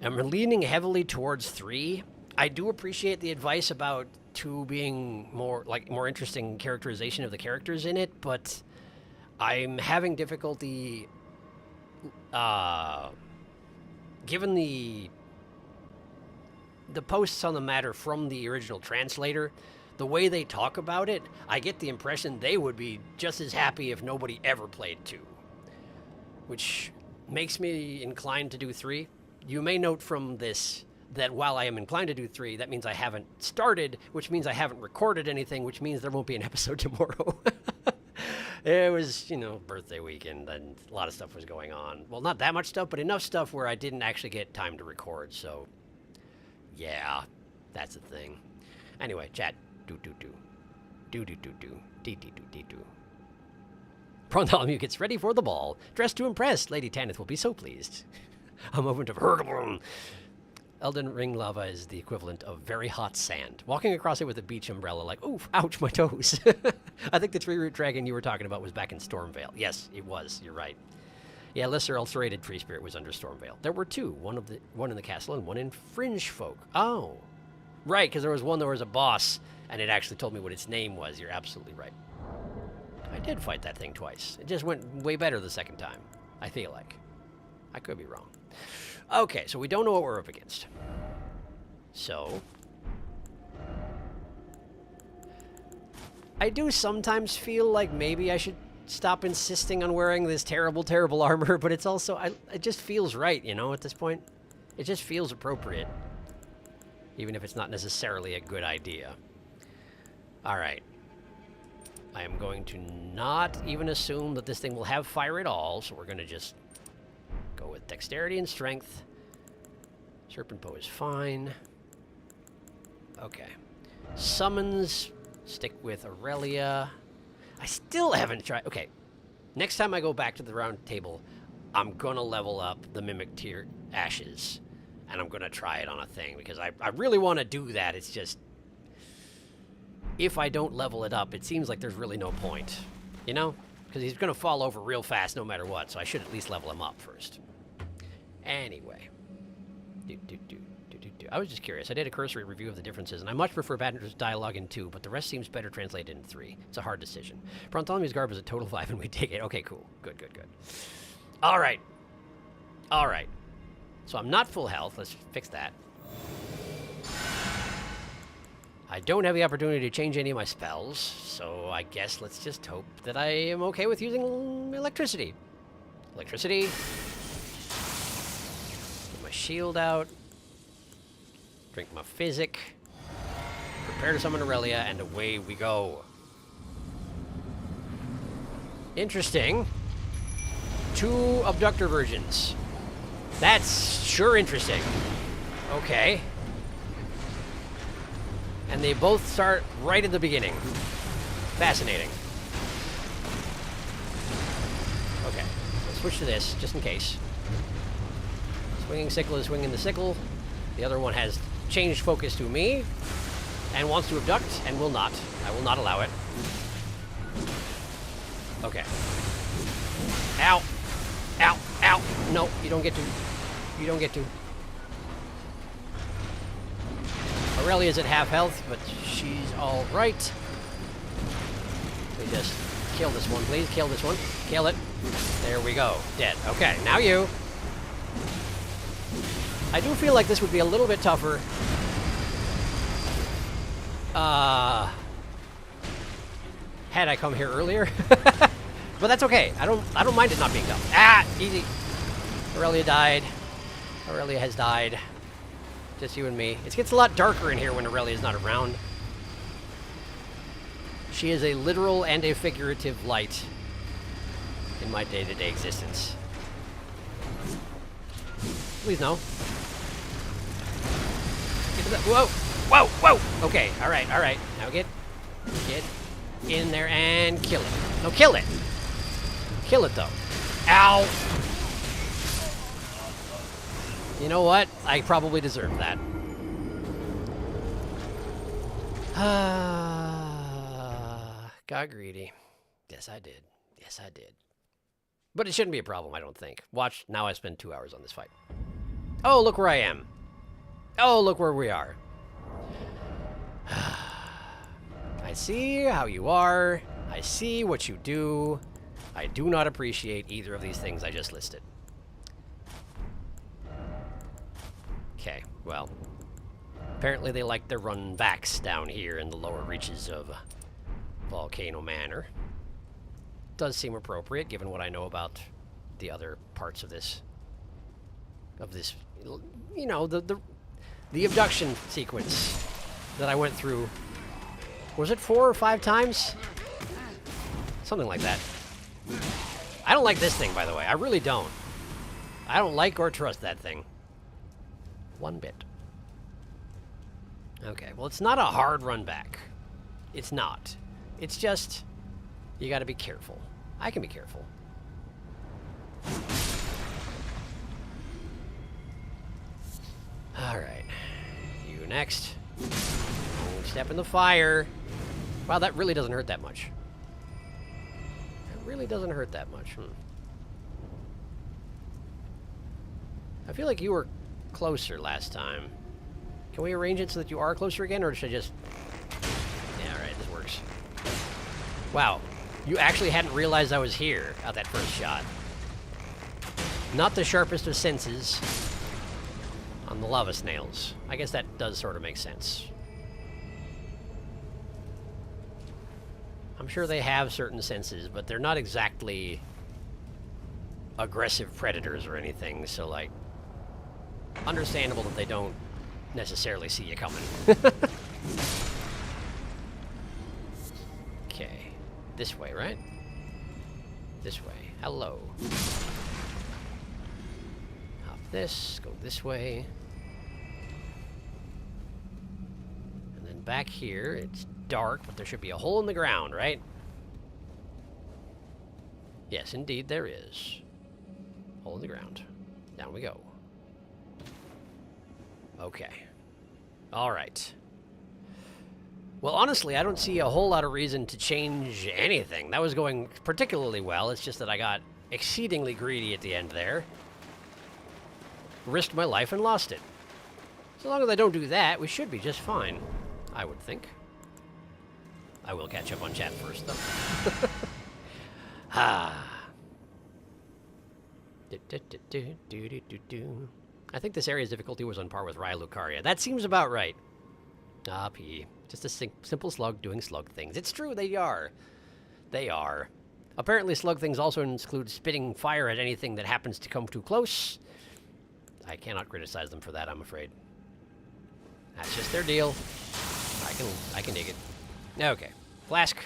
am leaning heavily towards 3. I do appreciate the advice about 2 being more interesting characterization of the characters in it, but I'm having difficulty, given the posts on the matter from the original translator, the way they talk about it, I get the impression they would be just as happy if nobody ever played 2. Which makes me inclined to do 3. You may note from this that while I am inclined to do 3, that means I haven't started, which means I haven't recorded anything, which means there won't be an episode tomorrow. It was, birthday weekend, and a lot of stuff was going on. Well, not that much stuff, but enough stuff where I didn't actually get time to record, so yeah, that's the thing. Anyway, chat. Bartholomew gets ready for the ball. Dressed to impress. Lady Tanith will be so pleased. A moment of hurgabloom. Elden Ring lava is the equivalent of very hot sand. Walking across it with a beach umbrella like, oof, ouch, my toes. I think the tree-root dragon you were talking about was back in Stormvale. Yes, it was. You're right. Yeah, lesser ulcerated tree spirit was under Stormvale. There were 2, one in the castle and one in Fringe Folk. Oh, right, because there was one, there was a boss, and it actually told me what its name was. You're absolutely right. I did fight that thing twice. It just went way better the second time, I feel like. I could be wrong. Okay, so we don't know what we're up against. So I do sometimes feel like maybe I should stop insisting on wearing this terrible, terrible armor, but it's also, it just feels right, at this point. It just feels appropriate, even if it's not necessarily a good idea. All right. I am going to not even assume that this thing will have fire at all, so we're going to just go with dexterity and strength. Serpent bow is fine. Okay. Summons, stick with Aurelia. I still haven't tried. Okay. Next time I go back to the round table, I'm going to level up the Mimic Tier Ashes, and I'm going to try it on a thing, because I really want to do that. It's just, if I don't level it up, it seems like there's really no point, Because he's going to fall over real fast no matter what, so I should at least level him up first. Anyway. I was just curious. I did a cursory review of the differences, and I much prefer Badger's dialogue in 2, but the rest seems better translated in 3. It's a hard decision. Bartholomew's garb is a total 5, and we take it. Okay, cool. Good. All right. So I'm not full health. Let's fix that. I don't have the opportunity to change any of my spells, so I guess let's just hope that I am okay with using electricity. Electricity. Get my shield out. Drink my physic. Prepare to summon Aurelia, and away we go. Interesting. 2 abductor versions. That's sure interesting. Okay. And they both start right at the beginning. Fascinating. Okay, let's switch to this, just in case. Swinging sickle is swinging the sickle. The other one has changed focus to me, and wants to abduct, and will not. I will not allow it. Okay. Ow! Ow! Ow! No, you don't get to. You don't get to. Aurelia's at half health, but she's all right. We just kill this one, please. Kill this one. Kill it. There we go. Dead. Okay, now you. I do feel like this would be a little bit tougher. Had I come here earlier. But that's okay. I don't mind it not being tough. Ah, easy. Aurelia died. Aurelia has died. Just you and me. It gets a lot darker in here when Aurelia's not around. She is a literal and a figurative light in my day-to-day existence. Please no. Get to the, whoa! Whoa! Whoa! Okay, alright, alright. Now get in there and kill it. No, kill it! Kill it, though. Ow! You know what? I probably deserve that. Got greedy. Yes, I did. Yes, I did. But it shouldn't be a problem, I don't think. Watch, now I spend 2 hours on this fight. Oh, look where I am. Oh, look where we are. I see how you are. I see what you do. I do not appreciate either of these things I just listed. Okay, well. Apparently they like their run backs down here in the lower reaches of Volcano Manor. Does seem appropriate given what I know about the other parts of this you know, the abduction sequence that I went through. Was it 4 or 5 times? Something like that. I don't like this thing, by the way. I really don't. I don't like or trust that thing. One bit. Okay, well, it's not a hard run back. It's not. It's just, you gotta be careful. I can be careful. Alright. You next. Don't step in the fire. Wow, that really doesn't hurt that much. It really doesn't hurt that much. I feel like you were closer last time. Can we arrange it so that you are closer again, or should I just... Yeah, alright, this works. Wow, you actually hadn't realized I was here at that first shot. Not the sharpest of senses on the lava snails. I guess that does sort of make sense. I'm sure they have certain senses, but they're not exactly aggressive predators or anything, so, like, understandable that they don't necessarily see you coming. Okay. This way, right? This way. Hello. Hop this, go this way. And then back here, it's dark, but there should be a hole in the ground, right? Yes, indeed there is. Hole in the ground. Down we go. Okay. Alright. Well, honestly, I don't see a whole lot of reason to change anything. That was going particularly well. It's just that I got exceedingly greedy at the end there. Risked my life and lost it. So long as I don't do that, we should be just fine. I would think. I will catch up on chat first, though. I think this area's difficulty was on par with Raya Lucaria. That seems about right. Ah, P. Just a simple slug doing slug things. It's true, they are. They are. Apparently slug things also include spitting fire at anything that happens to come too close. I cannot criticize them for that, I'm afraid. That's just their deal. I can dig it. Okay. Flask.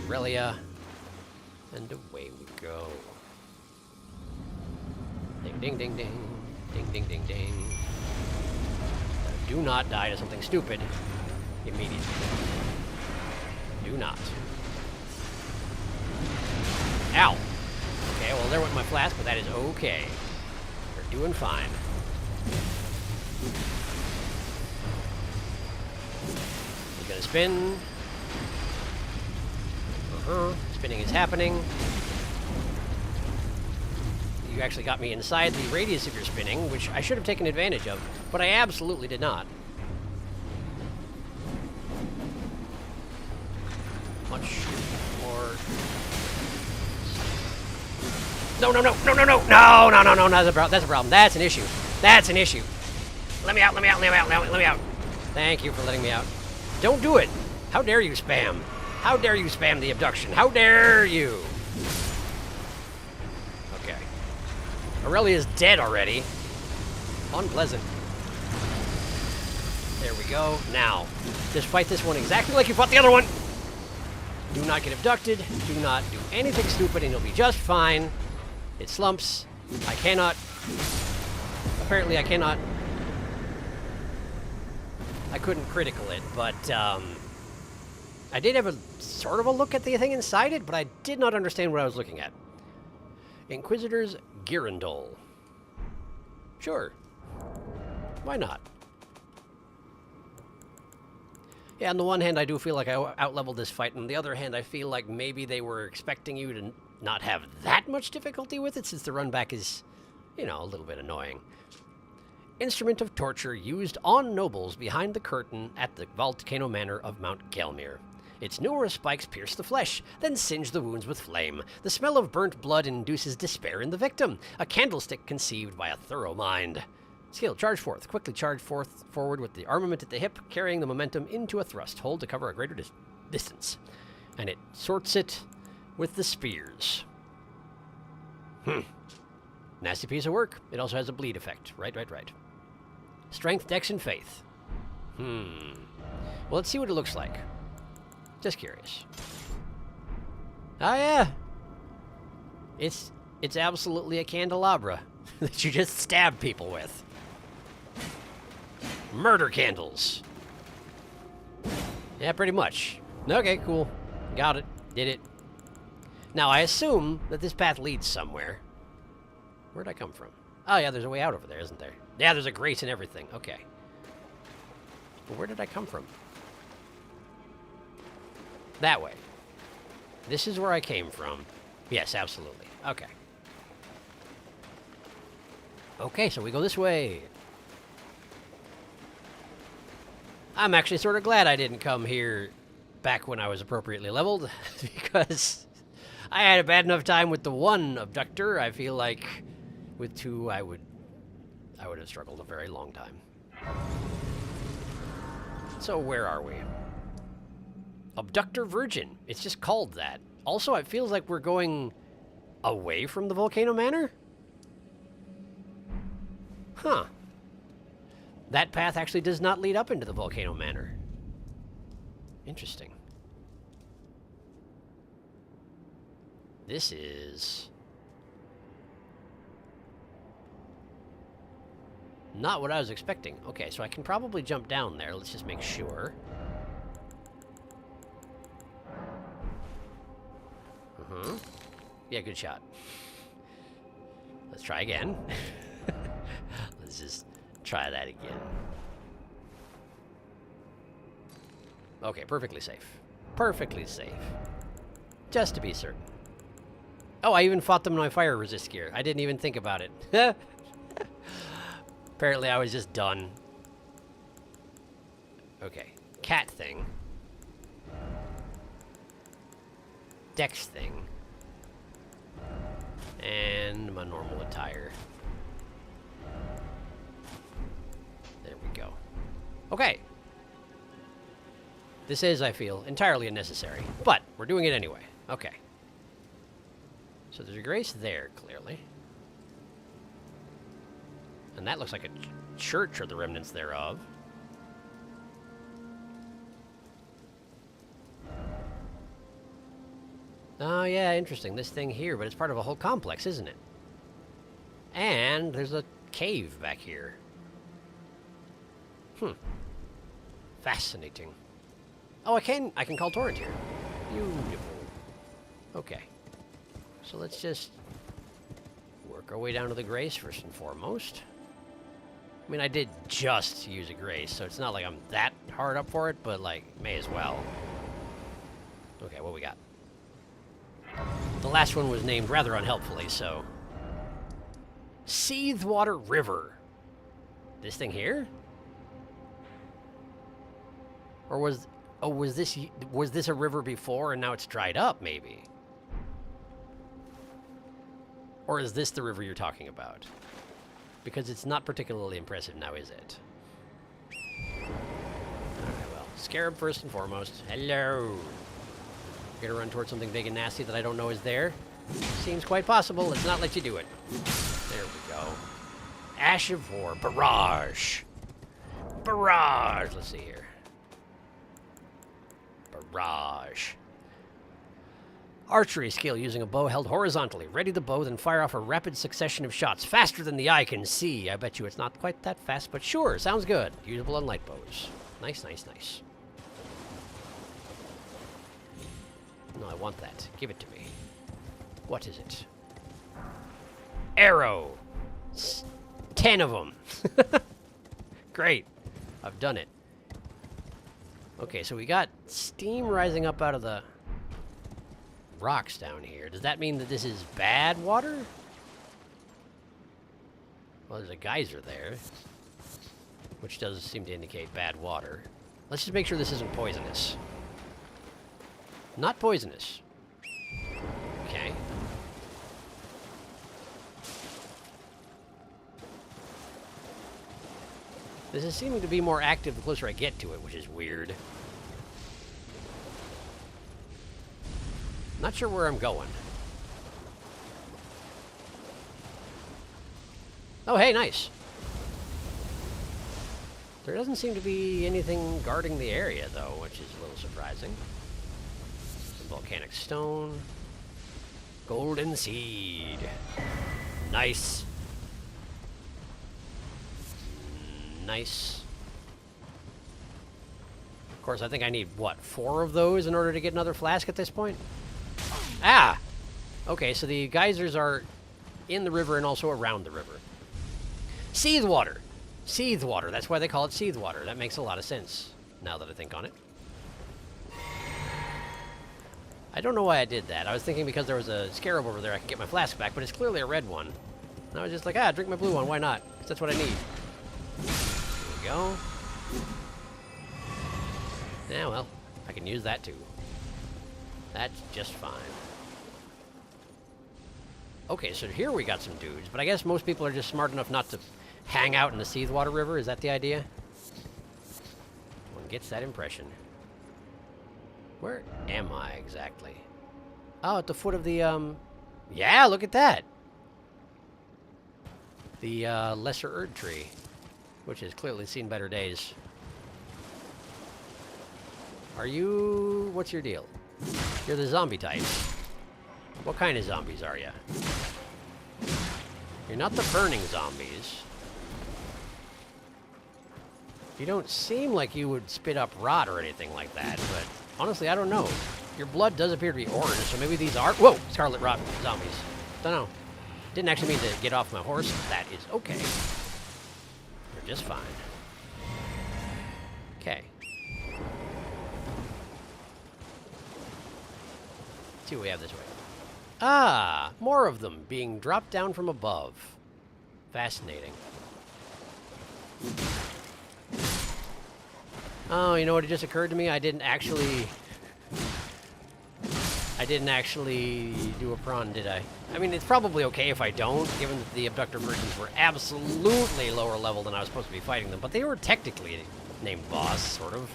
Aurelia. And away we go. Ding, ding, ding, ding. Ding, ding, ding, ding. Do not die to something stupid immediately. Do not. Ow. Okay, well, there went my flask, but that is okay. We're doing fine. He's gonna spin. Spinning is happening. You actually got me inside the radius of your spinning, which I should have taken advantage of, but I absolutely did not. Much more. No, no, no, no, no, no, no, no, no, no, that's a problem. That's an issue. That's an issue. Let me out, let me out, let me out, let me out. Thank you for letting me out. Don't do it. How dare you spam? How dare you spam the abduction? How dare you? Okay. Aurelia's dead already. Unpleasant. There we go. Now, just fight this one exactly like you fought the other one. Do not get abducted. Do not do anything stupid and you'll be just fine. It slumps. I cannot... Apparently I cannot... I couldn't critical it, but I did have a sort of a look at the thing inside it, but I did not understand what I was looking at. Inquisitor's Girandol. Sure. Why not? Yeah, on the one hand, I do feel like I out-leveled this fight, and on the other hand, I feel like maybe they were expecting you to not have that much difficulty with it, since the run back is, you know, a little bit annoying. Instrument of torture used on nobles behind the curtain at the Volcano Manor of Mount Gelmir. Its numerous spikes pierce the flesh, then singe the wounds with flame. The smell of burnt blood induces despair in the victim, a candlestick conceived by a thorough mind. Skill, charge forth. Quickly charge forward with the armament at the hip, carrying the momentum into a thrust. Hold to cover a greater distance. And it sorts it with the spears. Nasty piece of work. It also has a bleed effect. Right. Strength, dex, and faith. Well, let's see what it looks like. Just curious. Oh, yeah. It's absolutely a candelabra that you just stab people with. Murder candles. Yeah, pretty much. Okay, cool. Got it. Did it. Now, I assume that this path leads somewhere. Where'd I come from? Oh, yeah, there's a way out over there, isn't there? Yeah, there's a grate and everything. Okay. But where did I come from? That way. This is where I came from. Yes, absolutely. Okay. Okay, so we go this way. I'm actually sort of glad I didn't come here back when I was appropriately leveled, because I had a bad enough time with the one abductor. I feel like with two, I would have struggled a very long time. So where are we? Abductor Virgin. It's just called that. Also, it feels like we're going away from the Volcano Manor? Huh. That path actually does not lead up into the Volcano Manor. Interesting. This is not what I was expecting. Okay, so I can probably jump down there. Let's just make sure. Yeah, good shot. Let's try again. Let's just try that again. Okay, perfectly safe. Perfectly safe. Just to be certain. Oh, I even fought them in my fire resist gear. I didn't even think about it. Apparently I was just done. Okay. Cat thing. Dex thing. And my normal attire. There we go. Okay. This is, I feel, entirely unnecessary. But we're doing it anyway. Okay. So there's a grace there, clearly. And that looks like a church or the remnants thereof. Oh, yeah, interesting. This thing here, but it's part of a whole complex, isn't it? And there's a cave back here. Fascinating. Oh, I can call Torrent here. Beautiful. Okay. So let's just work our way down to the grace first and foremost. I mean, I did just use a grace, so it's not like I'm that hard up for it, but, like, may as well. Okay, what we got? The last one was named rather unhelpfully, so... Seethwater River. This thing here? Or was this a river before and now it's dried up, maybe? Or is this the river you're talking about? Because it's not particularly impressive now, is it? Alright, well, scarab first and foremost. Hello! Gonna run towards something big and nasty that I don't know is there? Seems quite possible. Let's not let you do it. There we go. Ash of War. Barrage. Barrage. Let's see here. Barrage. Archery skill using a bow held horizontally. Ready the bow, then fire off a rapid succession of shots. Faster than the eye can see. I bet you it's not quite that fast, but sure. Sounds good. Usable on light bows. Nice, nice, nice. No, I want that. Give it to me. What is it? Arrow. 10 of them. Great. I've done it. Okay, so we got steam rising up out of the rocks down here. Does that mean that this is bad water? Well, there's a geyser there, which does seem to indicate bad water. Let's just make sure this isn't poisonous. Not poisonous. Okay. This is seeming to be more active the closer I get to it, which is weird. Not sure where I'm going. Oh, hey, nice. There doesn't seem to be anything guarding the area, though, which is a little surprising. Some volcanic stone. Golden seed. Nice. Nice. Of course, I think I need, what, 4 of those in order to get another flask at this point? Ah! Okay, so the geysers are in the river and also around the river. Seethe water! Seethe water. That's why they call it seethe water. That makes a lot of sense, now that I think on it. I don't know why I did that. I was thinking because there was a scarab over there I could get my flask back, but it's clearly a red one. And I was just like, drink my blue one, why not? 'Cause that's what I need. There we go. Yeah, well, I can use that too. That's just fine. Okay, so here we got some dudes, but I guess most people are just smart enough not to hang out in the Seethe Water River. Is that the idea? One gets that impression. Where am I exactly? Oh, at the foot of the, yeah, look at that! The, Lesser Erd Tree, which has clearly seen better days. Are you... what's your deal? You're the zombie type. What kind of zombies are you? You're not the burning zombies. You don't seem like you would spit up rot or anything like that, but honestly, I don't know. Your blood does appear to be orange, so maybe these are... whoa! Scarlet rot zombies. Don't know. Didn't actually mean to get off my horse. That is okay. You're just fine. Okay. Let's see what we have this way. Ah! More of them being dropped down from above. Fascinating. Oh, you know what? It just occurred to me. I didn't actually do a prawn, did I? I mean, it's probably okay if I don't, given that the abductor versions were absolutely lower level than I was supposed to be fighting them, but they were technically named boss, sort of.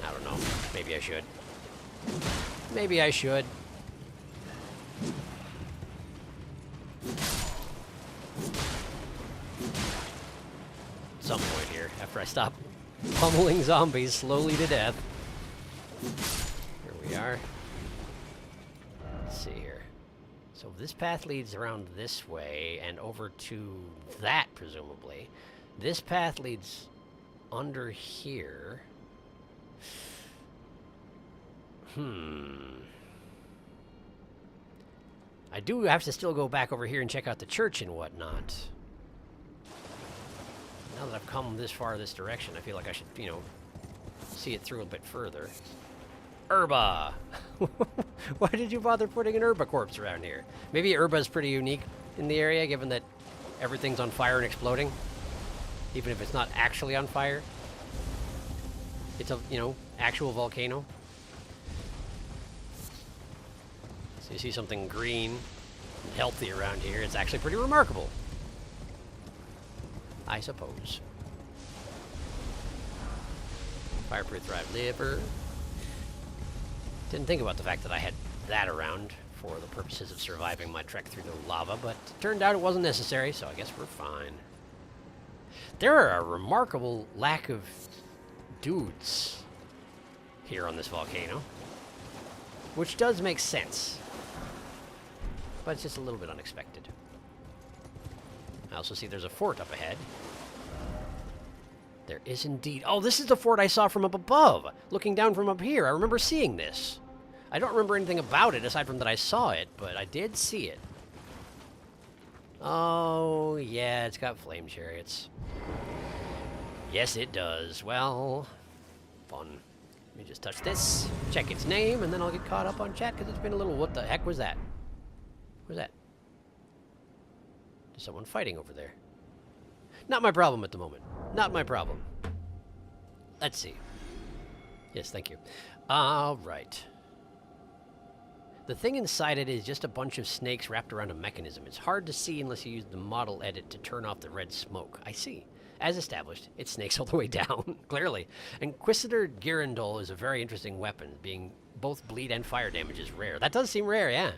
I don't know. Maybe I should. Maybe I should. At some point here, after I stop pummeling zombies slowly to death. Here we are. Let's see here. So this path leads around this way and over to that, presumably. This path leads under here. I do have to still go back over here and check out the church and whatnot. Now that I've come this far this direction, I feel like I should, you know, see it through a bit further. Herba! Why did you bother putting an Herba corpse around here? Maybe Herba's pretty unique in the area, given that everything's on fire and exploding. Even if it's not actually on fire. It's a, you know, actual volcano. So you see something green and healthy around here. It's actually pretty remarkable. I suppose. Fireproof Thrive liver. Didn't think about the fact that I had that around for the purposes of surviving my trek through the lava, but it turned out it wasn't necessary, so I guess we're fine. There are a remarkable lack of dudes here on this volcano, which does make sense, but it's just a little bit unexpected. I also see there's a fort up ahead. There is indeed. Oh, this is the fort I saw from up above, looking down from up here. I remember seeing this. I don't remember anything about it aside from that I saw it, but I did see it. Oh, yeah, it's got flame chariots. Yes, it does. Well, fun. Let me just touch this, check its name, and then I'll get caught up on chat because it's been a little... What the heck was that? What was that? There's someone fighting over there. Not my problem at the moment. Not my problem. Let's see. Yes, thank you. All right. The thing inside it is just a bunch of snakes wrapped around a mechanism. It's hard to see unless you use the model edit to turn off the red smoke. I see. As established, it snakes all the way down, clearly. Inquisitor Girandol is a very interesting weapon, being both bleed and fire damage is rare. That does seem rare, yeah.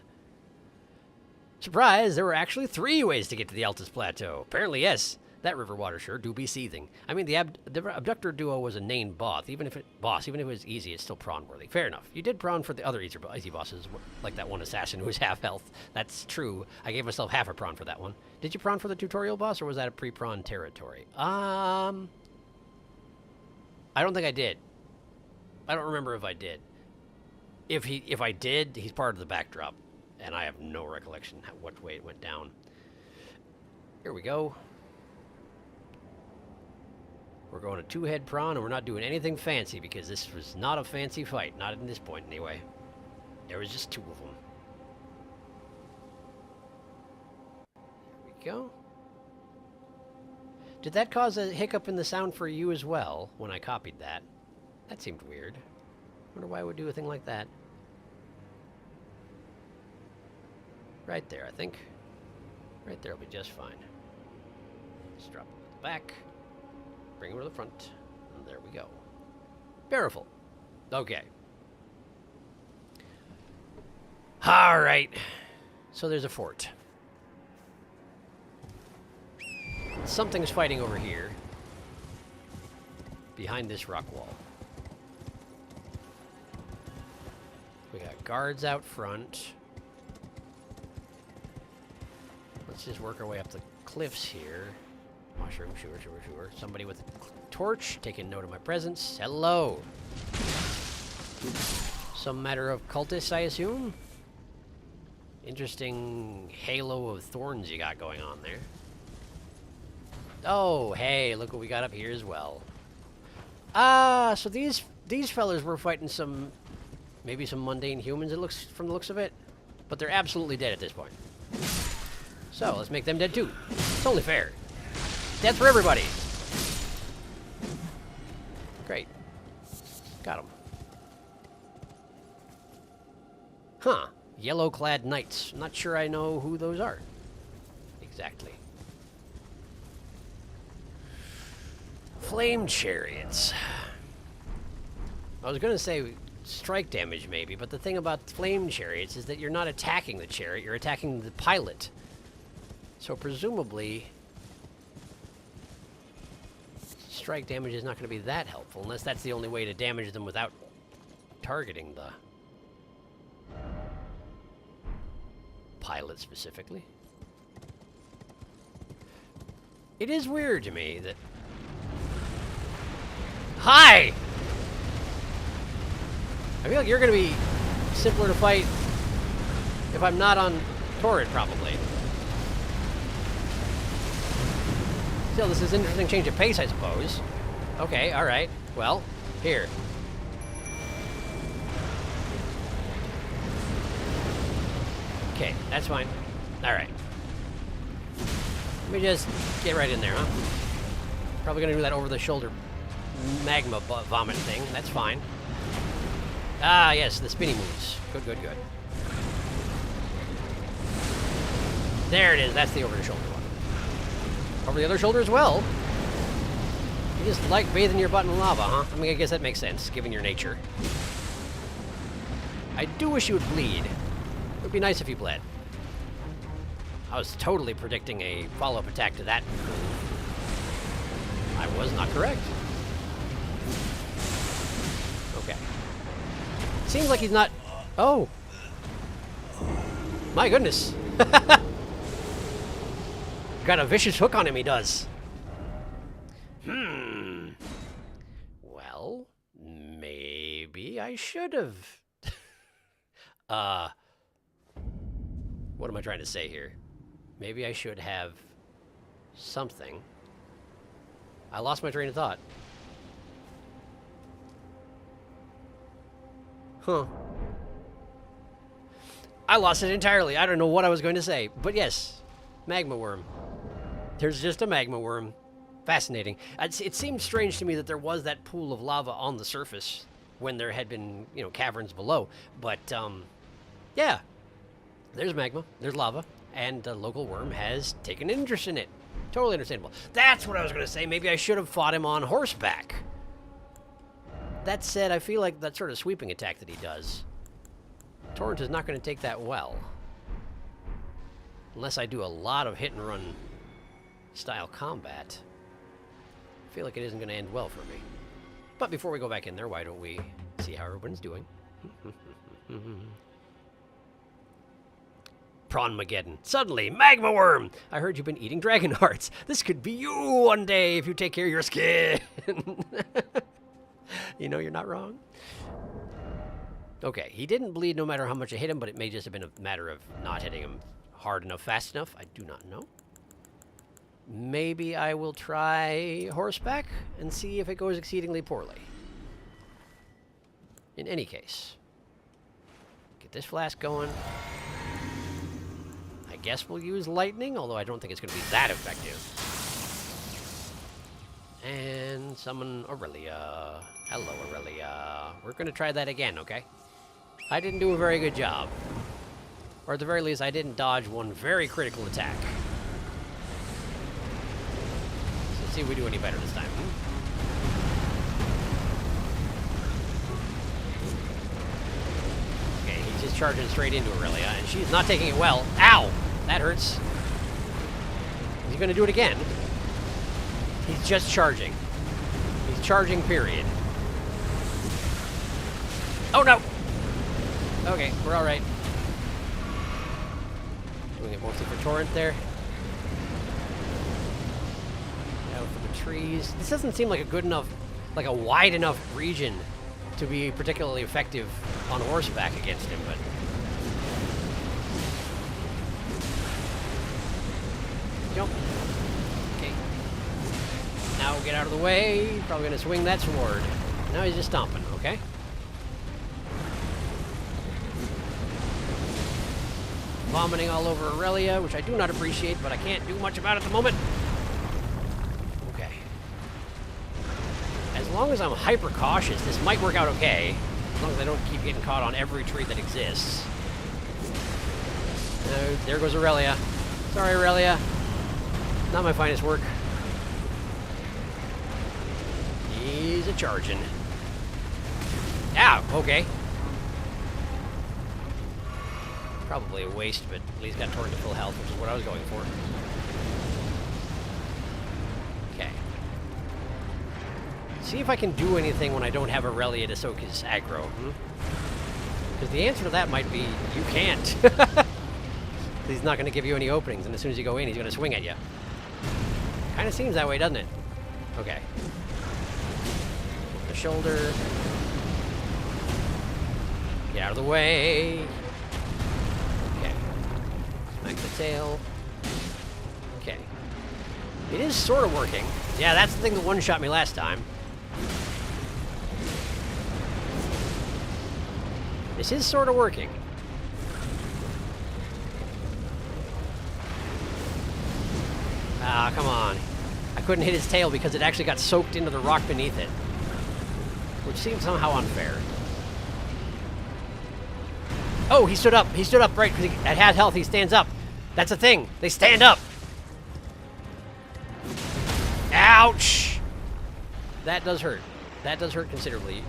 Surprise, there were actually 3 ways to get to the Altus Plateau. Apparently, yes. That river water sure do be seething. I mean, the abductor duo was a named boss. Even if it was easy, it's still prawn-worthy. Fair enough. You did prawn for the other easy bosses, like that one assassin who was half health. That's true. I gave myself half a prawn for that one. Did you prawn for the tutorial boss, or was that a pre-prawn territory? I don't think I did. I don't remember if I did. If I did, he's part of the backdrop, and I have no recollection what way it went down. Here we go. We're going to 2-head prawn, and we're not doing anything fancy because this was not a fancy fight. Not at this point, anyway. There was just 2 of them. There we go. Did that cause a hiccup in the sound for you as well when I copied that? That seemed weird. Wonder why I would do a thing like that. Right there, I think. Right there will be just fine. Just drop it at the back. Bring it to the front. And there we go. Beautiful. Okay. All right. So there's a fort. Something's fighting over here. Behind this rock wall. We got guards out front. Let's just work our way up the cliffs here. Mushroom, sure. Somebody with a torch, taking note of my presence. Hello. Some matter of cultists, I assume? Interesting halo of thorns you got going on there. Oh, hey, look what we got up here as well. So these fellas were fighting maybe some mundane humans, it looks, from the looks of it. But they're absolutely dead at this point. So, let's make them dead too. It's only fair. Death for everybody. Great. Got him. Huh. Yellow-clad knights. Not sure I know who those are. Exactly. Flame chariots. I was going to say strike damage maybe, but the thing about flame chariots is that you're not attacking the chariot, you're attacking the pilot. So presumably... strike damage is not going to be that helpful, unless that's the only way to damage them without targeting the pilot specifically. It is weird to me that... Hi! I feel like you're going to be simpler to fight if I'm not on Torrid, probably. Still, this is an interesting change of pace, I suppose. Okay, alright. Well, here. Okay, that's fine. Alright. Let me just get right in there, huh? Probably gonna do that over-the-shoulder magma vomit thing. That's fine. Ah, yes, the spinny moves. Good, good, good. There it is. That's the over-the-shoulder one. Over the other shoulder as well. You just like bathing your butt in lava, huh? I mean, I guess that makes sense, given your nature. I do wish you would bleed. would be nice if he bled. I was totally predicting a follow-up attack to that. I was not correct. Okay. Seems like he's not... Oh! My goodness! Got a vicious hook on him, he does. Well, maybe I should have... What am I trying to say here? Maybe I should have something. I lost my train of thought. Huh. I lost it entirely. I don't know what I was going to say. But yes, magma worm. There's just a magma worm. Fascinating. It seemed strange to me that there was that pool of lava on the surface when there had been, you know, caverns below. But, yeah. There's magma. There's lava. And the local worm has taken an interest in it. Totally understandable. That's what I was going to say. Maybe I should have fought him on horseback. That said, I feel like that sort of sweeping attack that he does, Torrent is not going to take that well. Unless I do a lot of hit and run style combat. I feel like it isn't going to end well for me. But before we go back in there, why don't we see how everyone's doing? Prawnmageddon. Suddenly, magma worm! I heard you've been eating dragon hearts. This could be you one day if you take care of your skin. You know you're not wrong. Okay, he didn't bleed no matter how much I hit him, but it may just have been a matter of not hitting him hard enough, fast enough. I do not know. Maybe I will try horseback and see if it goes exceedingly poorly. In any case, get this flask going. I guess we'll use lightning, although I don't think it's going to be that effective. And summon Aurelia. Hello, Aurelia. We're going to try that again, okay? I didn't do a very good job. Or at the very least, I didn't dodge one very critical attack. So let's see if we do any better this time. Okay, he's just charging straight into Aurelia, and she's not taking it well. Ow! That hurts. Is he going to do it again? He's just charging. He's charging, period. Oh, no! Okay, we're all right. Doing it mostly for Torrent there. Out for the trees. This doesn't seem like a good enough, like a wide enough region to be particularly effective on horseback against him, but... Jump. Okay. Now get out of the way. Probably gonna swing that sword. Now he's just stomping, okay? Vomiting all over Aurelia, which I do not appreciate, but I can't do much about at the moment. Okay. As long as I'm hyper cautious, this might work out okay. As long as I don't keep getting caught on every tree that exists. There goes Aurelia. Sorry, Aurelia. Not my finest work. He's a charging. Ow, okay. Probably a waste, but at least got Torrent to full health, which is what I was going for. Okay. See if I can do anything when I don't have Aurelia to soak his aggro. Because the answer to that might be, you can't. He's not going to give you any openings, and as soon as you go in, he's going to swing at you. Kind of seems that way, doesn't it? Okay. The shoulder. Get out of the way. Okay. Smack the tail. Okay. It is sort of working. Yeah, that's the thing that one-shot me last time. This is sort of working. Ah, come on. I couldn't hit his tail because it actually got soaked into the rock beneath it. Which seems somehow unfair. Oh, he stood up. He stood up, right, because at half health he stands up. That's a thing. They stand up. Ouch! That does hurt. That does hurt considerably.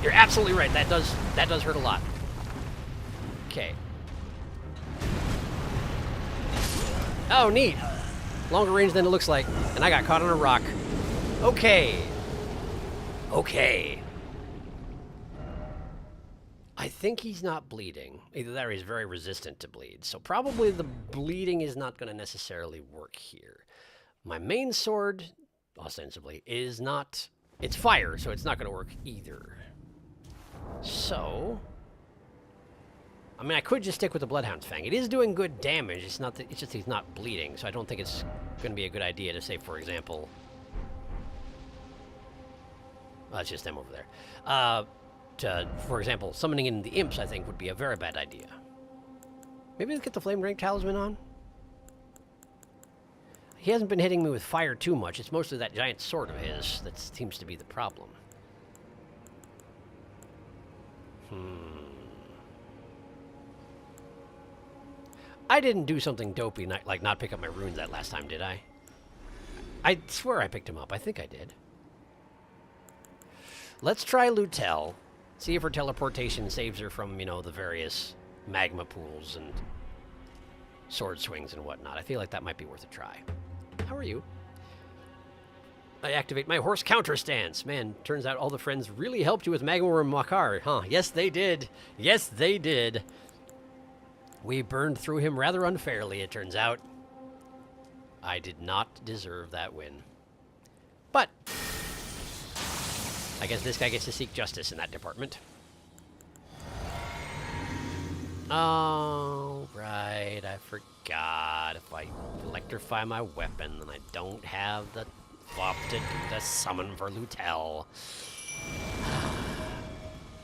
You're absolutely right. That does hurt a lot. Okay. Oh, neat. Longer range than it looks like. And I got caught on a rock. Okay. Okay. I think he's not bleeding. Either that or he's very resistant to bleed. So probably the bleeding is not going to necessarily work here. My main sword, ostensibly, is not... It's fire, so it's not going to work either. So... I mean, I could just stick with the Bloodhound's Fang. It is doing good damage. It's not that, it's just he's not bleeding, so I don't think it's going to be a good idea to say, for example... Well, it's just them over there. For example, summoning in the imps, I think, would be a very bad idea. Maybe let's get the Flame Rank Talisman on? He hasn't been hitting me with fire too much. It's mostly that giant sword of his that seems to be the problem. I didn't do something dopey, like not pick up my runes that last time, did I? I swear I picked him up. I think I did. Let's try Lutel. See if her teleportation saves her from, you know, the various magma pools and sword swings and whatnot. I feel like that might be worth a try. How are you? I activate my horse counter stance. Man, turns out all the friends really helped you with Magma Worm Makar, huh? Yes, they did. Yes, they did. We burned through him rather unfairly, it turns out. I did not deserve that win. But I guess this guy gets to seek justice in that department. Oh, right. I forgot. If I electrify my weapon, then I don't have the FOP to do the summon for Lutel.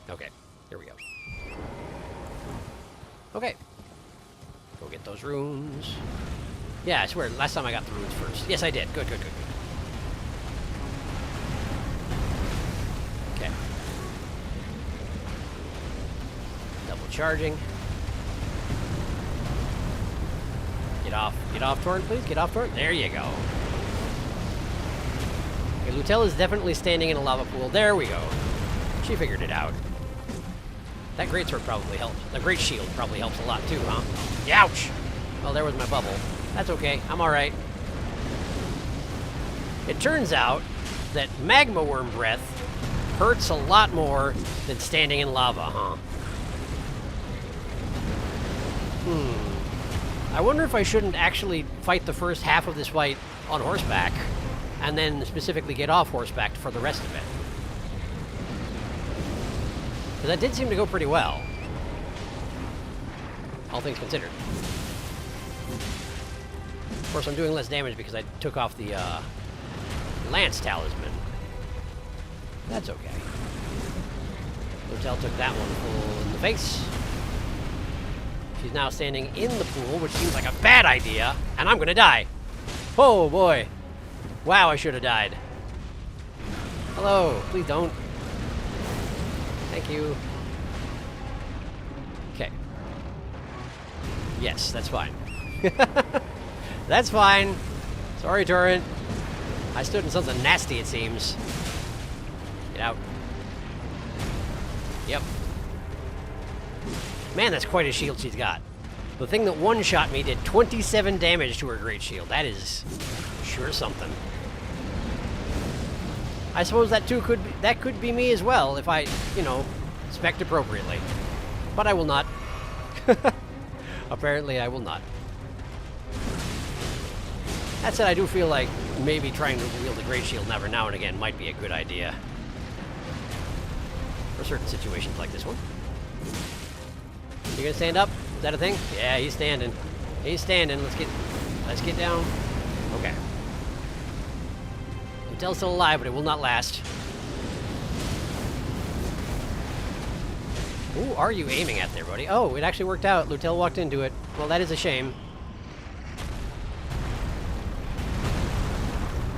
Okay, here we go. Okay. Go get those runes. Yeah, I swear, last time I got the runes first. Yes, I did. Good, good, good, good. Okay. Double charging. Get off, Torrent, please. Get off, Torrent. There you go. Okay, Lutel is definitely standing in a lava pool. There we go. She figured it out. That greatsword probably helps. The great shield probably helps a lot too, huh? Ouch! Well, there was my bubble. That's okay. I'm all right. It turns out that magma worm breath hurts a lot more than standing in lava, huh? I wonder if I shouldn't actually fight the first half of this fight on horseback, and then specifically get off horseback for the rest of it. Because that did seem to go pretty well. All things considered. Of course, I'm doing less damage because I took off the Lance Talisman. That's okay. Lutel took that one full in the face. She's now standing in the pool, which seems like a bad idea, and I'm gonna die. Oh boy. Wow, I should have died. Hello, please don't. Thank you. Okay. Yes, that's fine. That's fine. Sorry, Torrent. I stood in something nasty, it seems. Get out. Yep. Man, that's quite a shield she's got. The thing that one-shot me did 27 damage to her great shield. That is sure something. I suppose that too could be me as well if I, you know, spec'd appropriately. But I will not. Apparently I will not. That said, I do feel like maybe trying to wield the great shield every now and again might be a good idea. For certain situations like this one. You gonna stand up? Is that a thing? Yeah, he's standing. He's standing. Let's get down. Okay. Lutel's still alive, but it will not last. Who are you aiming at there, buddy? Oh, it actually worked out. Lutel walked into it. Well, that is a shame.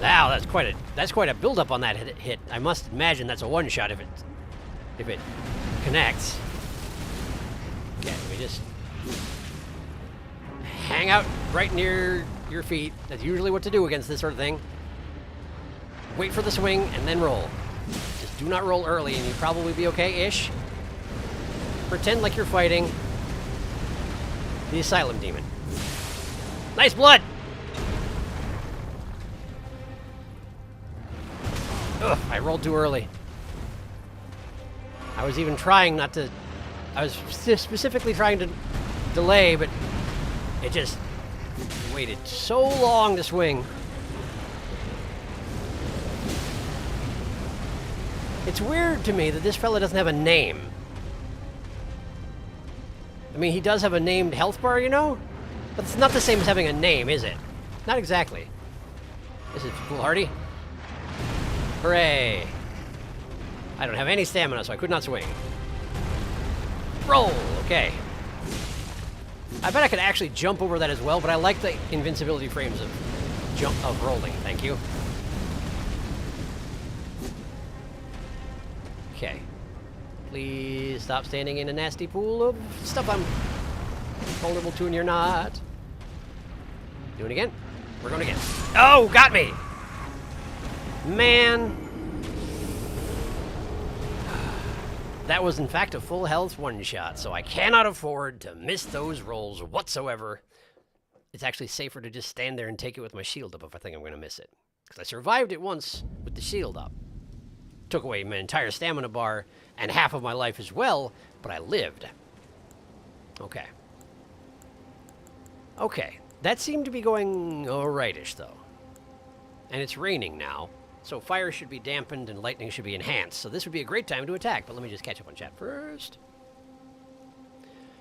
Wow, that's quite a build-up on that hit. I must imagine that's a one-shot if it connects. Okay, we just hang out right near your feet. That's usually what to do against this sort of thing. Wait for the swing and then roll. Just do not roll early and you'll probably be okay-ish. Pretend like you're fighting the Asylum Demon. Nice blood! Ugh, I rolled too early. I was even trying not to... I was specifically trying to delay, but it just waited so long to swing. It's weird to me that this fella doesn't have a name. I mean, he does have a named health bar, you know? But it's not the same as having a name, is it? Not exactly. This is foolhardy. Hooray! I don't have any stamina, so I could not swing. Roll! Okay. I bet I could actually jump over that as well, but I like the invincibility frames of rolling. Thank you. Okay. Please stop standing in a nasty pool of stuff I'm vulnerable to and you're not. Do it again. We're going again. Oh, got me! Man. That was in fact a full health one-shot, so I cannot afford to miss those rolls whatsoever. It's actually safer to just stand there and take it with my shield up if I think I'm going to miss it. Because I survived it once with the shield up. Took away my entire stamina bar and half of my life as well, but I lived. Okay. Okay. That seemed to be going alrightish, though. And it's raining now, so fire should be dampened and lightning should be enhanced, so this would be a great time to attack, but let me just catch up on chat first.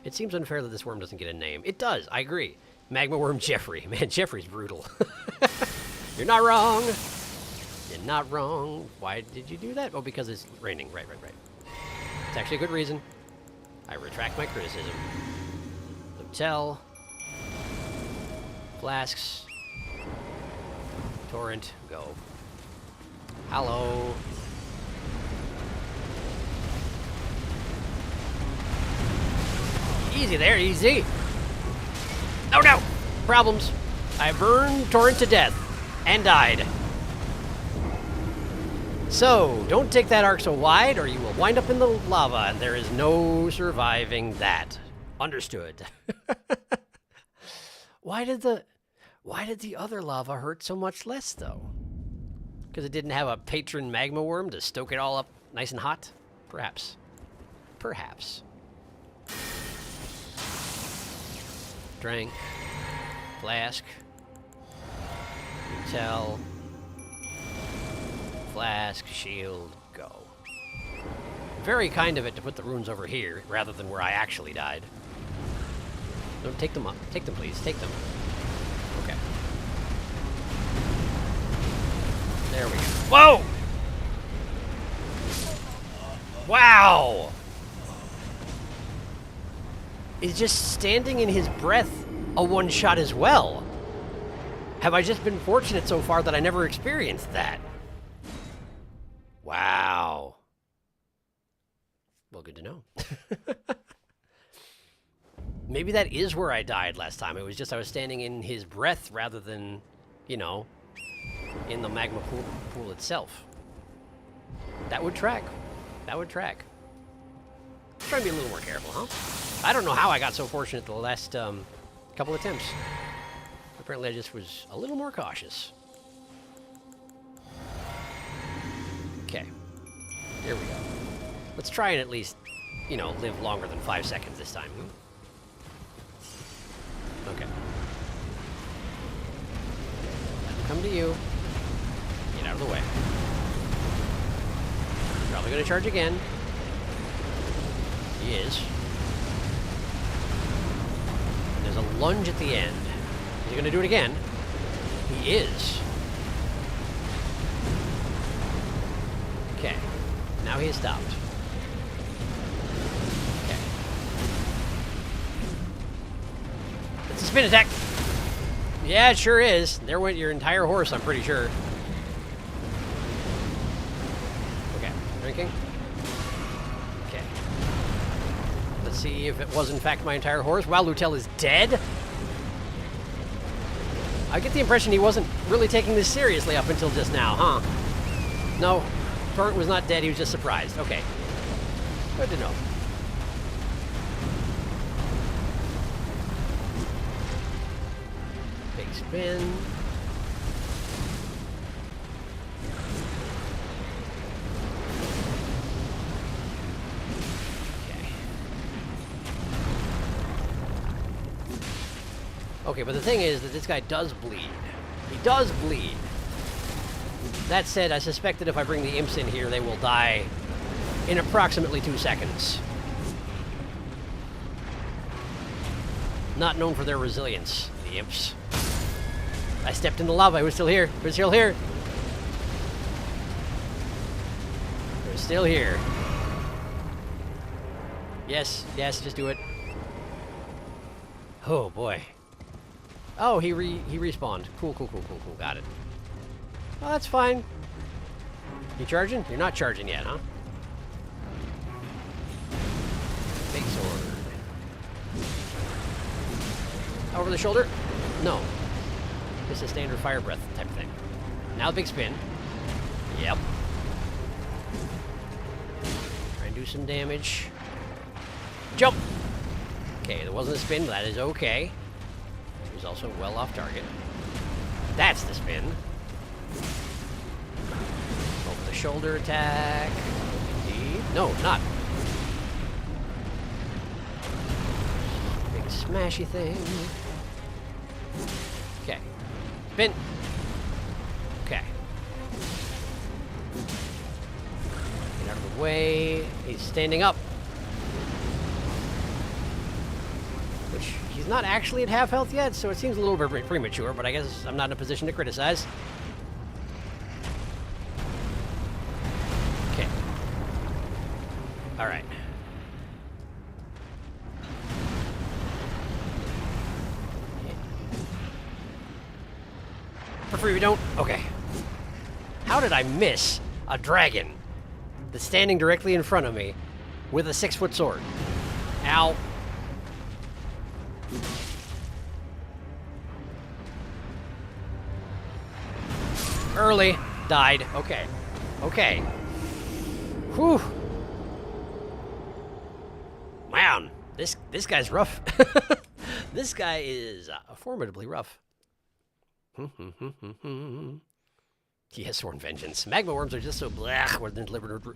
It seems unfair that this worm doesn't get a name. It does, I agree. Magma Worm Jeffrey. Man, Jeffrey's brutal. You're not wrong. You're not wrong. Why did you do that? Oh, because it's raining. Right. It's actually a good reason. I retract my criticism. Hotel. Flasks. Torrent. Go. Hello. Easy there, easy. Oh no! Problems. I burned Torrent to death. And died. So, don't take that arc so wide or you will wind up in the lava and there is no surviving that. Understood. Why did the other lava hurt so much less, though? Because it didn't have a patron magma worm to stoke it all up nice and hot? Perhaps. Perhaps. Drink. Flask. Tell. Flask. Shield. Go. Very kind of it to put the runes over here, rather than where I actually died. No, take them up. Take them, please. Take them. Okay. There we go. Whoa! Wow! Is just standing in his breath a one-shot as well? Have I just been fortunate so far that I never experienced that? Wow. Well, good to know. Maybe that is where I died last time. It was just I was standing in his breath rather than, you know, in the magma pool itself. That would track. That would track. Try to be a little more careful, huh? I don't know how I got so fortunate the last couple attempts. Apparently I just was a little more cautious. Okay. Here we go. Let's try and at least, you know, live longer than 5 seconds this time. Okay. Come to you. Get out of the way. Probably gonna charge again. He is. And there's a lunge at the end. Is he gonna do it again? He is. Okay. Now he has stopped. Okay. It's a spin attack. Yeah, it sure is. There went your entire horse, I'm pretty sure. Okay. Drinking. Okay. Let's see if it was in fact my entire horse. Wow, Lutel is dead? I get the impression he wasn't really taking this seriously up until just now, huh? No, Torrent was not dead, he was just surprised. Okay. Good to know. Big spin. Okay, but the thing is that this guy does bleed. He does bleed. That said, I suspect that if I bring the imps in here, they will die in approximately 2 seconds. Not known for their resilience, the imps. I stepped in the lava. I was still here. We're still here. We're still here. Yes, yes, just do it. Oh boy. Oh, he respawned. Cool. Got it. Well, that's fine. You charging? You're not charging yet, huh? Big sword. Over the shoulder? No. Just a standard fire breath type thing. Now big spin. Yep. Try and do some damage. Jump! Okay, there wasn't a spin, but that is okay. It was also well off target. That's the spin. Over the shoulder attack. Indeed. No, not. Big smashy thing. Okay. Spin. Okay. Get out of the way. He's standing up. Which, he's not actually at half health yet, so it seems a little bit premature, but I guess I'm not in a position to criticize. Okay. Alright. For free we don't? Okay. How did I miss a dragon that's standing directly in front of me with a 6-foot sword? Ow. Early. Died. Okay. Okay. Whew. Man, this guy's rough. This guy is formidably rough. Yes, Sworn Vengeance. Magma worms are just so blech with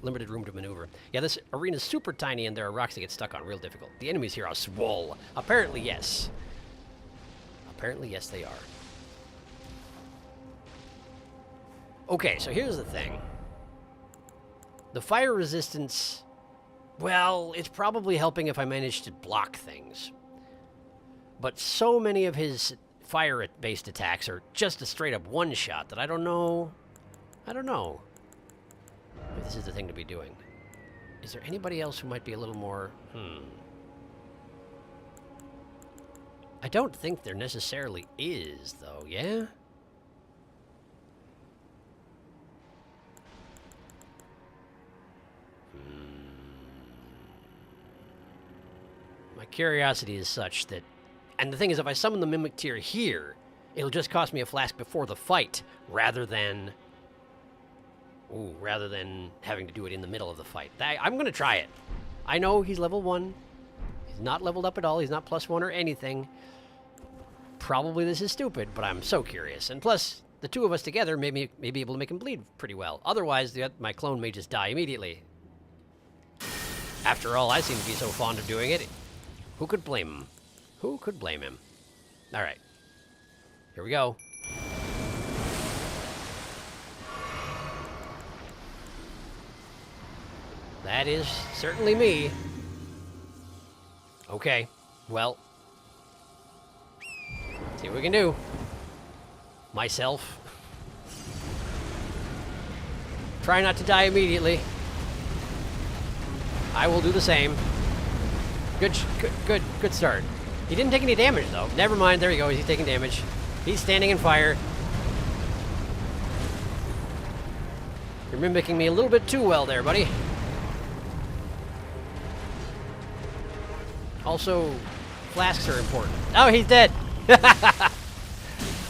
limited room to maneuver. Yeah, this arena's super tiny and there are rocks to get stuck on, real difficult. The enemies here are swole. Apparently, yes. Apparently, yes, they are. Okay, so here's the thing. The fire resistance, well, it's probably helping if I manage to block things. But so many of his fire-based attacks are just a straight-up one-shot that I don't know. Maybe this is the thing to be doing. Is there anybody else who might be a little more, I don't think there necessarily is, though, yeah? My curiosity is such that... And the thing is, if I summon the Mimic Tier here, it'll just cost me a flask before the fight, rather than having to do it in the middle of the fight. I'm going to try it. I know he's level 1. He's not leveled up at all. He's not +1 or anything. Probably this is stupid, but I'm so curious. And plus, the two of us together may be able to make him bleed pretty well. Otherwise, my clone may just die immediately. After all, I seem to be so fond of doing it. Who could blame him? Who could blame him? All right. Here we go. That is certainly me. Okay. Well. See what we can do. Myself. Try not to die immediately. I will do the same. Good start. He didn't take any damage, though. Never mind. There you go. He's taking damage. He's standing in fire. You're mimicking me a little bit too well there, buddy. Also, flasks are important. Oh, he's dead.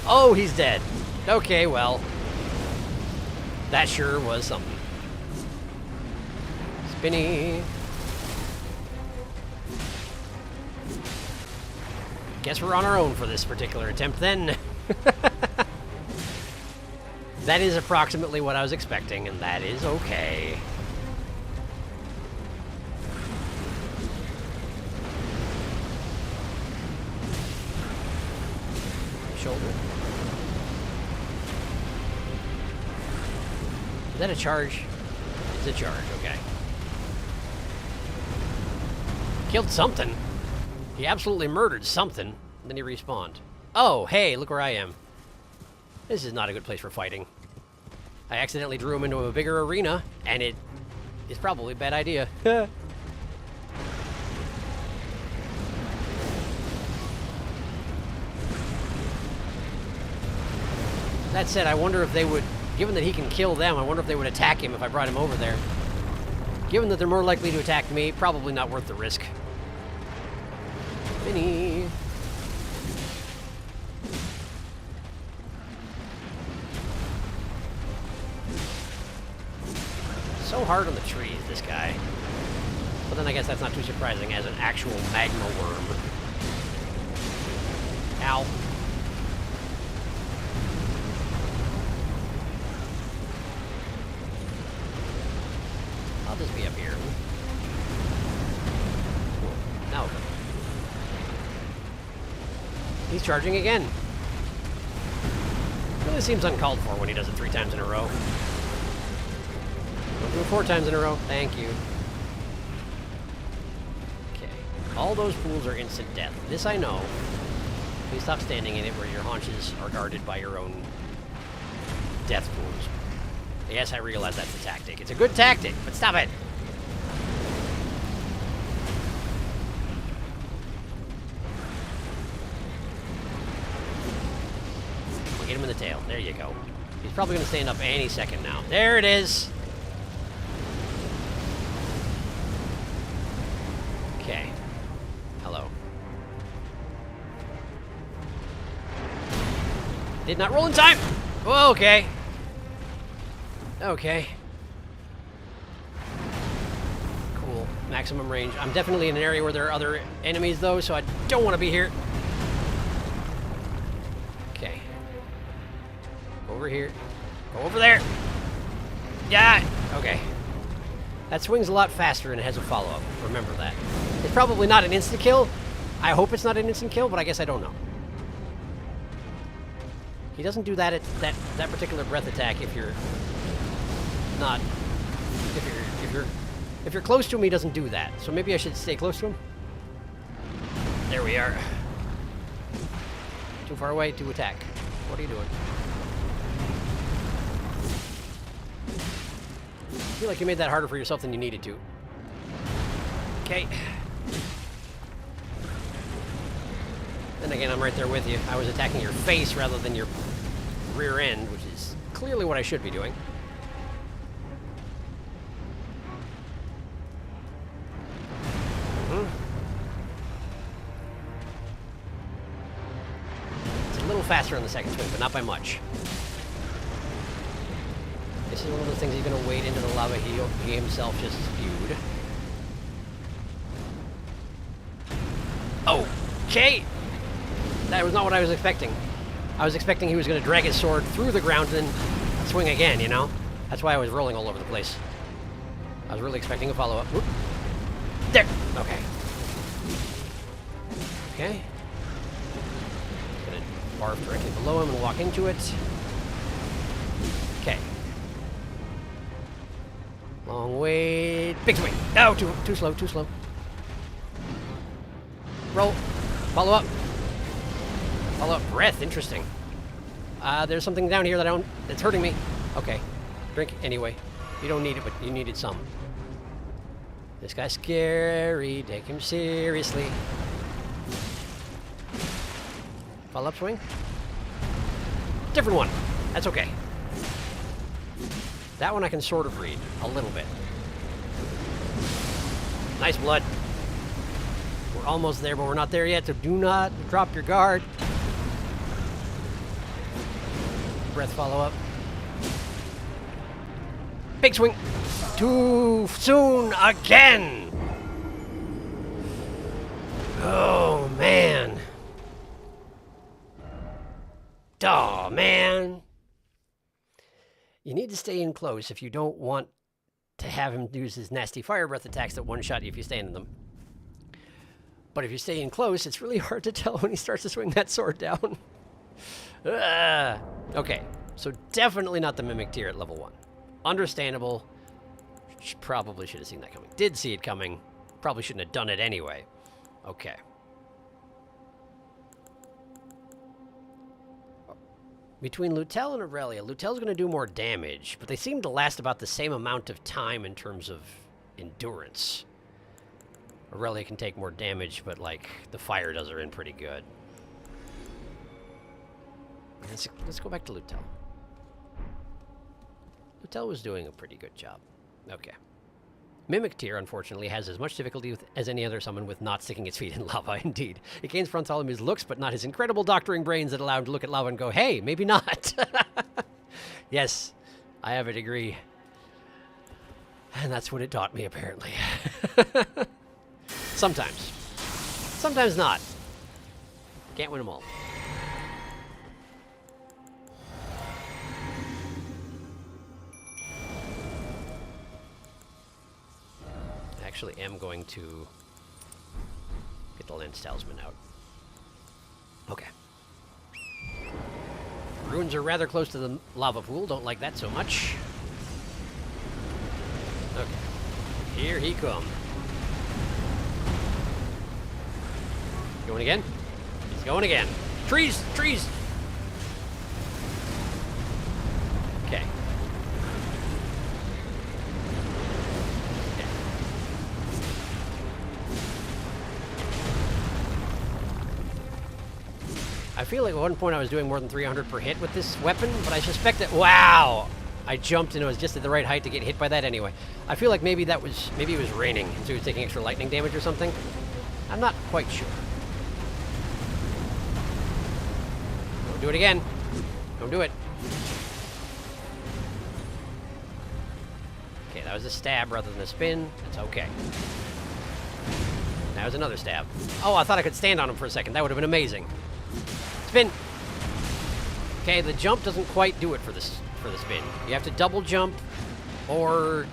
Oh, he's dead. Okay, well. That sure was something. Spinny. Guess we're on our own for this particular attempt, then. That is approximately what I was expecting, and that is okay. shoulder. Is that a charge? It's a charge, okay. Killed something. He absolutely murdered something. Then he respawned. Oh, hey, look where I am. This is not a good place for fighting. I accidentally drew him into a bigger arena, and it is probably a bad idea. That said, I wonder if they would, given that he can kill them, I wonder if they would attack him if I brought him over there. Given that they're more likely to attack me, probably not worth the risk. Mini. So hard on the trees, this guy. But then I guess that's not too surprising as an actual magma worm. Ow. I'll just be up here. No. He's charging again. Really seems uncalled for when he does it 3 times in a row. Don't do it 4 times in a row. Thank you. Okay. All those pools are instant death. This I know. Please stop standing in it where your haunches are guarded by your own death pools. Yes, I realize that's a tactic. It's a good tactic, but stop it! We'll get him in the tail. There you go. He's probably going to stand up any second now. There it is! Okay. Hello. Did not roll in time! Oh, okay. Okay. Cool. Maximum range. I'm definitely in an area where there are other enemies, though, so I don't want to be here. Okay. Over here. Go over there. Yeah! Okay. That swings a lot faster and it has a follow-up. Remember that. It's probably not an instant kill. I hope it's not an instant kill, but I guess I don't know. He doesn't do that at that particular breath attack if you're not, if you're close to him, he doesn't do that. So maybe I should stay close to him. There we are. Too far away to attack. What are you doing? I feel like you made that harder for yourself than you needed to. Okay. Then again, I'm right there with you. I was attacking your face rather than your rear end, which is clearly what I should be doing. It's a little faster on the second swing, but not by much. This is one of those things he's going to wade into the lava he himself just spewed. Okay! That was not what I was expecting. I was expecting he was going to drag his sword through the ground and then swing again, you know? That's why I was rolling all over the place. I was really expecting a follow-up. Whoop. There! Okay. Okay. Gonna barf directly below him and walk into it. Okay. Long way. Big swing! Oh, too slow, too slow. Roll. Follow up. Follow up breath. Interesting. There's something down here that's hurting me. Okay. Drink anyway. You don't need it, but you needed some. This guy's scary. Take him seriously. Follow up swing. Different one. That's okay. That one I can sort of read a little bit. Nice blood. We're almost there, but we're not there yet, so do not drop your guard. Breath follow-up. Big swing. Too soon again. Oh, man. Oh, man. You need to stay in close if you don't want to have him use his nasty fire breath attacks that one-shot you if you stand in them. But if you stay in close, it's really hard to tell when he starts to swing that sword down. Okay, so definitely not the Mimic Tear at level 1. Understandable. Probably should have seen that coming. Did see it coming. Probably shouldn't have done it anyway. Okay. Between Lutel and Aurelia, Lutel's going to do more damage, but they seem to last about the same amount of time in terms of endurance. Aurelia can take more damage, but, like, the fire does her in pretty good. Let's go back to Lutel. Lutel was doing a pretty good job. Okay. Mimic Tear, unfortunately, has as much difficulty as any other summon with not sticking its feet in lava, indeed. It gains Bartholomew's looks, but not his incredible doctoring brains that allow him to look at lava and go, hey, maybe not. Yes, I have a degree. And that's what it taught me, apparently. Sometimes. Sometimes not. Can't win them all. Actually am going to get the Lens Talisman out. Okay. Ruins are rather close to the lava pool. Don't like that so much. Okay. Here he comes. Going again? He's going again. Trees! Trees! Okay. I feel like at one point I was doing more than 300 per hit with this weapon, but I suspect that... Wow! I jumped and it was just at the right height to get hit by that anyway. I feel like maybe it was raining, and so he was taking extra lightning damage or something. I'm not quite sure. Don't do it again. Don't do it. Okay, that was a stab rather than a spin. That's okay. That was another stab. Oh, I thought I could stand on him for a second. That would have been amazing. Spin. Okay, the jump doesn't quite do it for the spin. You have to double jump or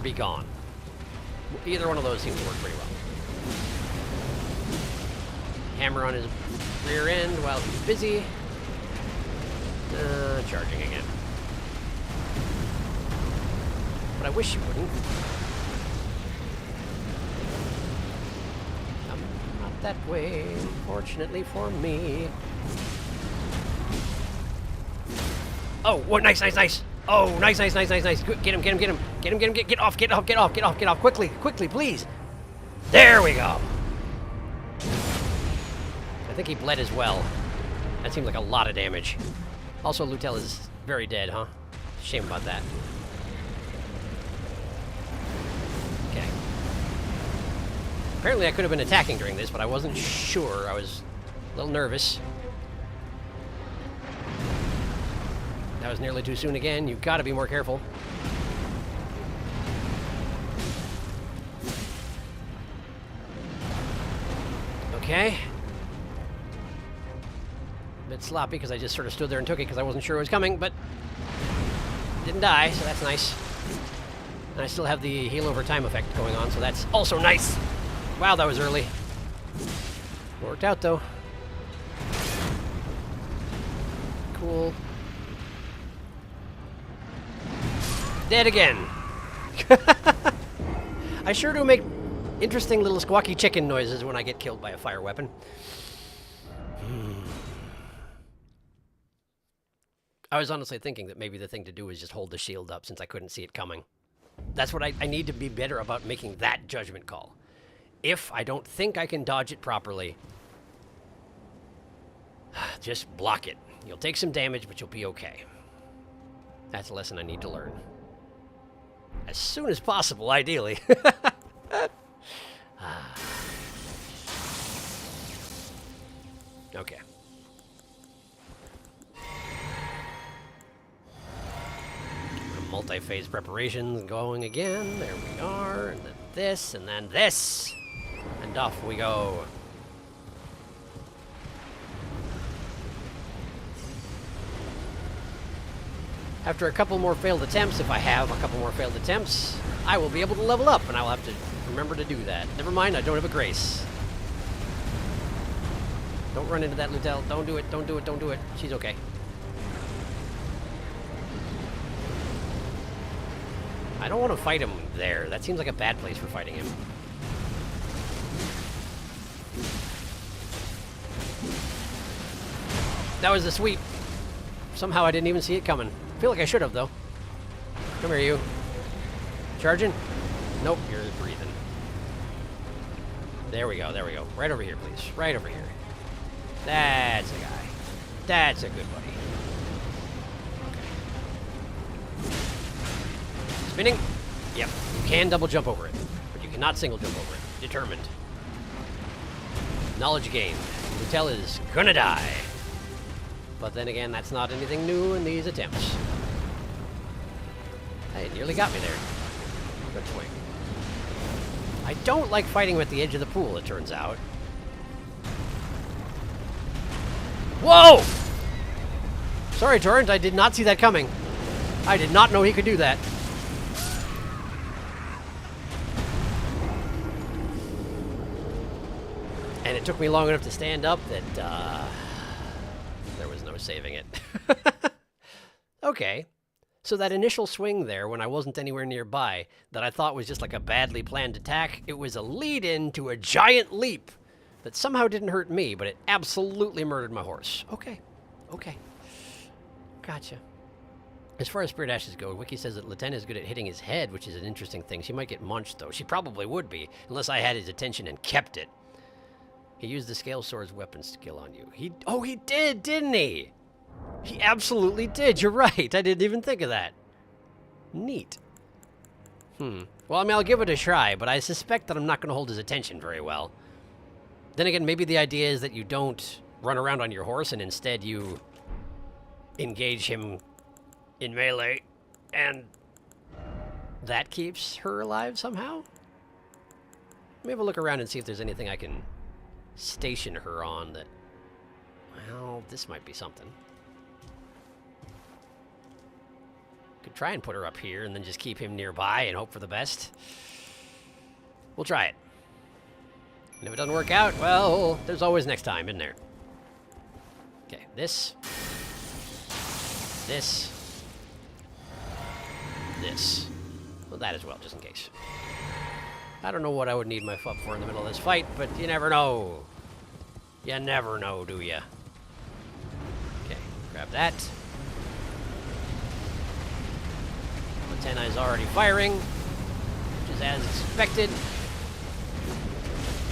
be gone. Either one of those seems to work pretty well. Hammer on his rear end while he's busy. Charging again. But I wish you wouldn't. That way, fortunately for me. Oh, what? Nice, nice, nice. Oh, nice, nice, nice, nice, nice. Good. Get him, get him, get him. Get him, get him, get off, get off, get off, get off, get off. Quickly, quickly, please. There we go. I think he bled as well. That seems like a lot of damage. Also, Lutel is very dead, huh? Shame about that. Okay. Apparently I could have been attacking during this, but I wasn't sure. I was a little nervous. That was nearly too soon again. You've got to be more careful. Okay. A bit sloppy because I just sort of stood there and took it because I wasn't sure it was coming, but didn't die, so that's nice. And I still have the heal over time effect going on, so that's also nice. Wow, that was early. Worked out, though. Cool. Dead again. I sure do make interesting little squawky chicken noises when I get killed by a fire weapon. I was honestly thinking that maybe the thing to do is just hold the shield up since I couldn't see it coming. That's what I need to be better about, making that judgment call. If I don't think I can dodge it properly, just block it. You'll take some damage, but you'll be okay. That's a lesson I need to learn. As soon as possible, ideally. Okay. Multi-phase preparations going again. There we are. And then this, and then this. And off we go. After a couple more failed attempts, if I have a couple more failed attempts, I will be able to level up, and I'll have to remember to do that. Never mind, I don't have a grace. Don't run into that Lutel. Don't do it. Don't do it. Don't do it. She's okay. I don't want to fight him there. That seems like a bad place for fighting him. That was the sweep. Somehow I didn't even see it coming. I feel like I should have, though. Come here, you. Charging? Nope, you're breathing. There we go, there we go. Right over here, please. Right over here. That's a guy. That's a good buddy. Okay. Spinning? Yep. You can double jump over it, but you cannot single jump over it. Determined. Knowledge gained. Lutel is gonna die. But then again, that's not anything new in these attempts. Hey, nearly got me there. Good swing. I don't like fighting him at the edge of the pool, it turns out. Whoa! Sorry, Torrent, I did not see that coming. I did not know he could do that. And it took me long enough to stand up that, there was no saving it. Okay. So that initial swing there, when I wasn't anywhere nearby, that I thought was just like a badly planned attack, it was a lead-in to a giant leap that somehow didn't hurt me, but it absolutely murdered my horse. Okay. Okay. Gotcha. As far as Spirit Ashes go, Wiki says that Lieutenant is good at hitting his head, which is an interesting thing. She might get munched, though. She probably would be, unless I had his attention and kept it. He used the Scale Sword's weapon skill on you. He did, didn't he? He absolutely did. You're right. I didn't even think of that. Neat. Well, I mean, I'll give it a try, but I suspect that I'm not going to hold his attention very well. Then again, maybe the idea is that you don't run around on your horse and instead you engage him in melee, and that keeps her alive somehow? Let me have a look around and see if there's anything I can station her on that... Well, this might be something. Could try and put her up here and then just keep him nearby and hope for the best. We'll try it. And if it doesn't work out, well, there's always next time, isn't there? Okay, this. Well, that as well, just in case. I don't know what I would need my FUP for in the middle of this fight, but you never know. You never know, do ya? Okay, grab that. Lieutenant is already firing, which is as expected.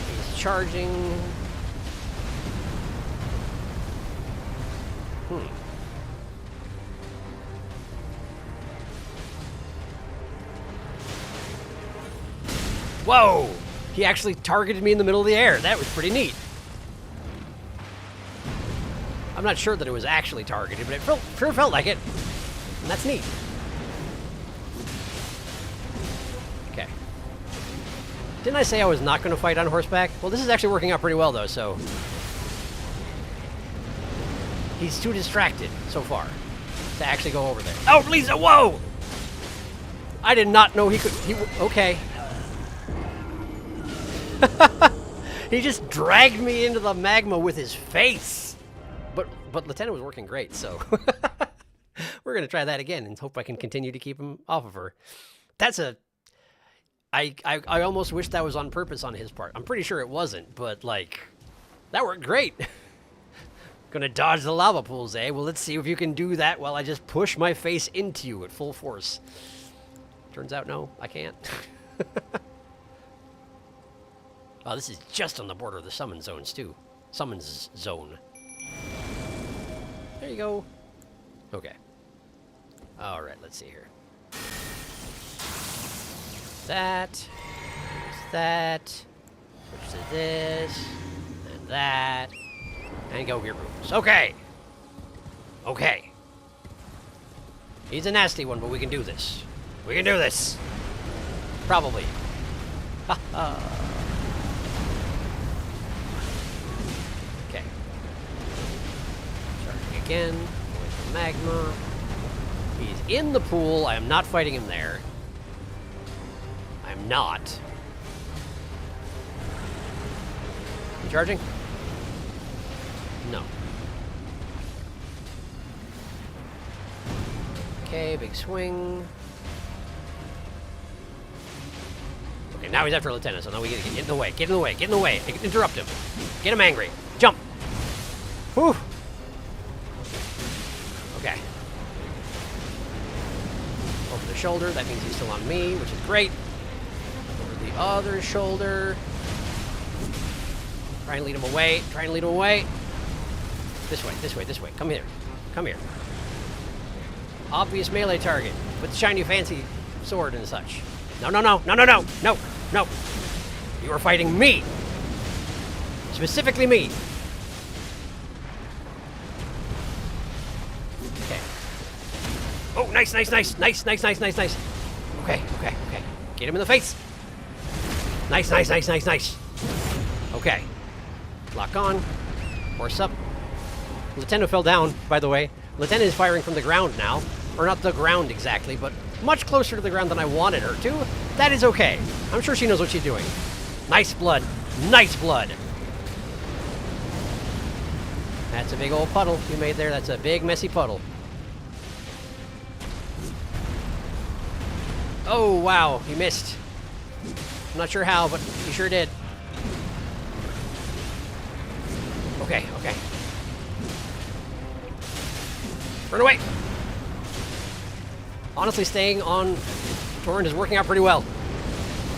He's charging. Whoa! He actually targeted me in the middle of the air. That was pretty neat. I'm not sure that it was actually targeted, but it sure felt like it. And that's neat. Okay. Didn't I say I was not going to fight on horseback? Well, this is actually working out pretty well, though, so... He's too distracted so far to actually go over there. Oh, Lisa, whoa! I did not know he could... Okay. He just dragged me into the magma with his face. But Lieutenant was working great, so... We're going to try that again and hope I can continue to keep him off of her. That's a... I almost wish that was on purpose on his part. I'm pretty sure it wasn't, but, like... That worked great. Gonna dodge the lava pools, eh? Well, let's see if you can do that while I just push my face into you at full force. Turns out, no, I can't. Oh, this is just on the border of the summon zones, too. Summons zone. There you go. Okay. All right, let's see here. That. There's that. Switch to this. And that. And go gear rooms. Okay. Okay. He's a nasty one, but we can do this. We can do this. Probably. Ha ha. Okay. Charging again. Going for magma. He's in the pool. I am not fighting him there. I'm not. You charging? No. Okay, big swing. Okay, now he's after Lieutenant, so now we gotta get in the way. Get in the way. Get in the way. Interrupt him. Get him angry. Jump. Whew. Okay. Over the shoulder. That means he's still on me, which is great. Over the other shoulder. Try and lead him away. Try and lead him away. This way. This way. This way. Come here. Come here. Obvious melee target with the shiny fancy sword and such. No, no, no, no, no, no, no, no. You are fighting me. Specifically me. Okay. Oh, nice, nice, nice, nice, nice, nice, nice, nice. Okay, okay, okay. Get him in the face. Nice, nice, nice, nice, nice. Okay. Lock on. Horse up. Lieutenant fell down, by the way. Lieutenant is firing from the ground now. Or not the ground exactly, but much closer to the ground than I wanted her to. That is okay. I'm sure she knows what she's doing. Nice blood. Nice blood. That's a big old puddle you made there. That's a big, messy puddle. Oh, wow. He missed. I'm not sure how, but he sure did. Okay, okay. Run away. Honestly, staying on Torrent is working out pretty well.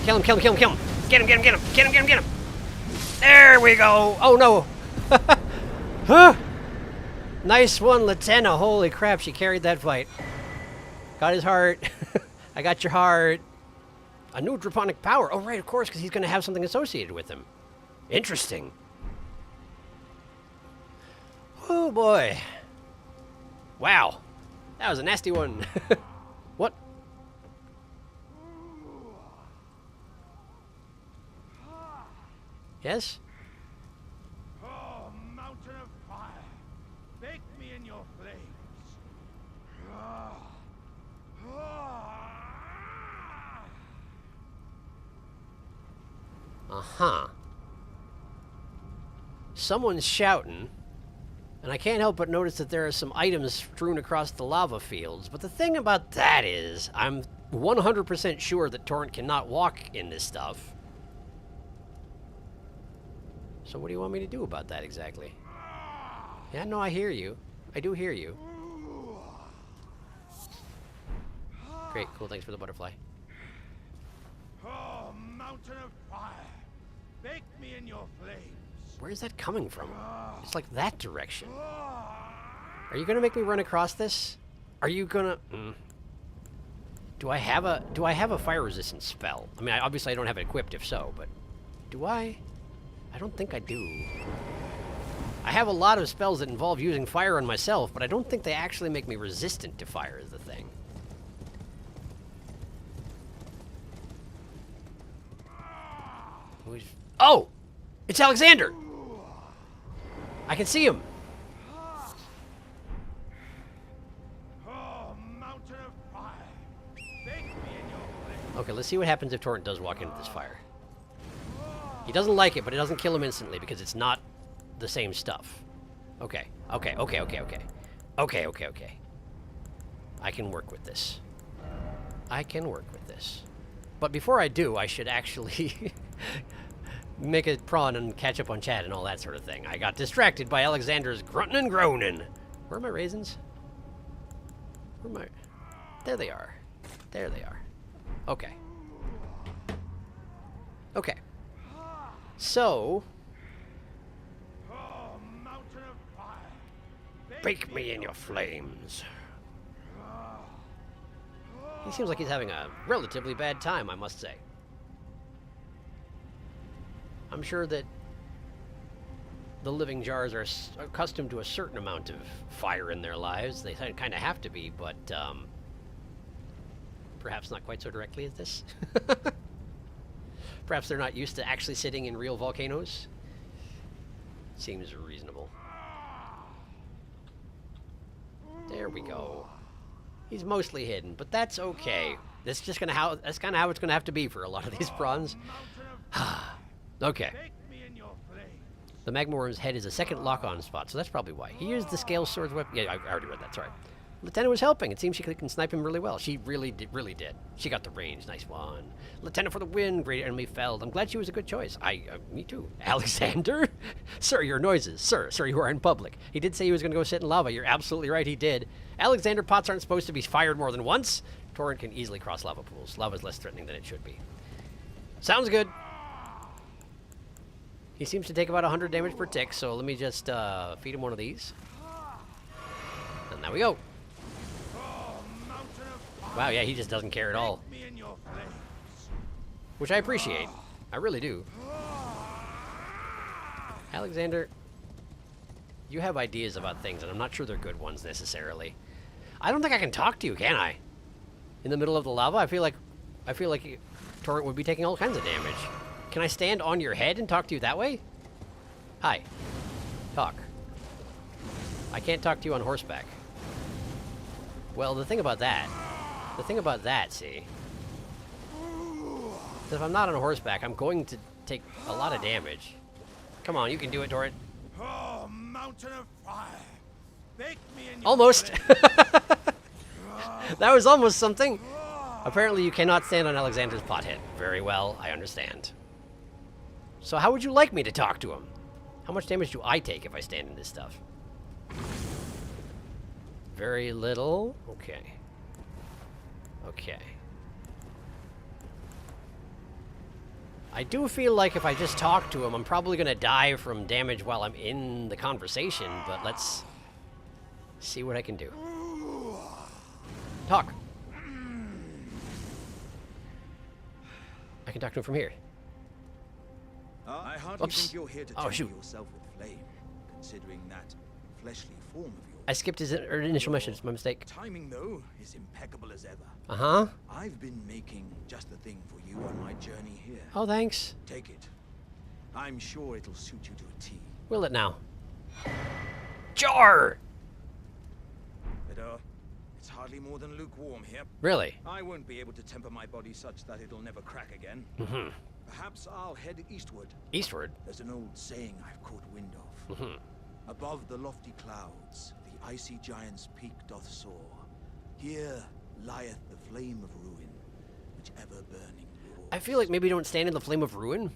Kill him, kill him, kill him, kill him. Get him, get him, get him, get him, get him, get him. There we go. Oh, no. Huh. Nice one, Lieutenant. Holy crap, she carried that fight. Got his heart. I got your heart. A new draconic power. Oh, right, of course, because he's going to have something associated with him. Interesting. Oh, boy. Wow. That was a nasty one. What? Yes? Oh, mountain of fire, bake me in your flames. Uh-huh. Someone's shouting, and I can't help but notice that there are some items strewn across the lava fields. But the thing about that is, I'm 100% sure that Torrent cannot walk in this stuff. So what do you want me to do about that exactly? Yeah, no, I hear you. I do hear you. Great, cool, thanks for the butterfly. Oh, mountain of fire, bake me in your flames. Where's that coming from? It's like that direction. Are you gonna make me run across this? Are you gonna... Do I have a fire resistance spell? I mean, obviously I don't have it equipped if so, but... Do I? I don't think I do. I have a lot of spells that involve using fire on myself, but I don't think they actually make me resistant to fire is the thing. Oh! It's Alexander! I can see him. Oh, mountain of fire, bake me in your flames. Okay, let's see what happens if Torrent does walk into this fire. He doesn't like it, but it doesn't kill him instantly because it's not the same stuff. Okay, okay, okay, okay, okay. Okay, okay, okay. I can work with this. I can work with this. But before I do, I should actually make a prawn and catch up on chat and all that sort of thing. I got distracted by Alexander's grunting and groaning. Where are my raisins? Where are my... There they are. There they are. Okay. Okay. So... Oh, mountain of fire, Bake me in your flames. He seems like he's having a relatively bad time, I must say. I'm sure that the living jars are accustomed to a certain amount of fire in their lives. They kind of have to be, but perhaps not quite so directly as this. Perhaps they're not used to actually sitting in real volcanoes. Seems reasonable. There we go. He's mostly hidden, but that's okay. That's just kind of how it's gonna have to be for a lot of these prawns. Okay. bake me in your flames. The magma worm's head is a second lock-on spot, so that's probably why. He used the scale sword's weapon. Yeah, I already read that, sorry. Lieutenant was helping. It seems she can snipe him really well. She really did. She got the range. Nice one. Lieutenant for the win. Great enemy felled. I'm glad she was a good choice. Me too. Alexander? Sir, your noises. Sir, you are in public. He did say he was going to go sit in lava. You're absolutely right, he did. Alexander, pots aren't supposed to be fired more than once. Torrent can easily cross lava pools. Lava is less threatening than it should be. Sounds good. He seems to take about 100 damage per tick, so let me just feed him one of these. And there we go. Wow, yeah, he just doesn't care at all. Which I appreciate. I really do. Alexander, you have ideas about things, and I'm not sure they're good ones necessarily. I don't think I can talk to you, can I? In the middle of the lava? I feel like Torrent would be taking all kinds of damage. Can I stand on your head and talk to you that way? Hi. Talk. I can't talk to you on horseback. Well, the thing about that, see, is if I'm not on horseback, I'm going to take a lot of damage. Come on, you can do it, Torrent. Oh, mountain of fire. Bake me in your Almost. flame. That was almost something. Apparently you cannot stand on Alexander's pothead. Very well, I understand. So how would you like me to talk to him? How much damage do I take if I stand in this stuff? Very little. Okay. Okay. I do feel like if I just talk to him, I'm probably going to die from damage while I'm in the conversation, but let's see what I can do. Talk. I can talk to him from here. I hardly Oops. think you're here to Oh, temper shoot. yourself with flame, considering that fleshly form of yours. I skipped his initial mission. It's my mistake. Timing, though, is impeccable as ever. Uh-huh. I've been making just the thing for you on my journey here. Oh, thanks. Take it. I'm sure it'll suit you to a T. Will it now? Jar! But, it's hardly more than lukewarm here. Really? I won't be able to temper my body such that it'll never crack again. Mm-hmm. Perhaps I'll head eastward. Eastward? There's an old saying I've caught wind of. Mm-hmm. Above the lofty clouds, the icy giant's peak doth soar. Here lieth the flame of ruin, which ever burning roars. I feel like maybe don't stand in the flame of ruin.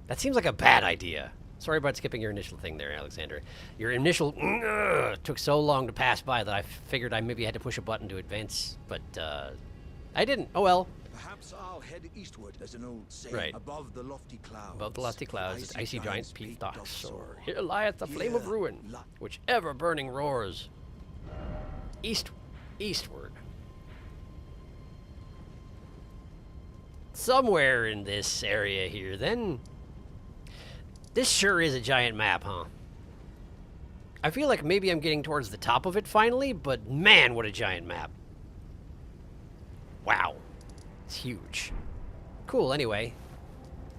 That seems like a bad idea. Sorry about skipping your initial thing there, Alexander. Your initial took so long to pass by that I figured I maybe had to push a button to advance, but I didn't. Oh well. Perhaps I'll head eastward. There's an old saying. Right. Above the lofty clouds. Above the lofty clouds, the icy giant's peak doth soar. soar. Here lieth the flame of Here ruin, which ever burning roars. Eastward. Somewhere in this area here, then. This sure is a giant map, huh? I feel like maybe I'm getting towards the top of it finally, but man, what a giant map. Wow. It's huge. Cool, anyway.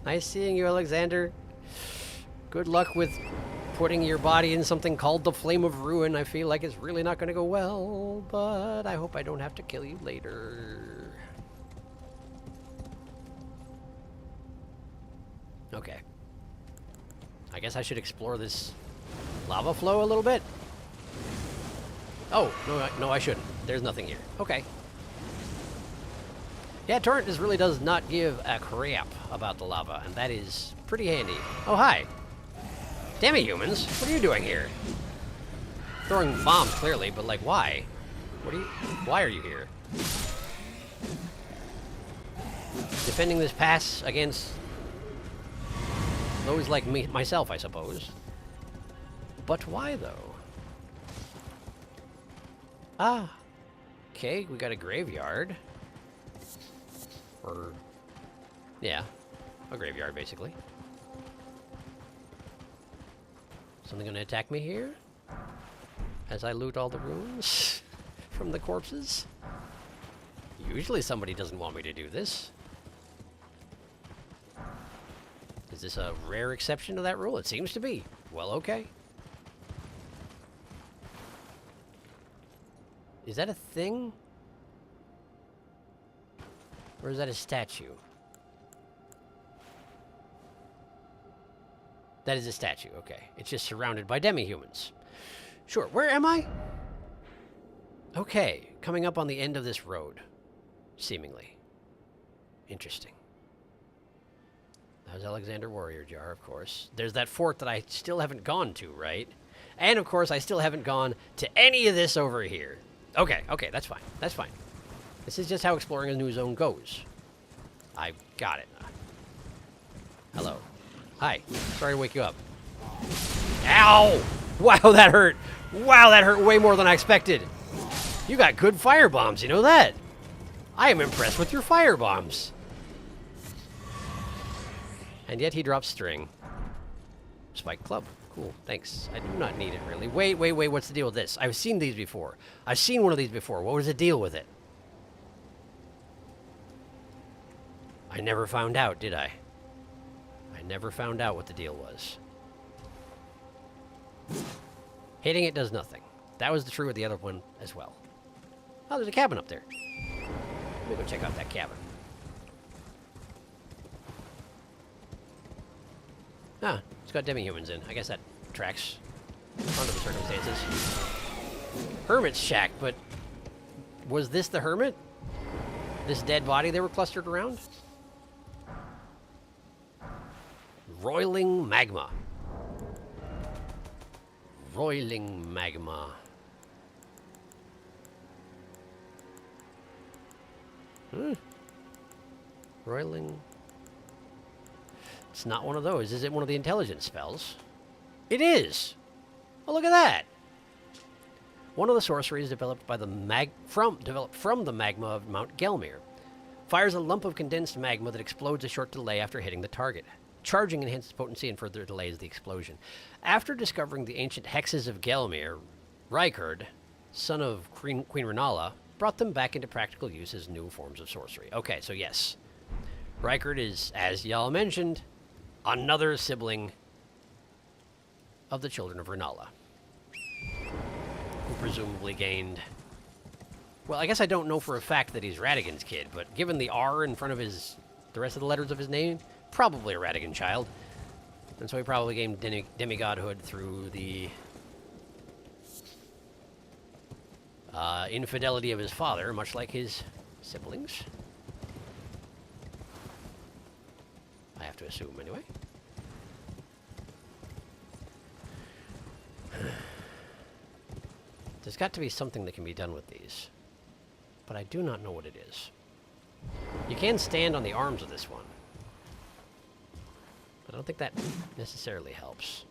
Nice seeing you, Alexander. Good luck with putting your body in something called the Flame of Ruin. I feel like it's really not going to go well, but I hope I don't have to kill you later. Okay. I guess I should explore this lava flow a little bit. Oh, no, I shouldn't. There's nothing here. Okay. Yeah, Torrent really does not give a crap about the lava, and that is pretty handy. Oh, hi. Damn it, humans. What are you doing here? Throwing bombs, clearly, but, like, why? Why are you here? Defending this pass against those like me, myself, I suppose. But why, though? Ah. Okay, we got a graveyard. Or, yeah, a graveyard, basically. Something gonna attack me here? As I loot all the runes from the corpses? Usually somebody doesn't want me to do this. Is this a rare exception to that rule? It seems to be. Well, okay. Is that a thing? Or is that a statue? That is a statue, okay. It's just surrounded by demi-humans. Sure, where am I? Okay, coming up on the end of this road, seemingly. Interesting. That was Alexander Warrior Jar, of course. There's that fort that I still haven't gone to, right? And, of course, I still haven't gone to any of this over here. Okay, okay, that's fine. That's fine. This is just how exploring a new zone goes. I got it. Hello. Hi. Sorry to wake you up. Ow! Wow, that hurt. Wow, that hurt way more than I expected. You got good fire bombs, you know that? I am impressed with your fire bombs. And yet he drops string. Spike club. Cool, thanks. I do not need it, really. Wait, what's the deal with this? I've seen these before. I've seen one of these before. What was the deal with it? I never found out, did I? I never found out what the deal was. Hitting it does nothing. That was true with the other one as well. Oh, there's a cabin up there. Let me go check out that cabin. Ah, it's got demi-humans in. I guess that tracks under the circumstances. Hermit's shack, but was this the hermit? This dead body they were clustered around? Roiling magma. Roiling magma. Roiling. It's not one of those. Is it one of the intelligence spells? It is! Oh, look at that! One of the sorceries developed by the developed from the magma of Mount Gelmir. Fires a lump of condensed magma that explodes a short delay after hitting the target. Charging enhances potency and further delays the explosion. After discovering the ancient hexes of Gelmir, Rykard, son of Queen Renala, brought them back into practical use as new forms of sorcery. Okay, so yes. Rykard is, as y'all mentioned, another sibling of the children of Renala, who presumably gained... Well, I guess I don't know for a fact that he's Radigan's kid, but given the R in front of the rest of the letters of his name, probably a Radigan child. And so he probably gained demigodhood through the infidelity of his father, much like his siblings. I have to assume, anyway. There's got to be something that can be done with these, but I do not know what it is. You can stand on the arms of this one, but I don't think that necessarily helps.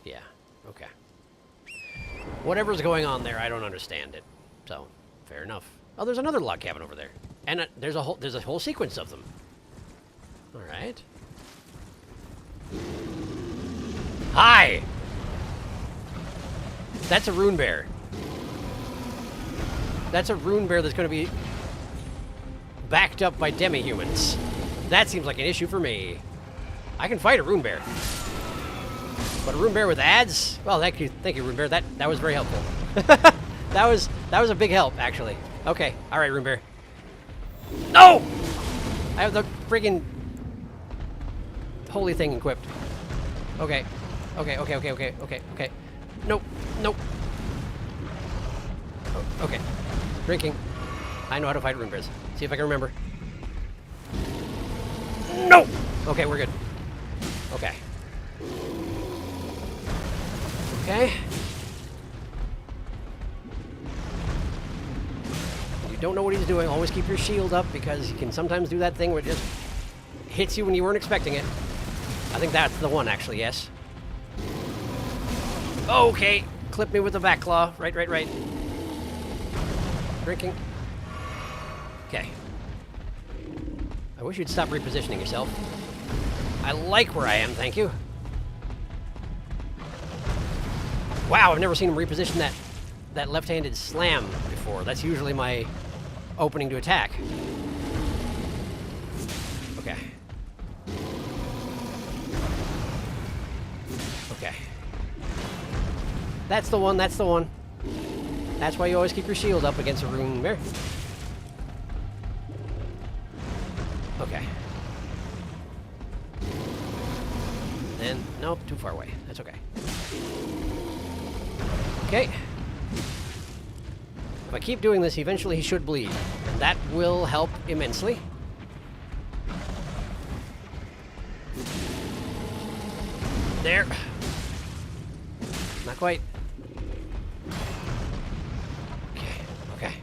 Yeah, okay. Whatever's going on there, I don't understand it. So, fair enough. Oh, there's another log cabin over there, and there's a whole sequence of them. All right. Hi. That's a rune bear. That's a rune bear that's going to be backed up by demi-humans. That seems like an issue for me. I can fight a rune bear. But a rune bear with ads? Well, thank you, rune bear. That was very helpful. that was a big help, actually. Okay, all right, rune bear. No! I have the freaking holy thing equipped. Okay. Okay. Nope. Oh, okay. Drinking. I know how to fight rune bears. See if I can remember. No! Okay, we're good. Okay. Okay. You don't know what he's doing. Always keep your shield up because he can sometimes do that thing where it just hits you when you weren't expecting it. I think that's the one, actually, yes. Okay. Clip me with the back claw. Right. Drinking. Okay. I wish you'd stop repositioning yourself. I like where I am, thank you. Wow, I've never seen him reposition that left-handed slam before. That's usually my opening to attack. Okay. Okay. That's the one. That's why you always keep your shield up against a rune bear. Okay. Nope, too far away. That's okay. Okay. If I keep doing this, eventually he should bleed. And that will help immensely. There. Not quite. Okay, okay.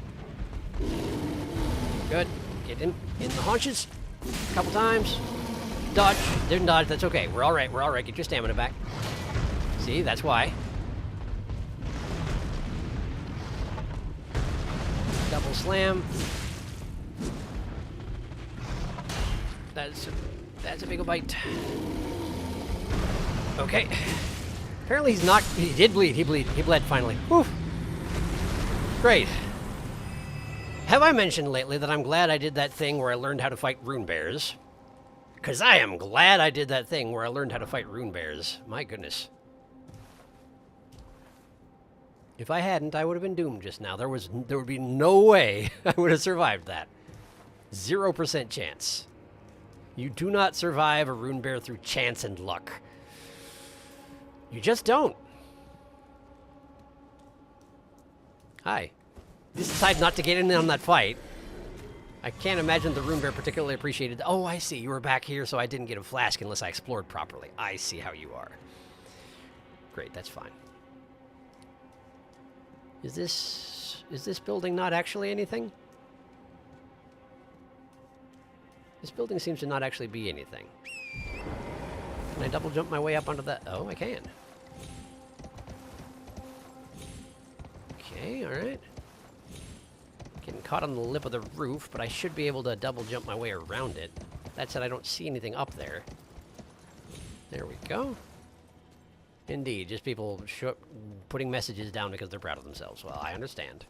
Good. Get in the haunches. A couple times. Dodge. Didn't dodge. That's okay. We're all right. We're all right. Get your stamina back. See, that's why. Double slam. That's a big bite. Okay. Apparently he's not. He did bleed. He bled finally. Whew. Great. Have I mentioned lately that I'm glad I did that thing where I learned how to fight rune bears? Because I am glad I did that thing where I learned how to fight rune bears. My goodness. If I hadn't, I would have been doomed just now. There would be no way I would have survived that. 0% chance. You do not survive a rune bear through chance and luck. You just don't. Hi. You decided not to get in on that fight. I can't imagine the rune bear particularly appreciated. Oh, I see. You were back here, so I didn't get a flask unless I explored properly. I see how you are. Great, that's fine. Is this building not actually anything? This building seems to not actually be anything. Can I double jump my way up onto that? Oh, I can. Okay, alright. Getting caught on the lip of the roof, but I should be able to double jump my way around it. That said, I don't see anything up there. There we go. Indeed, just people putting messages down because they're proud of themselves. Well, I understand.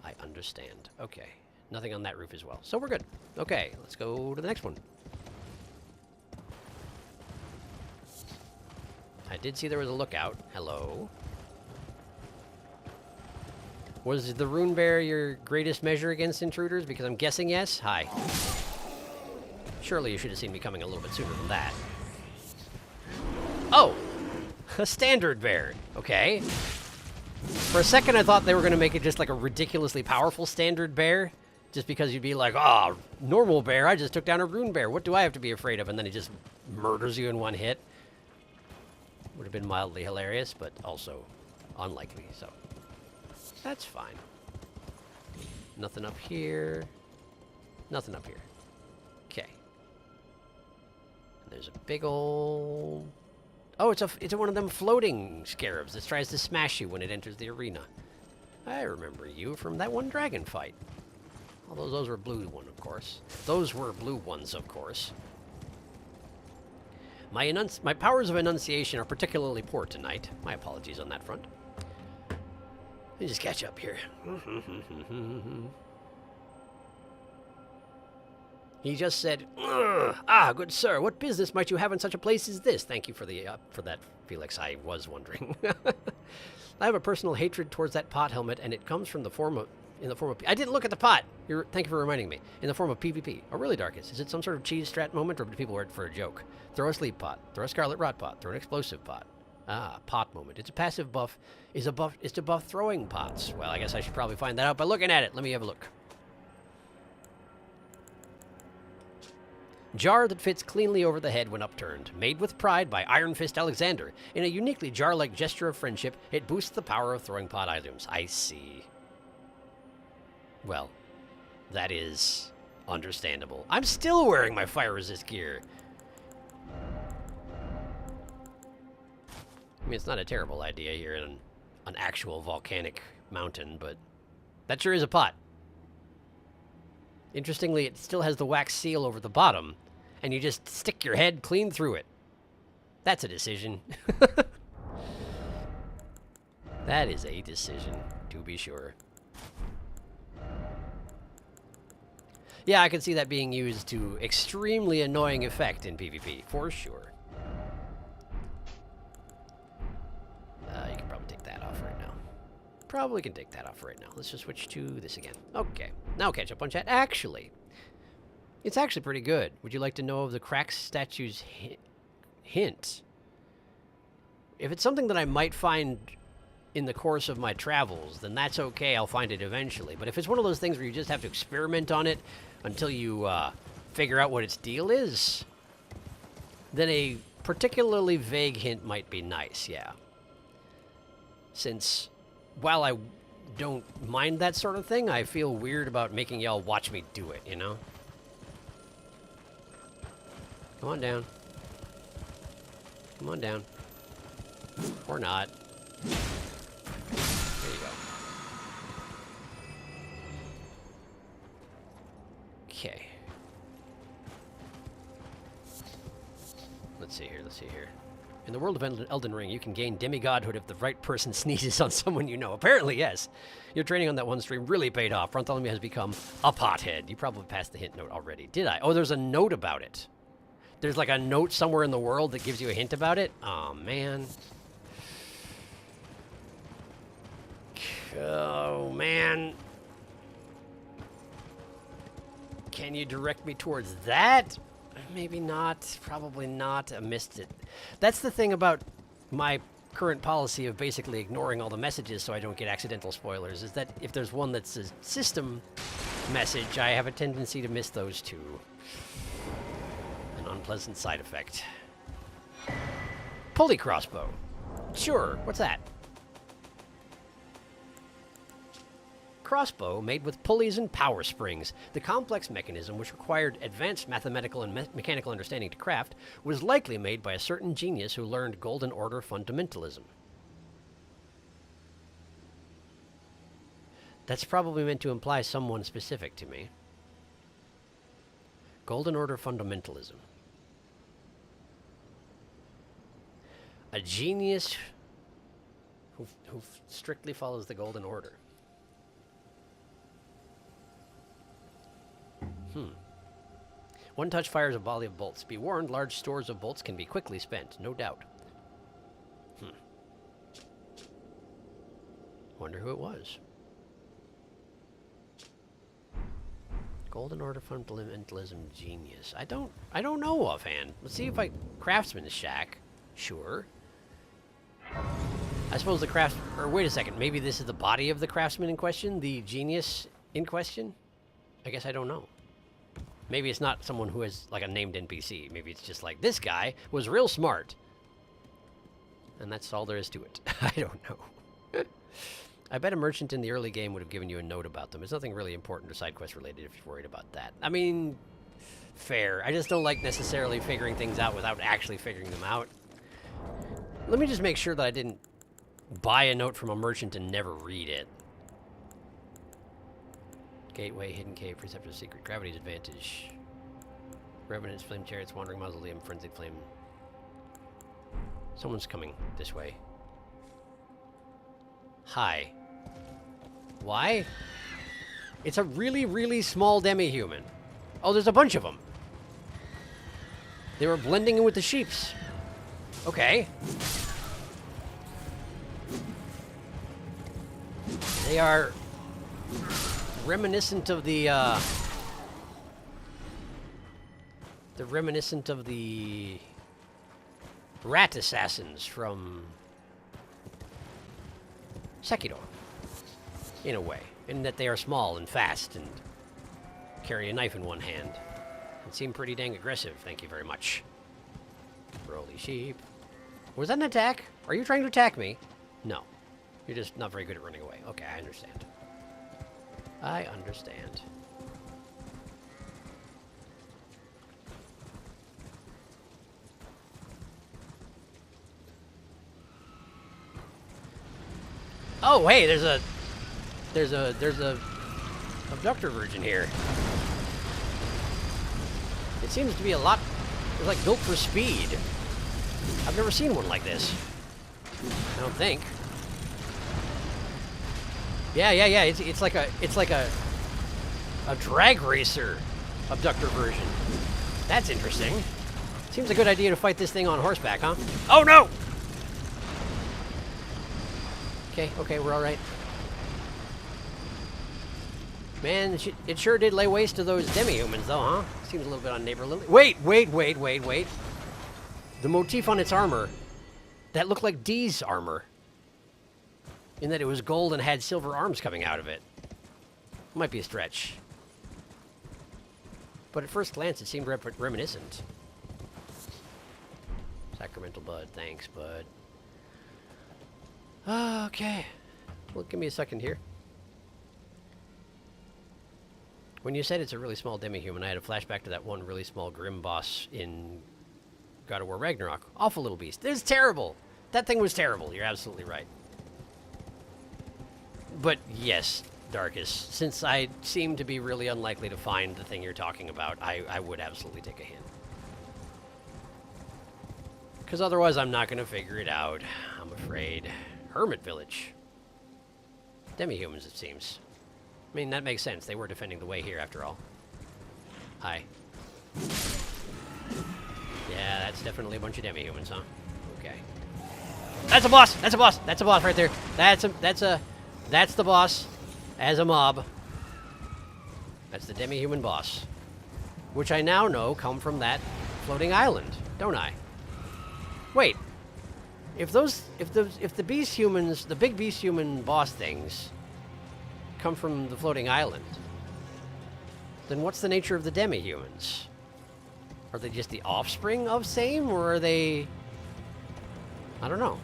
I understand. Okay. Nothing on that roof as well. So we're good. Okay, let's go to the next one. I did see there was a lookout. Hello. Was the rune bear your greatest measure against intruders? Because I'm guessing yes. Hi. Surely you should have seen me coming a little bit sooner than that. Oh! A standard bear. Okay. For a second I thought they were going to make it just like a ridiculously powerful standard bear. Just because you'd be like, oh, normal bear, I just took down a rune bear. What do I have to be afraid of? And then he just murders you in one hit. Would have been mildly hilarious, but also unlikely, so that's fine. Nothing up here. Nothing up here. Okay. There's a big old... Oh, it's one of them floating scarabs that tries to smash you when it enters the arena. I remember you from that one dragon fight. Although those were blue ones, of course. Those were blue ones, of course. My powers of enunciation are particularly poor tonight. My apologies on that front. Let me just catch up here. He just said, "Ah, good sir, what business might you have in such a place as this?" Thank you for that, Felix. I was wondering. I have a personal hatred towards that pot helmet, and it comes from the form of... I didn't look at the pot. Thank you for reminding me. In the form of PvP. Oh, really, Darkus? Is it some sort of cheese strat moment, or do people wear it for a joke? Throw a sleep pot. Throw a scarlet rot pot. Throw an explosive pot. Ah, pot moment. It's a passive buff. It's to buff throwing pots. Well, I guess I should probably find that out by looking at it. Let me have a look. Jar that fits cleanly over the head when upturned. Made with pride by Iron Fist Alexander. In a uniquely jar-like gesture of friendship, it boosts the power of throwing pot items. I see. Well, that is understandable. I'm still wearing my fire resist gear. I mean, it's not a terrible idea here in an actual volcanic mountain, but that sure is a pot. Interestingly, it still has the wax seal over the bottom, and you just stick your head clean through it. That's a decision. That is a decision, to be sure. Yeah, I can see that being used to extremely annoying effect in PvP, for sure. You can probably take that off right now. Probably can take that off right now. Let's just switch to this again. Okay, now catch up on chat. Actually, it's actually pretty good. Would you like to know of the Crax statue's hint? If it's something that I might find in the course of my travels, then that's okay. I'll find it eventually. But if it's one of those things where you just have to experiment on it until you figure out what its deal is, then a particularly vague hint might be nice, yeah. Since, while I don't mind that sort of thing, I feel weird about making y'all watch me do it, you know? Come on down. Come on down. Or not. There you go. Okay. Let's see here, let's see here. In the world of Elden Ring, you can gain demigodhood if the right person sneezes on someone you know. Apparently, yes. Your training on that one stream really paid off. Bartholomew has become a pothead. You probably passed the hint note already. Did I? Oh, there's a note about it. There's like a note somewhere in the world that gives you a hint about it? Oh, man. Oh, man. Can you direct me towards that? Maybe not. Probably not. I missed it. That's the thing about my current policy of basically ignoring all the messages so I don't get accidental spoilers, is that if there's one that's a system message, I have a tendency to miss those too. An unpleasant side effect. Pulley crossbow. Sure. What's that? Crossbow made with pulleys and power springs. The complex mechanism, which required advanced mathematical and mechanical understanding to craft, was likely made by a certain genius who learned Golden Order fundamentalism. That's probably meant to imply someone specific to me. Golden Order fundamentalism. A genius who strictly follows the Golden Order. One touch fires a volley of bolts. Be warned, large stores of bolts can be quickly spent, no doubt. Wonder who it was. Golden Order fundamentalism genius. I don't know offhand. Let's see if Craftsman's Shack. Sure. I suppose the or wait a second, maybe this is the body of the craftsman in question? The genius in question? I guess I don't know. Maybe it's not someone who is like a named NPC. Maybe it's just like, this guy was real smart. And that's all there is to it. I don't know. I bet a merchant in the early game would have given you a note about them. There's nothing really important or side quest related if you're worried about that. I mean, fair. I just don't like necessarily figuring things out without actually figuring them out. Let me just make sure that I didn't buy a note from a merchant and never read it. Gateway, hidden cave, preceptive secret, gravity's advantage. Revenants, flame chariots, wandering mausoleum, frenzied flame. Someone's coming this way. Hi. Why? It's a really, really small demi-human. Oh, there's a bunch of them. They were blending in with the sheeps. Okay. They are reminiscent of the rat assassins from Sekiro, in a way, in that they are small and fast and carry a knife in one hand and seem pretty dang aggressive. Thank you very much. Rolly sheep. Was that an attack? Are you trying to attack me? No. You're just not very good at running away. Okay, I understand. I understand. Oh, hey, there's a abductor virgin here. It seems to be a lot. It's like built for speed. I've never seen one like this. I don't think. Yeah. It's like a drag racer abductor version. That's interesting. Seems a good idea to fight this thing on horseback, huh? Oh no! Okay, we're all right. Man, it sure did lay waste to those demi-humans, though, huh? Seems a little bit unneighborly. Wait! The motif on its armor that looked like Dee's armor. In that it was gold and had silver arms coming out of it. Might be a stretch. But at first glance, it seemed reminiscent. Sacramental Bud. Thanks, bud. Okay. Well, give me a second here. When you said it's a really small demi-human, I had a flashback to that one really small Grim boss in God of War Ragnarok. Awful little beast. It was terrible. That thing was terrible. You're absolutely right. But yes, Darkus, since I seem to be really unlikely to find the thing you're talking about, I would absolutely take a hint. Because otherwise I'm not going to figure it out, I'm afraid. Hermit Village. Demi-humans, it seems. I mean, that makes sense. They were defending the way here, after all. Hi. Yeah, that's definitely a bunch of demi-humans, huh? Okay. That's a boss! That's a boss! That's a boss right there. That's the boss as a mob. That's the demi-human boss. Which I now know come from that floating island, don't I? Wait. If the beast humans, the big beast human boss things come from the floating island, then what's the nature of the demi-humans? Are they just the offspring of same, or are they... I don't know.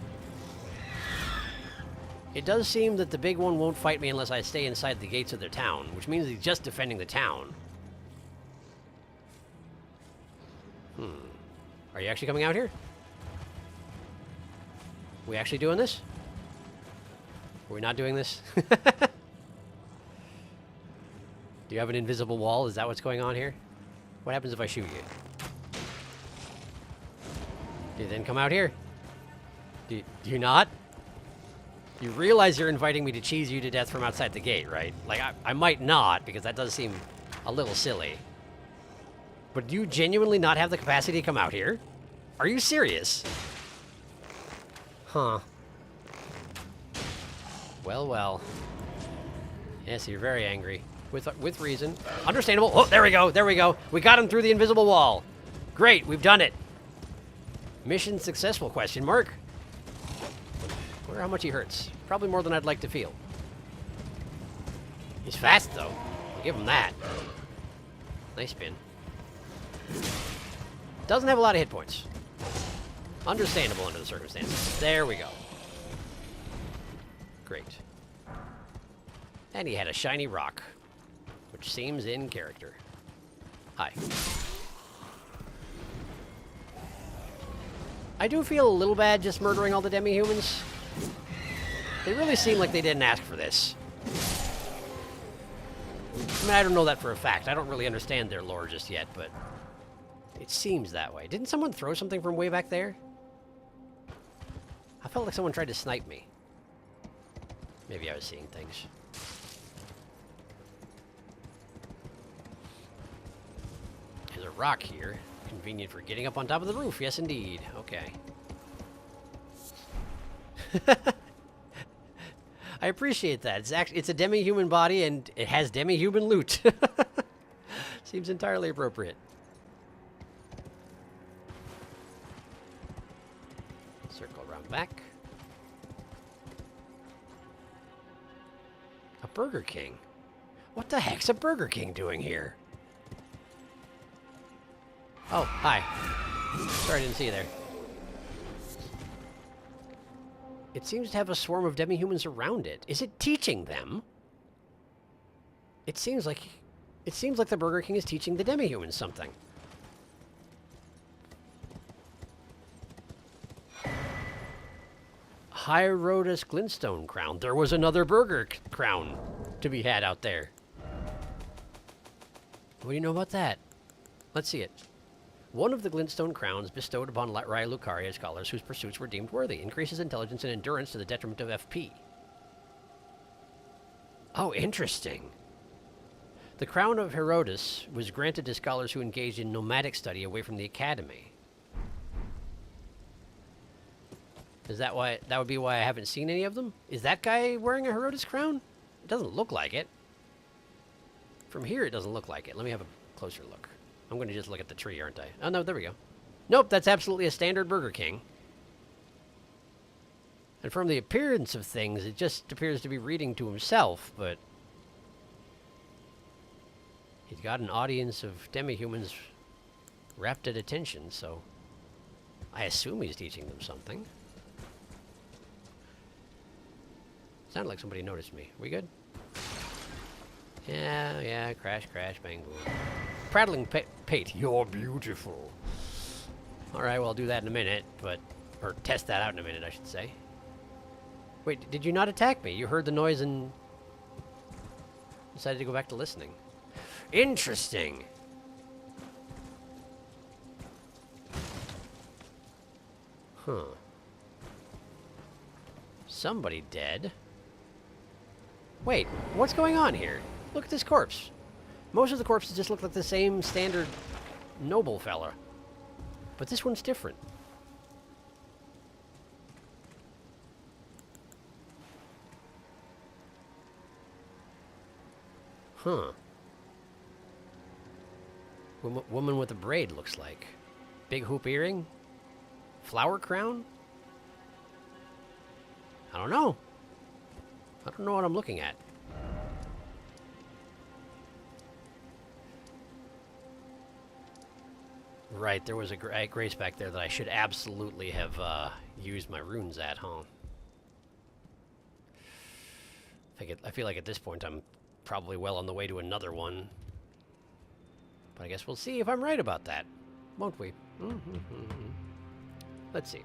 It does seem that the big one won't fight me unless I stay inside the gates of their town, which means he's just defending the town. Are you actually coming out here? We actually doing this? Are we not doing this? Do you have an invisible wall? Is that what's going on here? What happens if I shoot you? Do you then come out here? Do you not? You realize you're inviting me to cheese you to death from outside the gate, right? Like, I might not, because that does seem a little silly. But do you genuinely not have the capacity to come out here? Are you serious? Huh. Well, well. Yes, you're very angry. With reason. Understandable. Oh, there we go. There we go. We got him through the invisible wall. Great, we've done it. Mission successful, question mark. Wonder how much he hurts. Probably more than I'd like to feel. He's fast, though. I'll give him that. Nice spin. Doesn't have a lot of hit points. Understandable under the circumstances. There we go. Great. And he had a shiny rock, which seems in character. Hi. I do feel a little bad just murdering all the demi-humans. They really seem like they didn't ask for this. I mean, I don't know that for a fact. I don't really understand their lore just yet, but it seems that way. Didn't someone throw something from way back there? I felt like someone tried to snipe me. Maybe I was seeing things. There's a rock here. Convenient for getting up on top of the roof. Yes, indeed. Okay. I appreciate that. It's a demi-human body, and it has demi-human loot. Seems entirely appropriate. Circle around back. A Burger King? What the heck's a Burger King doing here? Oh, hi. Sorry I didn't see you there. It seems to have a swarm of demi-humans around it. Is it teaching them? It seems like the Burger King is teaching the demi-humans something. Hierodias Glintstone Crown. There was another burger crown to be had out there. What do you know about that? Let's see it. One of the Glintstone crowns bestowed upon Raya Lucaria scholars whose pursuits were deemed worthy. Increases intelligence and endurance to the detriment of FP. Oh, interesting. The crown of Herodotus was granted to scholars who engaged in nomadic study away from the academy. Is that why? That would be why I haven't seen any of them? Is that guy wearing a Herodotus crown? It doesn't look like it. From here, it doesn't look like it. Let me have a closer look. I'm going to just look at the tree, aren't I? Oh, no, there we go. Nope, that's absolutely a standard Burger King. And from the appearance of things, it just appears to be reading to himself, but he's got an audience of demi-humans rapt at attention, so I assume he's teaching them something. Sounded like somebody noticed me. We good? Yeah, crash, bang, boom. Prattling pate, you're beautiful. Alright, well, I'll do that in a minute, but... Or test that out in a minute, I should say. Wait, did you not attack me? You heard the noise and... decided to go back to listening. Interesting! Huh. Somebody dead? Wait, what's going on here? Look at this corpse. Most of the corpses just look like the same standard noble fella. But this one's different. Huh. Woman with a braid, looks like. Big hoop earring? Flower crown? I don't know. I don't know what I'm looking at. Right, there was a grace back there that I should absolutely have used my runes at, huh? I feel like at this point I'm probably well on the way to another one. But I guess we'll see if I'm right about that, won't we? Let's see.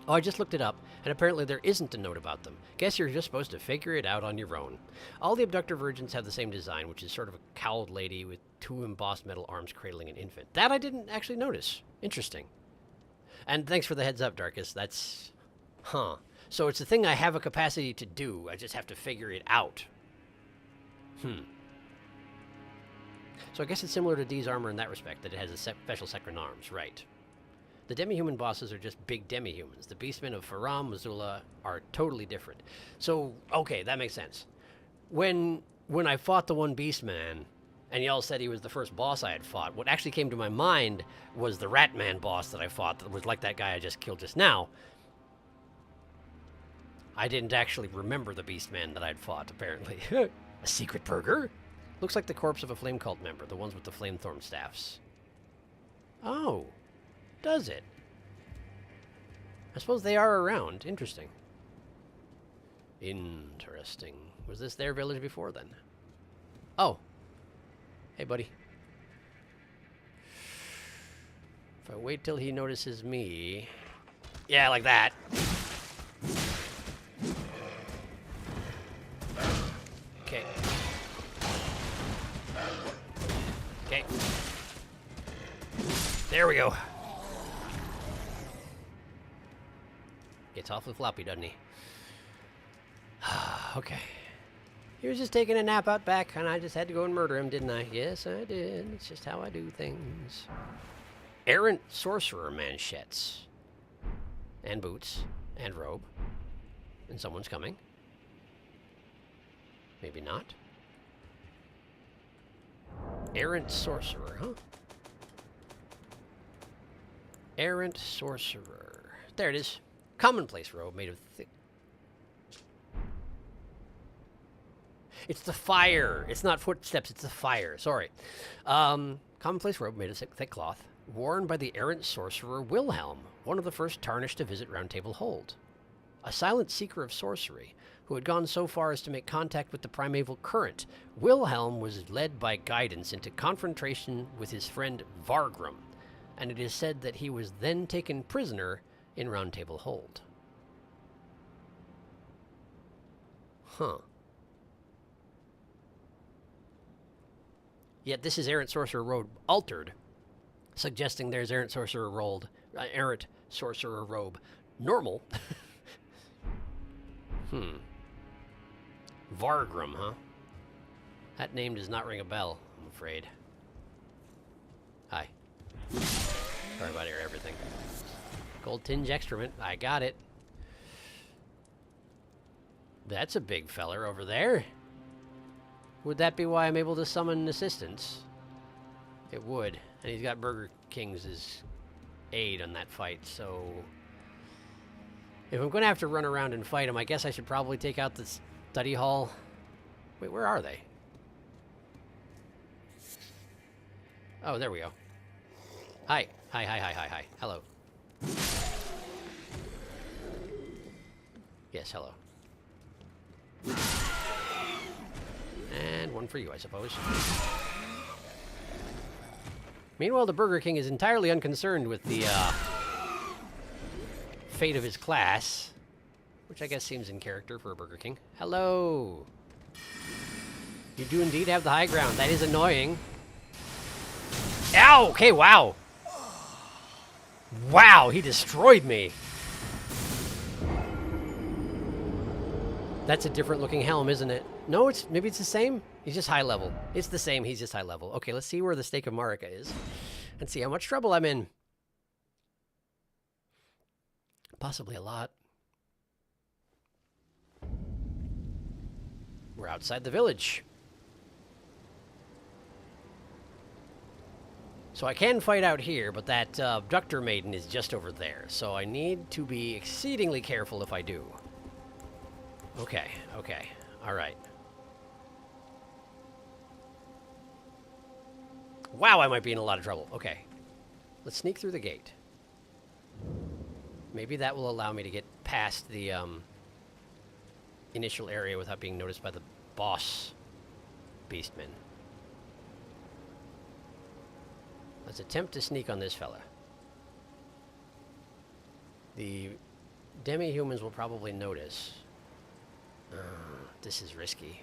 Oh, I just looked it up, and apparently there isn't a note about them. Guess you're just supposed to figure it out on your own. All the abductor virgins have the same design, which is sort of a cowled lady with 2 embossed metal arms cradling an infant. That I didn't actually notice. Interesting. And thanks for the heads up, Darkus. That's... Huh. So it's a thing I have a capacity to do. I just have to figure it out. So I guess it's similar to Dee's armor in that respect, that it has a special second arms, right. The demi-human bosses are just big demi-humans. The beastmen of Faram, Missoula are totally different. So, okay, that makes sense. When I fought the one beastman, and y'all said he was the first boss I had fought, what actually came to my mind was the Ratman boss that I fought that was like that guy I just killed just now. I didn't actually remember the beastman that I'd fought, apparently. A secret burger? Looks like the corpse of a flame cult member, the ones with the flame thorn staffs. Oh. Does it? I suppose they are around. Interesting. Interesting. Was this their village before then? Oh. Hey, buddy. If I wait till he notices me... Yeah, like that. Okay. Okay. There we go. Gets awfully floppy, doesn't he? Okay. He was just taking a nap out back, and I just had to go and murder him, didn't I? Yes, I did. It's just how I do things. Errant sorcerer manchettes. And boots. And robe. And someone's coming. Maybe not. Errant sorcerer, huh? Errant sorcerer. There it is. Commonplace robe made of thick... It's the fire. It's not footsteps, it's the fire. Sorry. Commonplace robe made of thick cloth, worn by the errant sorcerer Wilhelm, one of the first tarnished to visit Round Table Hold. A silent seeker of sorcery, who had gone so far as to make contact with the primeval current, Wilhelm was led by guidance into confrontation with his friend Vargrim, and it is said that he was then taken prisoner in Round Table Hold. Huh. Yet this is Errant Sorcerer Robe altered, suggesting there's Errant Sorcerer Robe normal. Vargrim, huh? That name does not ring a bell, I'm afraid. Hi. Sorry about everything. Gold tinge excrement. I got it. That's a big feller over there. Would that be why I'm able to summon assistance? It would. And he's got Burger King's aid on that fight, so... If I'm going to have to run around and fight him, I guess I should probably take out the study hall. Wait, where are they? Oh, there we go. Hi. Hi, hi, hi, hi, hi. Hello. Yes, hello. And one for you, I suppose. Meanwhile, the Burger King is entirely unconcerned with the fate of his class, which I guess seems in character for a Burger King. Hello! You do indeed have the high ground. That is annoying. Ow! Okay, wow! Wow, he destroyed me! That's a different looking helm, isn't it? No, maybe it's the same? He's just high level. It's the same, he's just high level. Okay, let's see where the Stake of Marika is. And see how much trouble I'm in. Possibly a lot. We're outside the village. So I can fight out here, but that abductor maiden is just over there. So I need to be exceedingly careful if I do. Okay, okay, alright. Wow, I might be in a lot of trouble. Okay, let's sneak through the gate. Maybe that will allow me to get past the initial area without being noticed by the boss beastmen. Let's attempt to sneak on this fella. The demi-humans will probably notice. This is risky.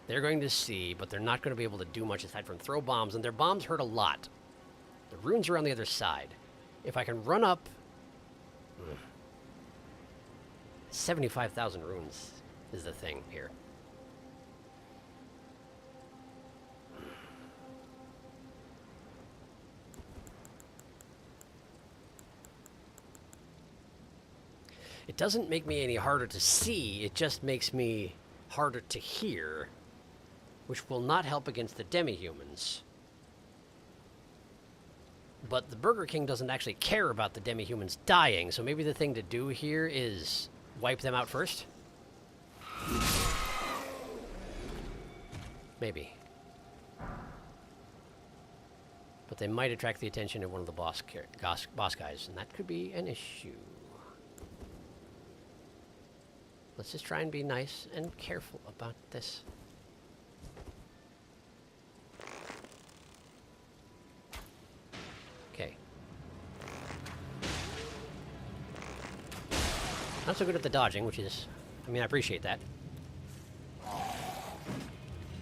They're going to see, but they're not going to be able to do much aside from throw bombs, and their bombs hurt a lot. The runes are on the other side. If I can run up... 75,000 runes is the thing here. It doesn't make me any harder to see, it just makes me harder to hear, which will not help against the demi-humans. But the Burger King doesn't actually care about the demi-humans dying, so maybe the thing to do here is wipe them out first? Maybe. But they might attract the attention of one of the boss guys, and that could be an issue. Let's just try and be nice and careful about this. Okay. Not so good at the dodging, which is... I mean, I appreciate that.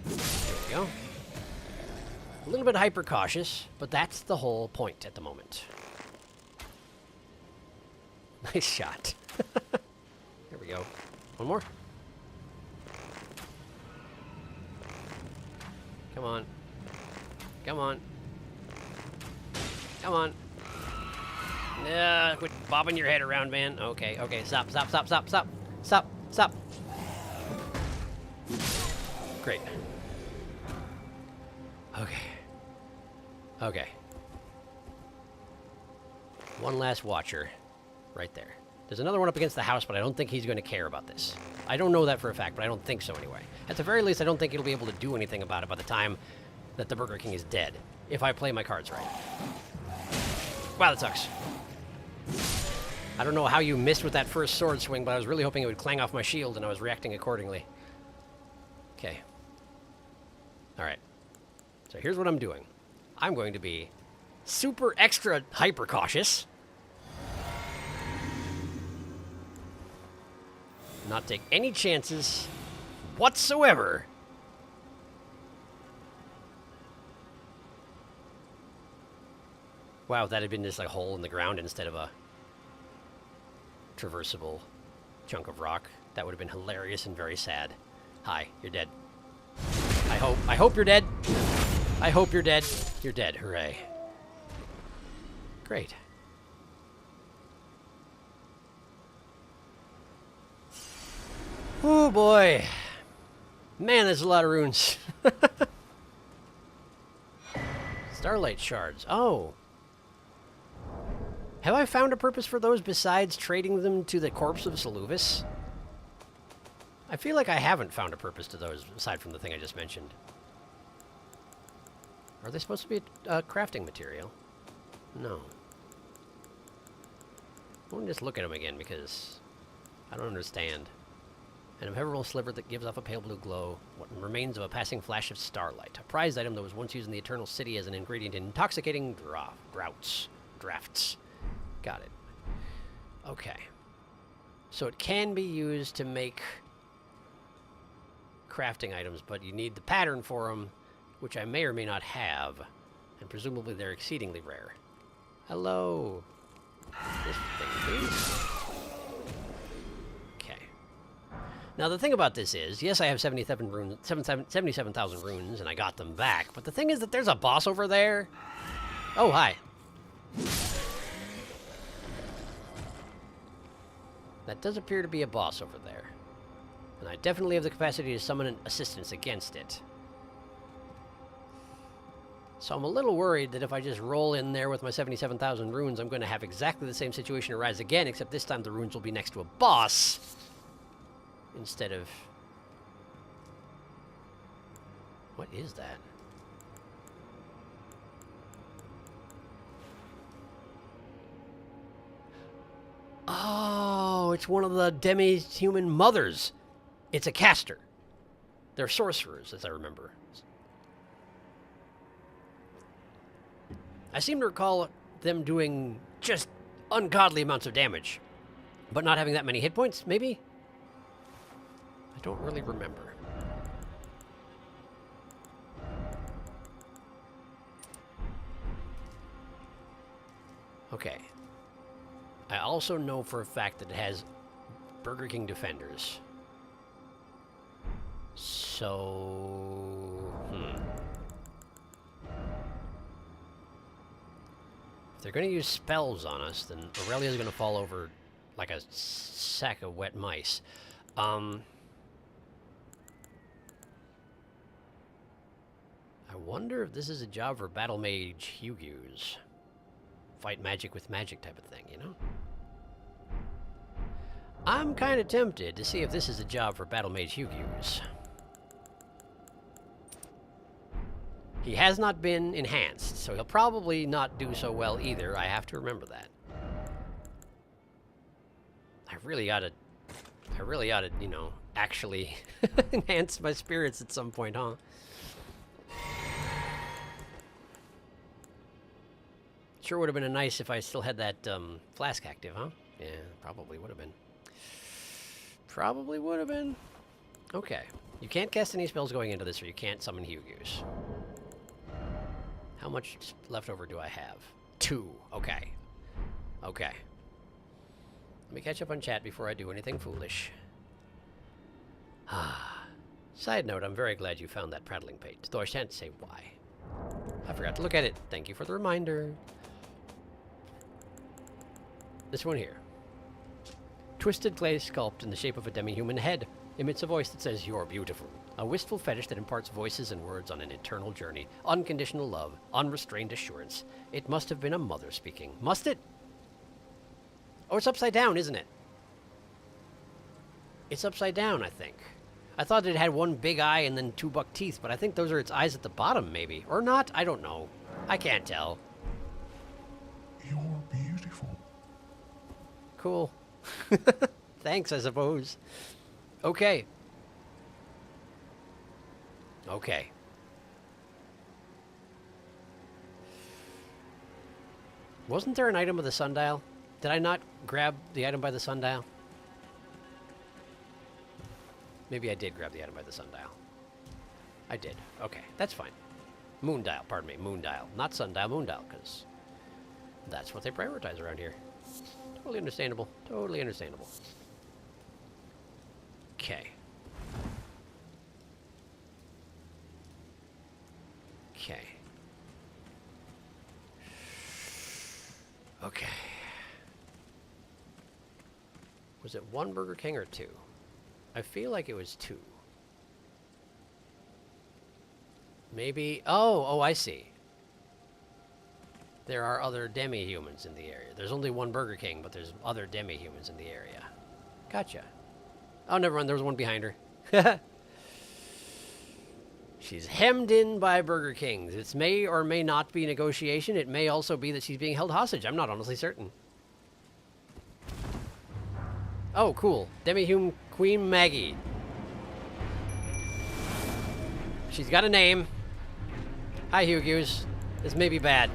There we go. A little bit hyper-cautious, but that's the whole point at the moment. Nice shot. There we go. One more. Come on. Come on. Come on. Quit bobbing your head around, man. Okay, okay, stop, stop, stop, stop, stop. Stop, stop. Great. Okay. Okay. One last watcher. Right there. There's another one up against the house, but I don't think he's going to care about this. I don't know that for a fact, but I don't think so anyway. At the very least, I don't think he'll be able to do anything about it by the time that the Burger King is dead, if I play my cards right. Wow, that sucks. I don't know how you missed with that first sword swing, but I was really hoping it would clang off my shield, and I was reacting accordingly. Okay. Alright. So here's what I'm doing. I'm going to be super extra hyper cautious. Not take any chances whatsoever. Wow, if that had been just like a hole in the ground instead of a traversable chunk of rock, that would have been hilarious and very sad. Hi, you're dead. I hope you're dead. I hope you're dead. You're dead, hooray. Great. Oh boy. Man, there's a lot of runes. Starlight shards. Oh. Have I found a purpose for those besides trading them to the corpse of Saluvis? I feel like I haven't found a purpose to those aside from the thing I just mentioned. Are they supposed to be a crafting material? No. I want to just look at them again because I don't understand. An ephemeral sliver that gives off a pale blue glow. What remains of a passing flash of starlight. A prized item that was once used in the Eternal City as an ingredient in intoxicating drafts. Got it. Okay. So it can be used to make crafting items, but you need the pattern for them, which I may or may not have. And presumably they're exceedingly rare. Hello. This thing, please. Okay. Now the thing about this is, yes, I have 77,000 runes, and I got them back. But the thing is that there's a boss over there. Oh, hi. That does appear to be a boss over there. And I definitely have the capacity to summon an assistance against it. So I'm a little worried that if I just roll in there with my 77,000 runes, I'm going to have exactly the same situation arise again, except this time the runes will be next to a boss. Instead of... What is that? Oh, it's one of the demi-human mothers. It's a caster. They're sorcerers, as I remember. I seem to recall them doing just ungodly amounts of damage, but not having that many hit points, maybe? I don't really remember. Okay. I also know for a fact that it has Burger King defenders. So... If they're going to use spells on us, then Aurelia's going to fall over like a sack of wet mice. I wonder if this is a job for Battle Mage Hugues. Fight magic with magic type of thing, you know? I'm kind of tempted to see if this is a job for Battle Mage Hugues. He has not been enhanced, so he'll probably not do so well either. I have to remember that. I really ought to, you know, actually enhance my spirits at some point, huh? Sure would have been nice if I still had that flask active, huh? Yeah, probably would have been. Probably would have been. Okay. You can't cast any spells going into this, or you can't summon Hugues. How much left over do I have? 2. Okay. Okay. Let me catch up on chat before I do anything foolish. Side note, I'm very glad you found that prattling page, though I shan't say why. I forgot to look at it. Thank you for the reminder. This one here. Twisted clay sculpt in the shape of a demi-human head emits a voice that says, "You're beautiful." A wistful fetish that imparts voices and words on an eternal journey. Unconditional love. Unrestrained assurance. It must have been a mother speaking. Must it? Oh, it's upside down, isn't it? It's upside down, I think. I thought it had one big eye and then 2 buck teeth, but I think those are its eyes at the bottom, maybe. Or not? I don't know. I can't tell. You're beautiful. Cool. Thanks, I suppose. Okay. Okay. Wasn't there an item with the sundial? Did I not grab the item by the sundial? Maybe I did grab the item by the sundial. I did. Okay, that's fine. Moondial, pardon me. Moondial. Not sundial, moondial, because that's what they prioritize around here. Totally understandable. Totally understandable. Okay. Okay. Okay. Was it 1 Burger King or 2? I feel like it was 2. Maybe... Oh, I see. There are other demi-humans in the area. There's only one Burger King, but there's other demi-humans in the area. Gotcha. Oh, never mind. There was one behind her. She's hemmed in by Burger Kings. It may or may not be negotiation. It may also be that she's being held hostage. I'm not honestly certain. Oh, cool. Demi-human Queen Maggie. She's got a name. Hi, Hughes. This may be bad.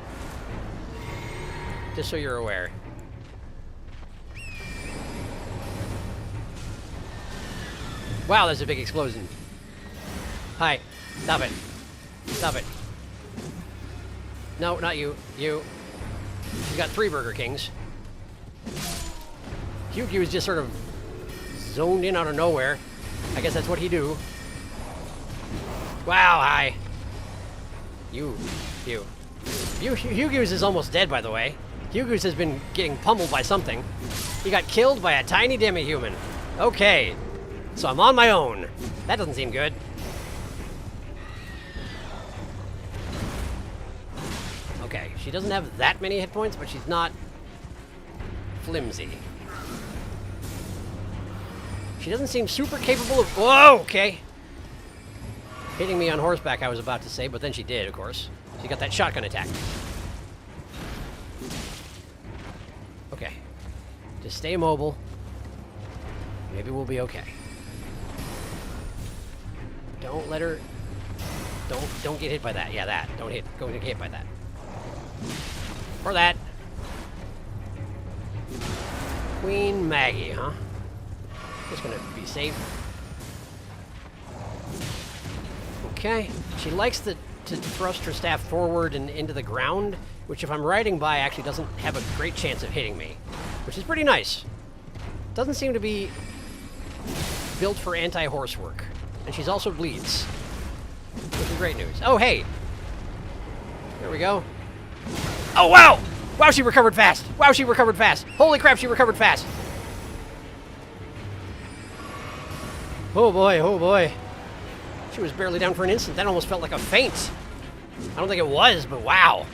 Just so you're aware. Wow, there's a big explosion. Hi. Stop it. Stop it. No, not you. You. She's got 3 Burger Kings. Hugh was just sort of zoned in out of nowhere. I guess that's what he do. Wow, hi. Hughes is almost dead, by the way. Hughes has been getting pummeled by something. He got killed by a tiny demi-human. Okay. So I'm on my own. That doesn't seem good. Okay, she doesn't have that many hit points, but she's not flimsy. She doesn't seem super capable of... Whoa, okay. Hitting me on horseback, I was about to say, but then she did, of course. She got that shotgun attack. Okay. Just stay mobile. Maybe we'll be okay. Don't let her... Don't get hit by that. Yeah, that. Don't go get hit by that. Or that. Queen Maggie, huh? Just gonna be safe. Okay. She likes to thrust her staff forward and into the ground, which if I'm riding by actually doesn't have a great chance of hitting me, which is pretty nice. Doesn't seem to be built for anti-horse work. And she's also bleeds, which is great news. Oh, hey! There we go. Oh, wow! Wow, she recovered fast! Wow, she recovered fast! Holy crap, she recovered fast! Oh boy, oh boy. She was barely down for an instant. That almost felt like a feint. I don't think it was, but wow.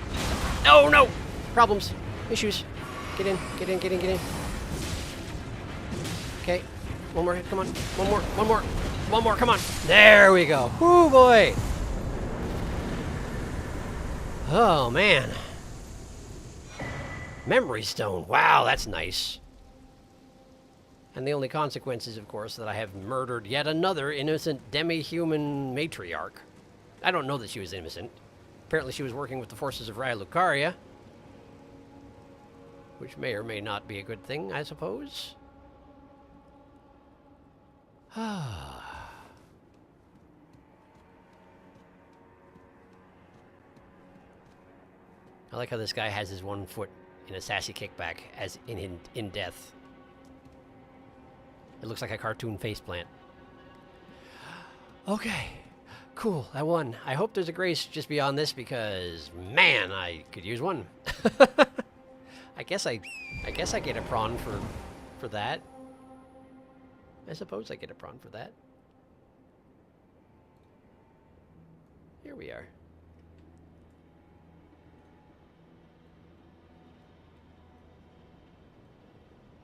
Oh, no! Problems. Issues. Get in, get in, get in, get in. Okay. One more hit, come on. One more, one more. One more, come on. There we go. Oh boy. Oh, man. Memory stone. Wow, that's nice. And the only consequence is, of course, that I have murdered yet another innocent demi-human matriarch. I don't know that she was innocent. Apparently she was working with the forces of Raya Lucaria, which may or may not be a good thing, I suppose. I like how this guy has his one foot in a sassy kickback as in death. It looks like a cartoon faceplant. Okay, cool, I won. I hope there's a grace just beyond this because, man, I could use one. I guess I get a prawn for that. I suppose I get a prawn for that. Here we are.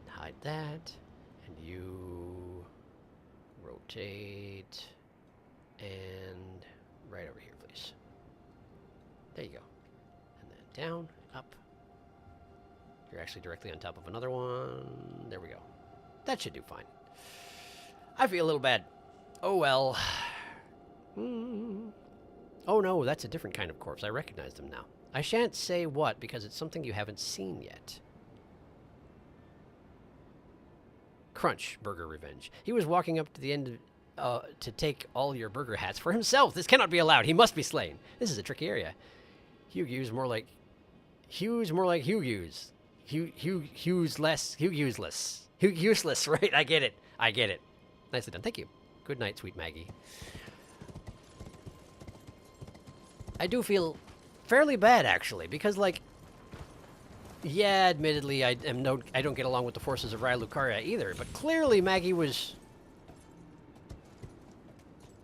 Hide that. And you rotate and right over here, please. There you go. And then down, up. You're actually directly on top of another one. There we go. That should do fine. I feel a little bad. Oh well. Oh no, that's a different kind of corpse. I recognize them now. I shan't say what because it's something you haven't seen yet. Crunch, Burger Revenge. He was walking up to the end to take all your burger hats for himself. This cannot be allowed. He must be slain. This is a tricky area. Hughes more like Hughes. Useless, right? I get it. I get it. Nicely done. Thank you. Good night, sweet Maggie. I do feel fairly bad, actually, because, like, yeah, admittedly, I don't get along with the forces of Raya Lucaria either, but clearly Maggie was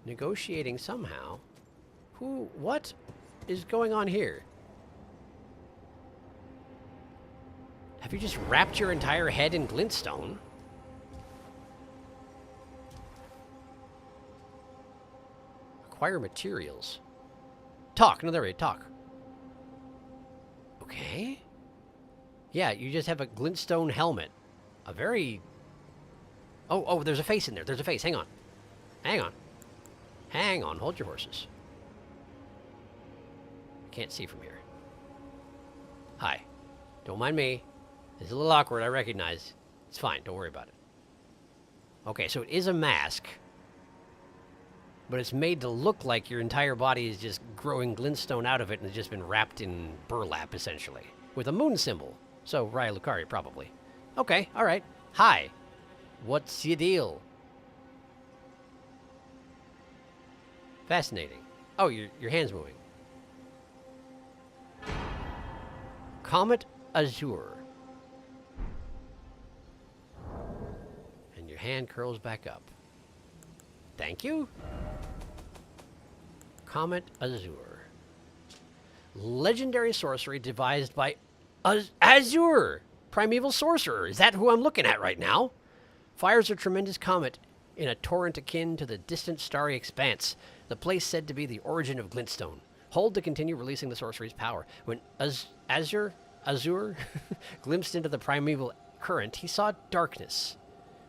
negotiating somehow. What is going on here? Have you just wrapped your entire head in glintstone? Acquire materials. Talk. No, there we go. Talk. Okay. Yeah, you just have a glintstone helmet. A very... Oh, there's a face in there. There's a face. Hang on. Hang on. Hang on. Hold your horses. Can't see from here. Hi. Don't mind me. It's a little awkward, I recognize. It's fine. Don't worry about it. Okay, so it is a mask. But it's made to look like your entire body is just growing glintstone out of it and has just been wrapped in burlap, essentially. With a moon symbol. So, Raya Lucari, probably. Okay, alright. Hi. What's your deal? Fascinating. Oh, your hand's moving. Comet Azure. And your hand curls back up. Thank you. Comet Azure. Legendary sorcery devised by Azure, primeval sorcerer. Is that who I'm looking at right now? Fires a tremendous comet in a torrent akin to the distant starry expanse. The place said to be the origin of glintstone. Hold to continue releasing the sorcery's power. When Azure glimpsed into the primeval current, he saw darkness.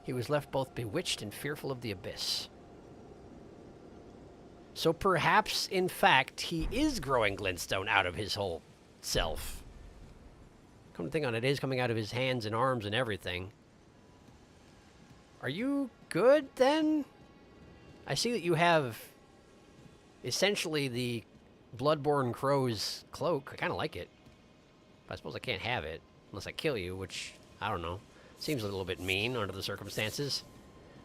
He was left both bewitched and fearful of the abyss. So perhaps, in fact, he is growing glintstone out of his whole self. Come to think on it, it is coming out of his hands and arms and everything. Are you good, then? I see that you have essentially the Bloodborne Crow's cloak. I kind of like it. But I suppose I can't have it unless I kill you, which, I don't know. Seems a little bit mean under the circumstances.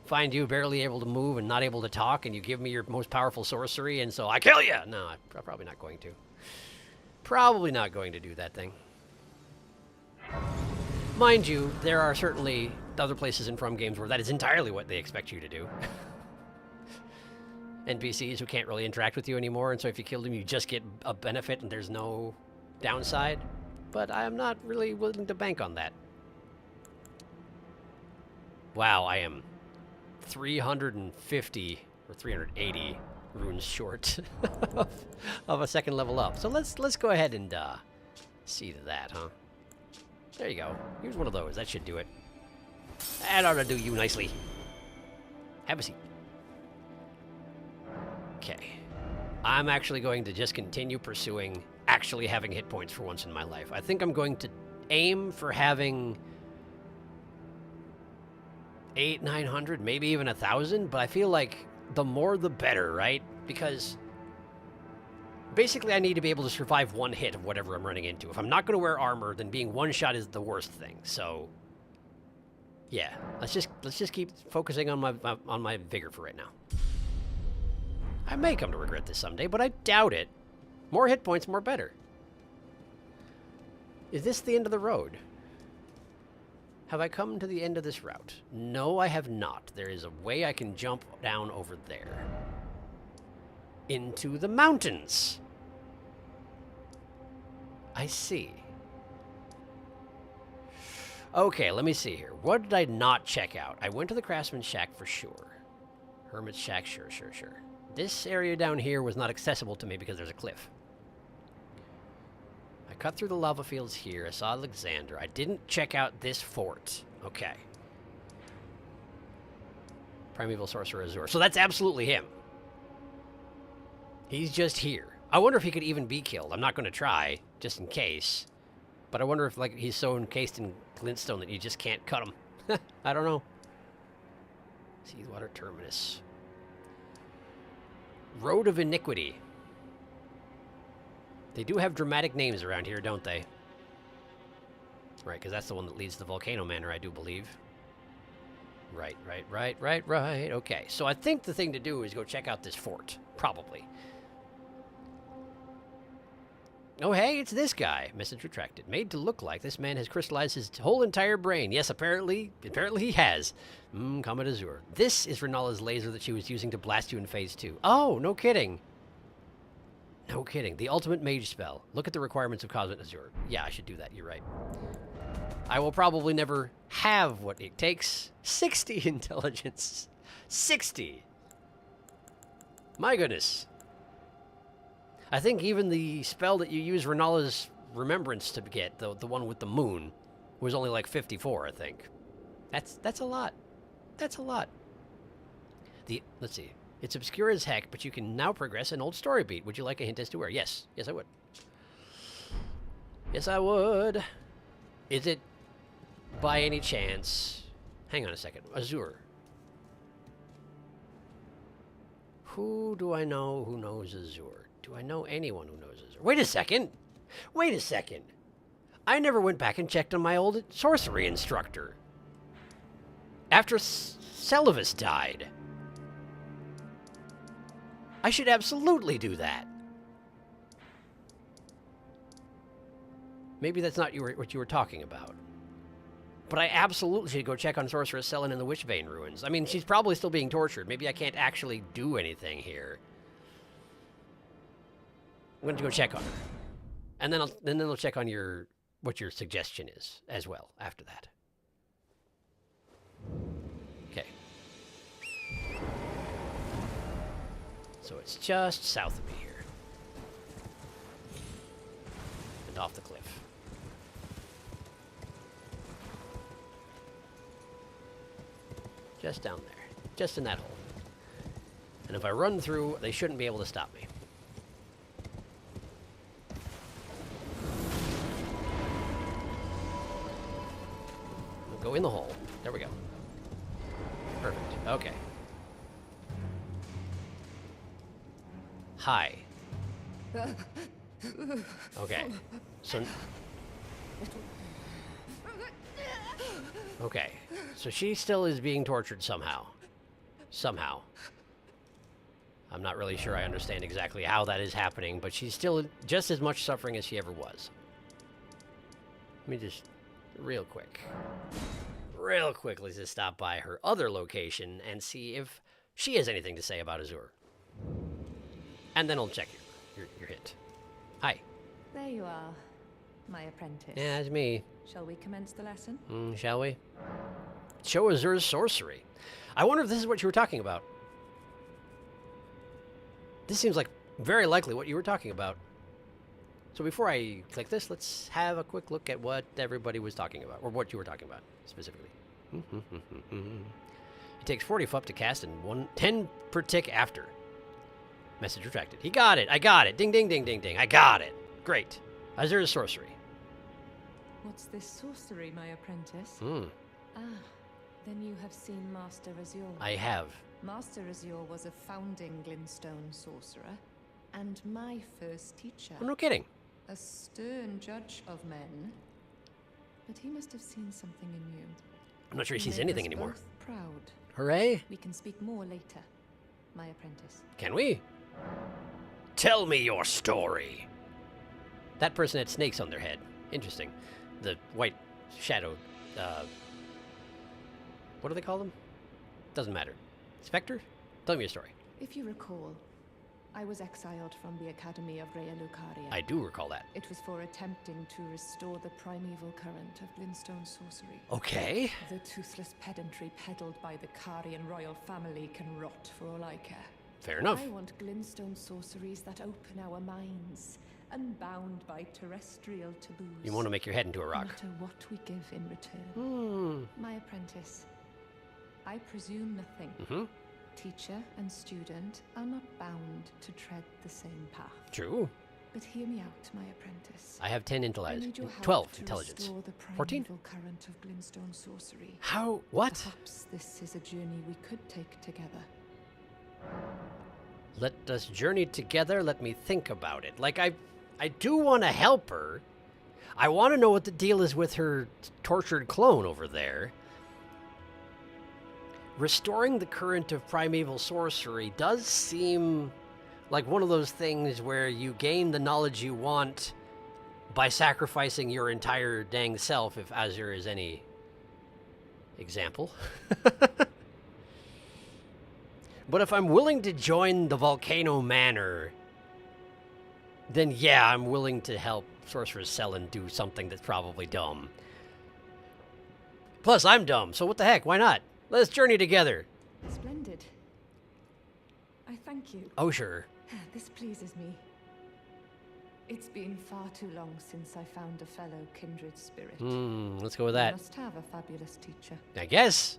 Find you barely able to move and not able to talk, and you give me your most powerful sorcery, and so I kill you! No, I'm probably not going to. Probably not going to do that thing. Mind you, there are certainly other places in From games where that is entirely what they expect you to do. NPCs who can't really interact with you anymore, and so if you kill them, you just get a benefit and there's no downside. But I am not really willing to bank on that. Wow, I am 350 or 380 runes short of a second level up. So let's go ahead and see to that, huh? There you go. Here's one of those. That should do it. That ought to do you nicely. Have a seat. Okay. I'm actually going to just continue pursuing actually having hit points for once in my life. I think I'm going to aim for having 800-900, maybe even 1,000, but I feel like the more the better, right? Because basically I need to be able to survive one hit of whatever I'm running into. If I'm not going to wear armor, then being one shot is the worst thing. So yeah, let's just keep focusing on my vigor for right now. I may come to regret this someday, but I doubt it. More hit points, more better. Is this the end of the road? Have I come to the end of this route? No, I have not. There is a way I can jump down over there. Into the mountains. I see. Okay, let me see here. What did I not check out? I went to the Craftsman's Shack for sure. Hermit's Shack, sure. This area down here was not accessible to me because there's a cliff. I cut through the lava fields here. I saw Alexander. I didn't check out this fort. Okay. Primeval Sorcerer Azure. So that's absolutely him. He's just here. I wonder if he could even be killed. I'm not going to try, just in case. But I wonder if like he's so encased in glintstone that you just can't cut him. I don't know. Seawater Terminus. Road of Iniquity. They do have dramatic names around here, don't they? Right, because that's the one that leads to Volcano Manor, I do believe. Right. Okay, so I think the thing to do is go check out this fort. Probably. Oh, hey, it's this guy. Message retracted. Made to look like this man has crystallized his whole entire brain. Yes, apparently he has. Comet Azure. This is Renala's laser that she was using to blast you in Phase 2. Oh, no kidding. No kidding. The ultimate mage spell. Look at the requirements of Comet Azure. Yeah, I should do that. You're right. I will probably never have what it takes. 60 intelligence. 60. My goodness. I think even the spell that you use Renala's Remembrance to get, the one with the moon, was only like 54, I think. That's a lot. That's a lot. Let's see. It's obscure as heck, but you can now progress an old story beat. Would you like a hint as to where? Yes. Yes, I would. Yes, I would. Is it by any chance... Hang on a second. Azure. Who do I know who knows Azure? Do I know anyone who knows Azure? Wait a second. Wait a second. I never went back and checked on my old sorcery instructor. After Celavis died. I should absolutely do that. Maybe that's not what you were talking about. But I absolutely should go check on Sorceress Selin in the Witchbane ruins. I mean, she's probably still being tortured. Maybe I can't actually do anything here. I'm going to go check on her. And then I'll check on what your suggestion is as well after that. Okay. So it's just south of me here. And off the cliff. Just down there. Just in that hole. And if I run through, they shouldn't be able to stop me. We'll go in the hole. There we go. Perfect. Okay. Hi. Okay. So... Okay. So she still is being tortured somehow. Somehow. I'm not really sure I understand exactly how that is happening, but she's still just as much suffering as she ever was. Let me just... Real quickly just stop by her other location and see if she has anything to say about Azure. And then I'll check your hit. Hi. There you are, my apprentice. Yeah, it's me. Shall we commence the lesson? Shall we? Show Azure's sorcery. I wonder if this is what you were talking about. This seems like very likely what you were talking about. So before I click this, let's have a quick look at what everybody was talking about, or what you were talking about specifically. It takes 40 FUP to cast and 10 per tick after. Message retracted. He got it. I got it. Ding, ding, ding, ding, ding. I got it. Great. Azure's sorcery. What's this sorcery, my apprentice? Ah, then you have seen Master Azure. I have. Master Azure was a founding Glintstone sorcerer, and my first teacher. Oh, no kidding. A stern judge of men. But he must have seen something in you. I'm not sure he sees anything anymore. Both proud. Hooray. We can speak more later, my apprentice. Can we? Tell me your story. That person had snakes on their head. Interesting. The white shadow, what do they call them? Doesn't matter. Spectre? Tell me your story. If you recall, I was exiled from the Academy of Rhea Lucaria. I do recall that. It was for attempting to restore the primeval current of Glintstone sorcery. Okay. The toothless pedantry peddled by the Carian royal family can rot for all I care. Fair enough. I want Glintstone sorceries that open our minds, unbound by terrestrial taboos. You want to make your head into a rock. No matter what we give in return. My apprentice, I presume nothing. Teacher and student are not bound to tread the same path. True. But hear me out, my apprentice. I have 10 I intelligence. need your help 12 to intelligence. restore the 14? primeval current of Glintstone sorcery. How? What? Perhaps this is a journey we could take together. Let us journey together. Let me think about it. Like, I do want to help her. I want to know what the deal is with her tortured clone over there. Restoring the current of primeval sorcery does seem like one of those things where you gain the knowledge you want by sacrificing your entire dang self, if Azure is any example. But if I'm willing to join the Volcano Manor, then yeah, I'm willing to help Sorceress Selin do something that's probably dumb. Plus, I'm dumb, so what the heck? Why not? Let's journey together. Splendid. I thank you. Oh, sure. This pleases me. It's been far too long since I found a fellow kindred spirit. Let's go with You that. must have a fabulous teacher. I guess.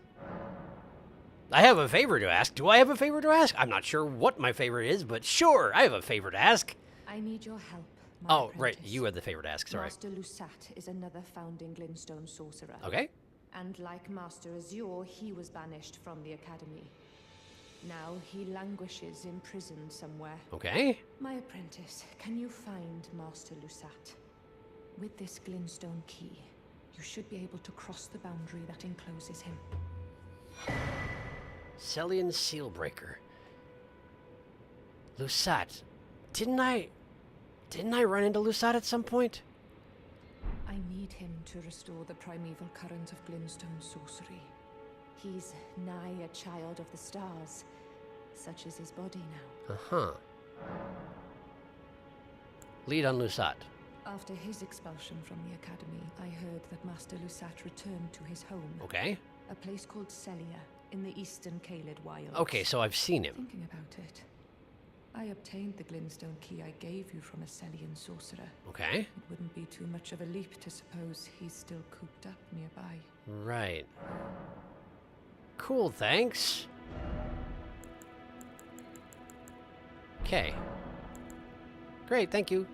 I have a favor to ask. Do I have a favor to ask? I'm not sure what my favor is, but sure, I have a favor to ask. I need your help, my Oh, right. apprentice. You have the favor to ask. Sorry. Master Lusat is another founding Glintstone sorcerer. Okay. And like Master Azure, he was banished from the academy. Now he languishes in prison somewhere. Okay. My apprentice, can you find Master Lusat? With this Glintstone key, you should be able to cross the boundary that encloses him. Celian Sealbreaker. Lusat. Didn't I run into Lusat at some point? I need him to restore the primeval current of Glintstone sorcery. He's nigh a child of the stars. Such is his body now. Uh-huh. Lead on Lusat. After his expulsion from the academy, I heard that Master Lusat returned to his home. Okay. A place called Celia, in the eastern Caelid Wilds. Okay, so I've seen him. Thinking about it, I obtained the Glintstone key I gave you from a Celian sorcerer. Okay. It wouldn't be too much of a leap to suppose he's still cooped up nearby. Right. Cool, thanks. Okay. Great, thank you.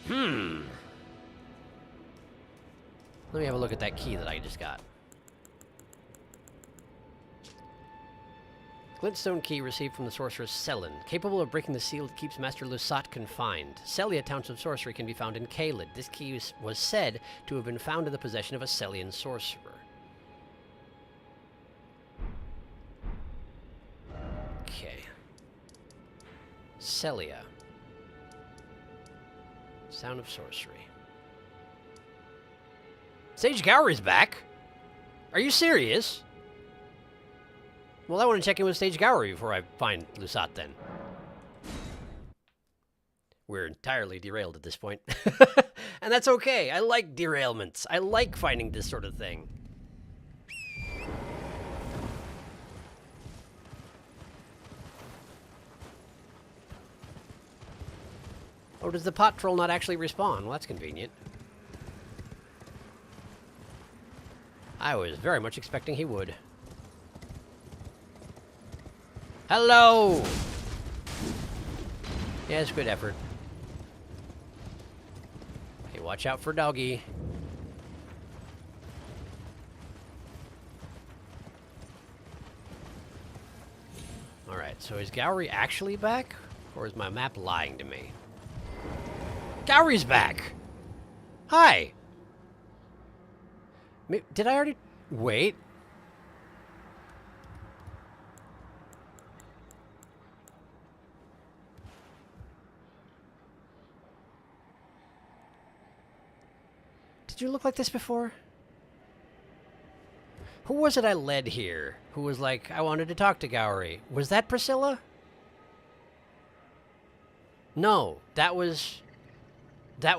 Let me have a look at that key that I just got. Glintstone key received from the sorceress Selin. Capable of breaking the seal that keeps Master Lusat confined. Celia Towns of Sorcery can be found in Caelid. This key was said to have been found in the possession of a Celian sorcerer. Okay. Celia. Sound of Sorcery. Sage Gowry's back? Are you serious? Well, I want to check in with Sage Gowry before I find Lusat then. We're entirely derailed at this point. And that's okay. I like derailments. I like finding this sort of thing. Oh, does the pot troll not actually respawn? Well, that's convenient. I was very much expecting he would. Hello! Yes, good effort. Okay, watch out for doggy. Alright, so is Gowry actually back? Or is my map lying to me? Gowry's back! Hi! Did I already... Wait. Did you look like this before? Who was it I led here? Who was like, I wanted to talk to Gowry. Was that Priscilla? No, that was, has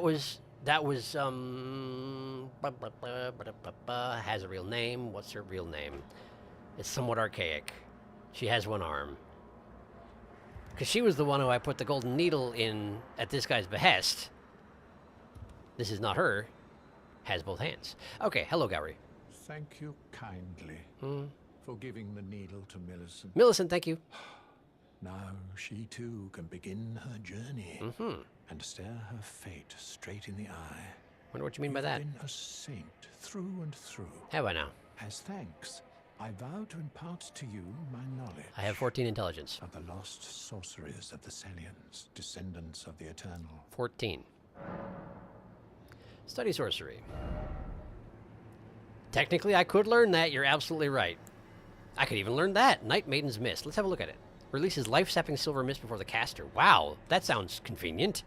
a real name. What's her real name? It's somewhat archaic. She has one arm. Because she was the one who I put the golden needle in at this guy's behest. This is not her. Has both hands. Okay, hello, Gowry. Thank you kindly for giving the needle to Millicent. Millicent, thank you. Now she too can begin her journey and stare her fate straight in the eye. Wonder what you mean by that. You've been a saint through and through. Have I now? As thanks, I vow to impart to you my knowledge. I have 14 intelligence. Of the lost sorceries of the Celians, descendants of the Eternal. 14. Study sorcery. Technically, I could learn that. You're absolutely right. I could even learn that. Night Maiden's Mist. Let's have a look at it. Releases life-sapping silver mist before the caster. Wow, that sounds convenient.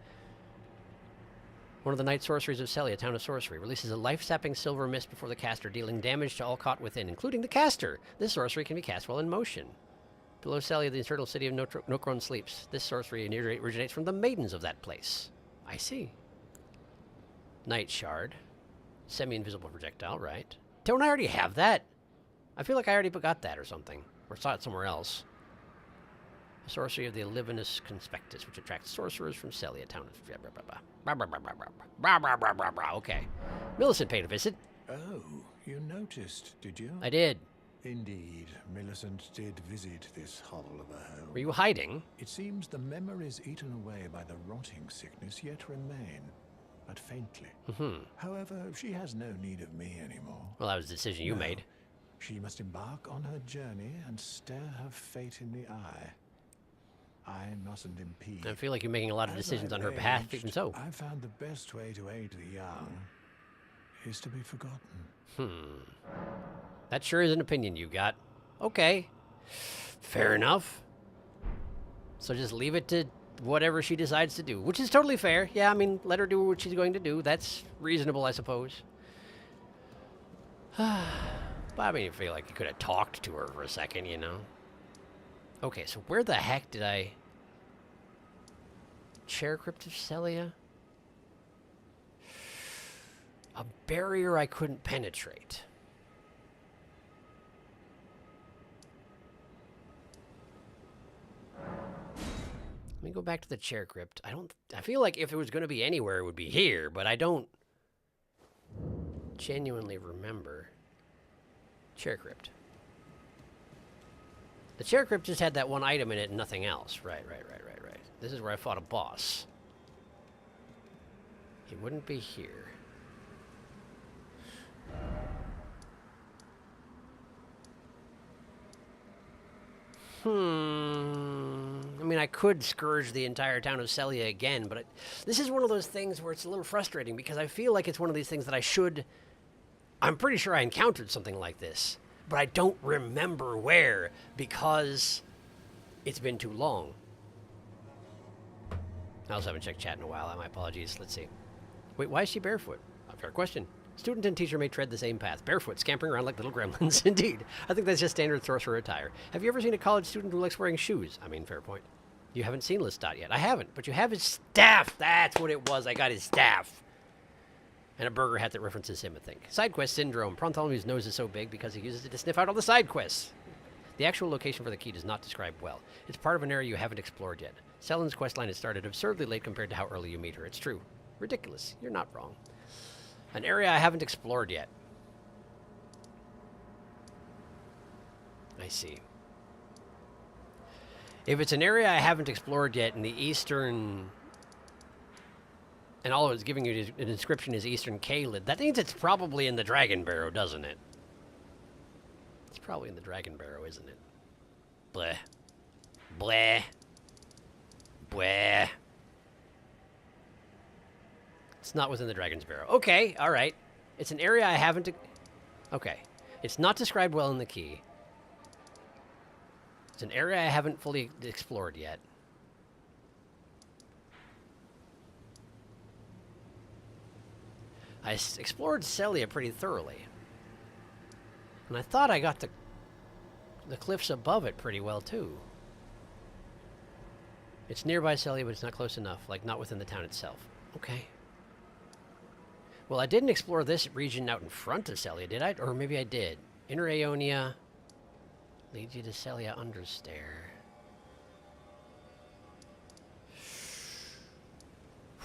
One of the night sorceries of Celia, Town of Sorcery. Releases a life-sapping silver mist before the caster, dealing damage to all caught within, including the caster. This sorcery can be cast while in motion. Below Celia, the eternal city of Nokron sleeps. This sorcery originates from the maidens of that place. I see. Night Shard. Semi-invisible projectile, right. Don't I already have that? I feel like I already got that or something. Or saw it somewhere else. Sorcery of the Livinus Conspectus, which attracts sorcerers from Celia town. Okay. Millicent paid a visit. Oh, you noticed, did you? I did. Indeed, Millicent did visit this hovel of a home. Were you hiding? It seems the memories eaten away by the rotting sickness yet remain, but faintly. However, she has no need of me anymore. Well, that was the decision you made. She must embark on her journey and stare her fate in the eye. I mustn't impede. I feel like you're making a lot of decisions on her behalf, even so. I found the best way to aid the young is to be forgotten. That sure is an opinion you got. Okay. Fair enough. So just leave it to whatever she decides to do, which is totally fair. Yeah, I mean, let her do what she's going to do. That's reasonable, I suppose. But I mean, I feel like you could have talked to her for a second, you know? Okay, so where the heck did I... Chair Crypt of Celia? A barrier I couldn't penetrate. Let me go back to the Chair Crypt. I feel like if it was going to be anywhere, it would be here, but I don't genuinely remember. Chair Crypt. The Chair Crypt just had that one item in it and nothing else. Right. This is where I fought a boss. He wouldn't be here. I mean, I could scourge the entire town of Celia again, but this is one of those things where it's a little frustrating because I feel like it's one of these things that I should... I'm pretty sure I encountered something like this, but I don't remember where because it's been too long. I also haven't checked chat in a while. My apologies. Let's see. Wait, why is she barefoot? A fair question. Student and teacher may tread the same path, barefoot, scampering around like little gremlins. Indeed. I think that's just standard sorcerer attire. Have you ever seen a college student who likes wearing shoes? I mean, fair point. You haven't seen Lestat yet. I haven't, but you have his staff. That's what it was. I got his staff. And a burger hat that references him, I think. Side quest syndrome. Bartholomew's nose is so big because he uses it to sniff out all the side quests. The actual location for the key does not describe well. It's part of an area you haven't explored yet. Selen's questline has started absurdly late compared to how early you meet her. It's true. Ridiculous. You're not wrong. An area I haven't explored yet. I see. If it's an area I haven't explored yet in the eastern... And all it's giving you an inscription is Eastern Caelid, that means it's probably in the Dragon Barrow, doesn't it? It's probably in the Dragon Barrow, isn't it? Bleh. Bleh. Bleh. It's not within the Dragon's Barrow. Okay, alright. It's an area I haven't... Okay. It's not described well in the key. It's an area I haven't fully explored yet. I explored Celia pretty thoroughly. And I thought I got the cliffs above it pretty well, too. It's nearby Celia, but it's not close enough. Like, not within the town itself. Okay. Well, I didn't explore this region out in front of Celia, did I? Or maybe I did. Inner Aeonia leads you to Celia Understair.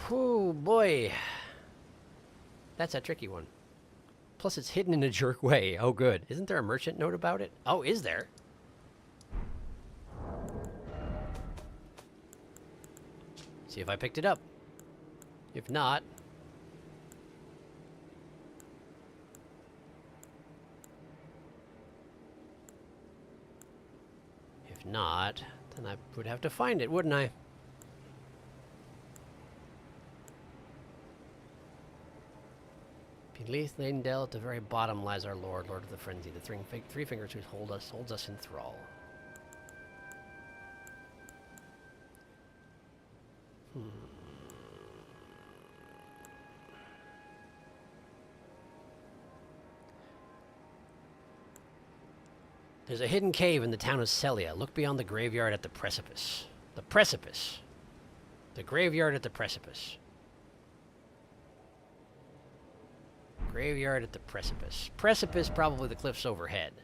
Whew, boy. That's a tricky one. Plus, it's hidden in a jerk way. Oh, good. Isn't there a merchant note about it? Oh, is there? See if I picked it up. If not... If not, then I would have to find it, wouldn't I? Beneath Nadendel, at the very bottom lies our Lord, Lord of the Frenzy, the three fingers who holds us in thrall. There's a hidden cave in the town of Celia. Look beyond the graveyard at the precipice. The precipice. The graveyard at the precipice. Graveyard at the precipice. Precipice, probably the cliffs overhead.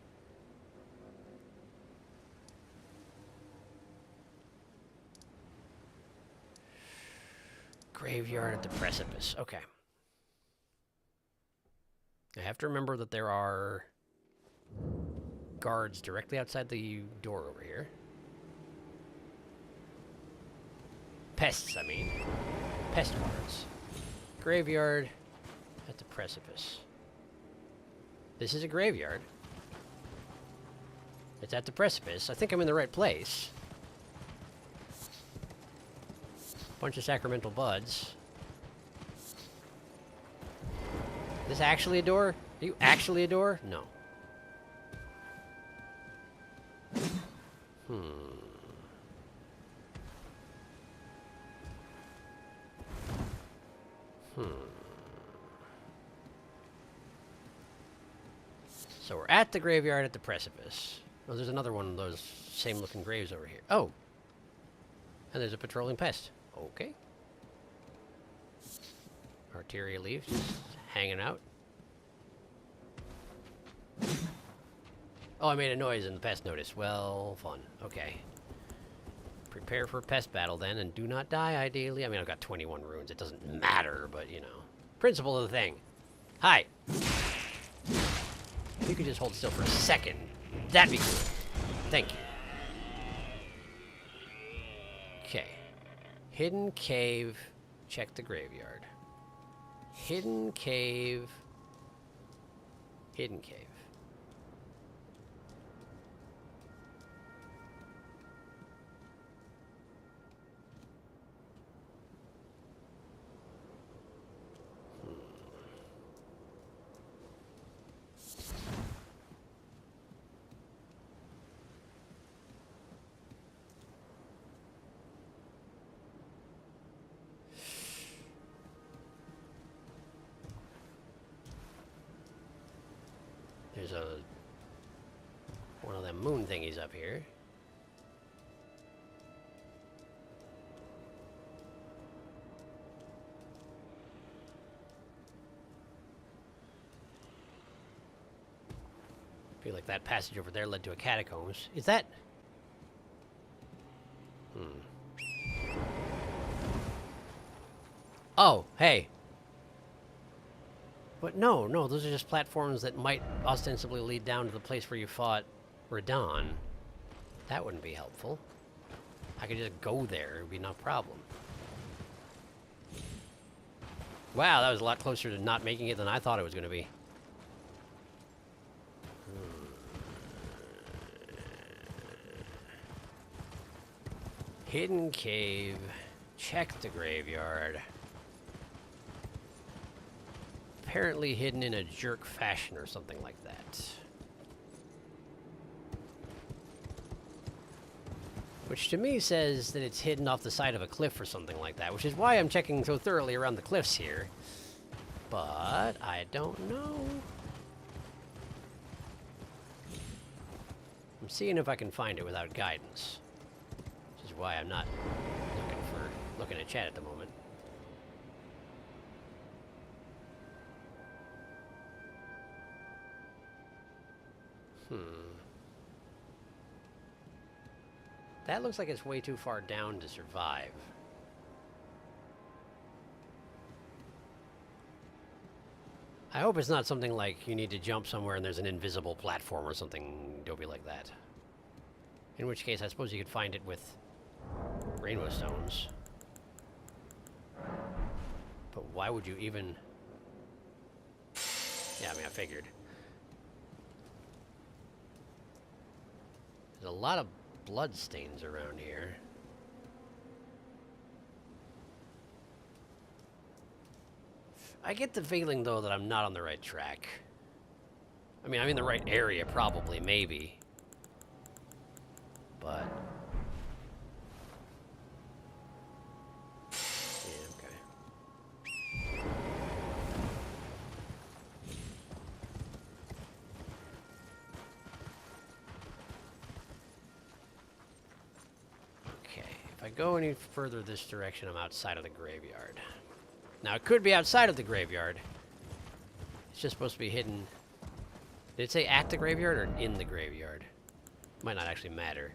Graveyard at the precipice. Okay. I have to remember that there are guards directly outside the door over here. Pests, I mean. Pest guards. Graveyard at the precipice. This is a graveyard. It's at the precipice. I think I'm in the right place. Bunch of sacramental buds. Is this actually a door? Are you actually a door? No. So we're at the graveyard at the precipice. Oh, there's another one of those same looking graves over here. Oh. And there's a patrolling pest. Okay. Arteria leaf just hanging out. Oh, I made a noise and the pest noticed. Well, fun. Okay. Prepare for a pest battle then, and do not die, ideally. I mean, I've got 21 runes. It doesn't matter, but, you know. Principle of the thing. Hi. If you could just hold still for a second, that'd be good. Thank you. Okay. Hidden cave. Check the graveyard. Hidden cave. Hidden cave. There's one of them moon thingies up here. Feel like that passage over there led to a catacombs. Is that? Oh, hey. But no, those are just platforms that might ostensibly lead down to the place where you fought Radon. That wouldn't be helpful. I could just go there, it would be no problem. Wow, that was a lot closer to not making it than I thought it was going to be. Hidden cave. Check the graveyard. Apparently hidden in a jerk fashion or something like that. Which to me says that it's hidden off the side of a cliff or something like that, which is why I'm checking so thoroughly around the cliffs here. But I don't know. I'm seeing if I can find it without guidance. Which is why I'm not looking at chat at the moment. That looks like it's way too far down to survive. I hope it's not something like you need to jump somewhere and there's an invisible platform or something dopey like that. In which case, I suppose you could find it with rainbow stones. But why would you even... Yeah, I mean, I figured. There's a lot of blood stains around here. I get the feeling, though, that I'm not on the right track. I mean, I'm in the right area, probably, maybe. But... yeah, okay. Okay, if I go any further this direction, I'm outside of the graveyard. Now, it could be outside of the graveyard. It's just supposed to be hidden. Did it say at the graveyard or in the graveyard? Might not actually matter.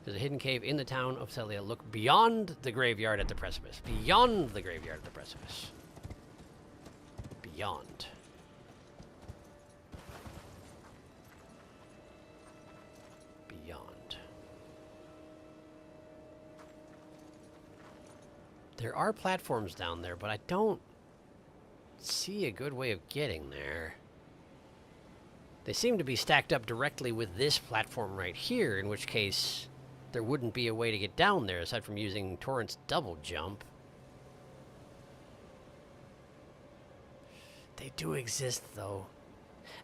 There's a hidden cave in the town of Celia. Look beyond the graveyard at the precipice. Beyond the graveyard at the precipice. Beyond. Beyond. There are platforms down there, but I don't see a good way of getting there. They seem to be stacked up directly with this platform right here, in which case there wouldn't be a way to get down there aside from using Torrent's double jump. They do exist, though.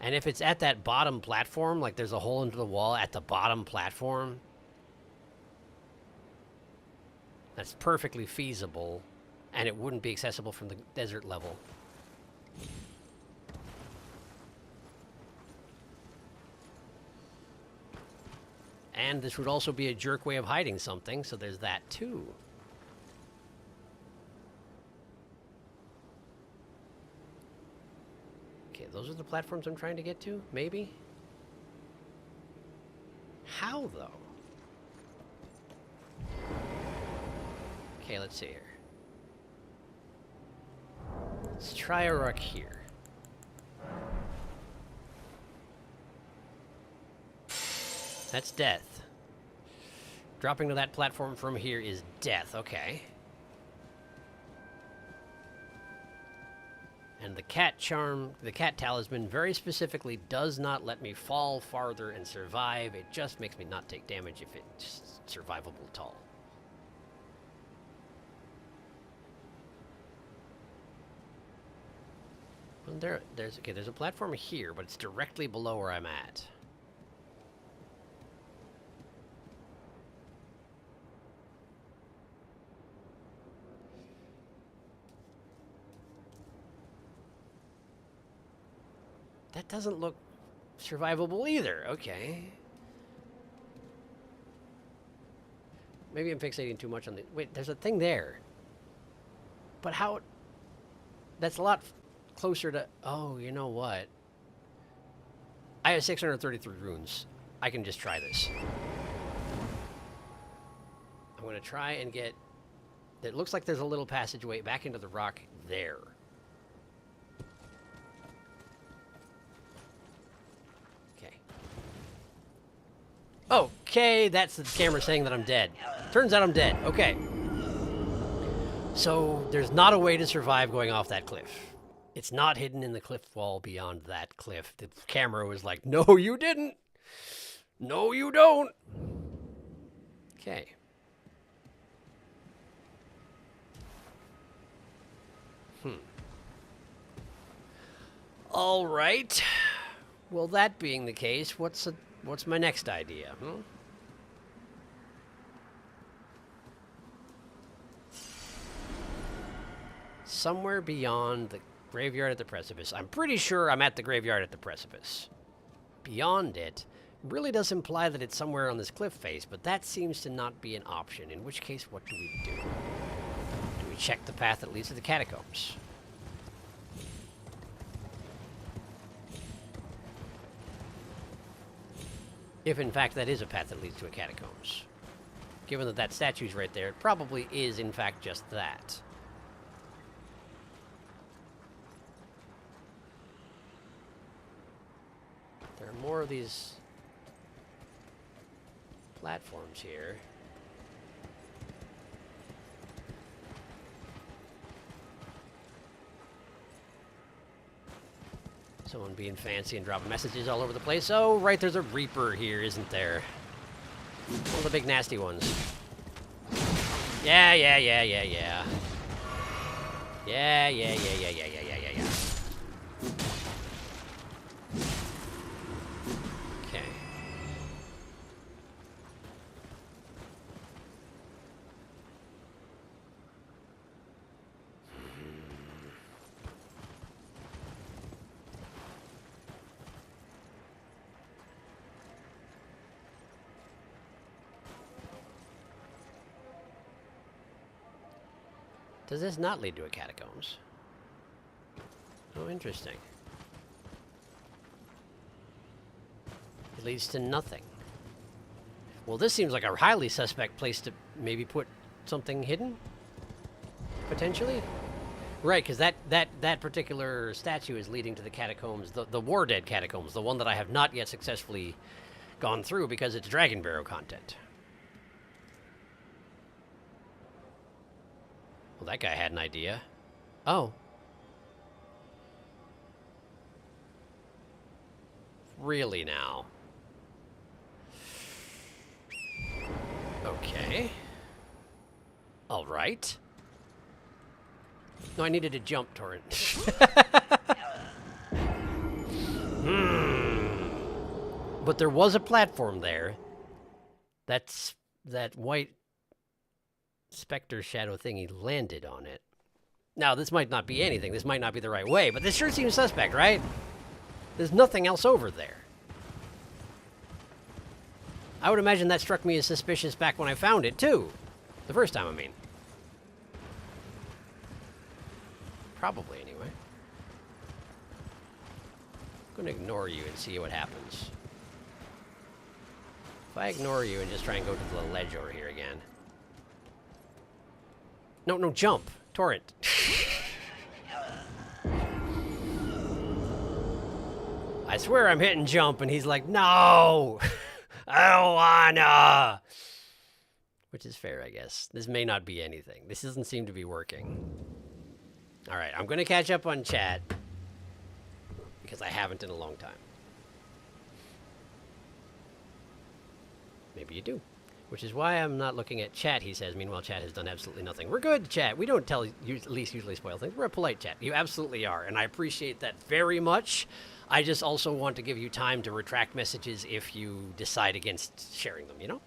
And if it's at that bottom platform, like there's a hole into the wall at the bottom platform, that's perfectly feasible, and it wouldn't be accessible from the desert level. And this would also be a jerk way of hiding something, so there's that too. Okay, those are the platforms I'm trying to get to, maybe? How, though? Okay, let's see here. Let's try a rock here. That's death. Dropping to that platform from here is death, okay. And the cat charm, the cat talisman, very specifically does not let me fall farther and survive. It just makes me not take damage if it's survivable at all. Well, there's a platform here, but it's directly below where I'm at. That doesn't look survivable either. Okay. Maybe I'm fixating too much on the... Wait, there's a thing there. But how... That's a lot closer to... Oh, you know what? I have 633 runes. I can just try this. I'm going to try and get... It looks like there's a little passageway back into the rock there. Okay, that's the camera saying that I'm dead. Turns out I'm dead. Okay. So, there's not a way to survive going off that cliff. It's not hidden in the cliff wall beyond that cliff. The camera was like, no, you didn't. No, you don't. Okay. All right. Well, that being the case, what's my next idea? Somewhere beyond the graveyard at the precipice. I'm pretty sure I'm at the graveyard at the precipice. Beyond it really does imply that it's somewhere on this cliff face, but that seems to not be an option, in which case, what do we do? Do we check the path that leads to the catacombs? If, in fact, that is a path that leads to a catacombs. Given that that statue's right there, it probably is, in fact, just that. There are more of these platforms here. Someone being fancy and dropping messages all over the place. Oh, right, there's a Reaper here, isn't there? One of the big nasty ones. Yeah. Yeah. Okay. Does this not lead to a catacombs? Oh, interesting. It leads to nothing. Well, this seems like a highly suspect place to maybe put something hidden? Potentially? Right, because that particular statue is leading to the catacombs, the War Dead catacombs, the one that I have not yet successfully gone through because it's Dragon Barrow content. Well, that guy had an idea. Oh. Really now? Okay. All right. No, I needed to jump, Torrent. But there was a platform there. That white specter shadow thingy landed on it. Now, this might not be anything. This might not be the right way, but this sure seems suspect, right? There's nothing else over there. I would imagine that struck me as suspicious back when I found it, too. The first time, I mean. Probably, anyway. I'm going to ignore you and see what happens. If I ignore you and just try and go to the ledge over here again. No, jump. Torrent. I swear I'm hitting jump, and he's like, no! I don't wanna! Which is fair, I guess. This may not be anything. This doesn't seem to be working. Alright, I'm gonna catch up on chat. Because I haven't in a long time. Maybe you do. Which is why I'm not looking at chat, he says. Meanwhile, chat has done absolutely nothing. We're good, chat. We don't tell you, at least usually spoil things. We're a polite chat. You absolutely are, and I appreciate that very much. I just also want to give you time to retract messages if you decide against sharing them, you know?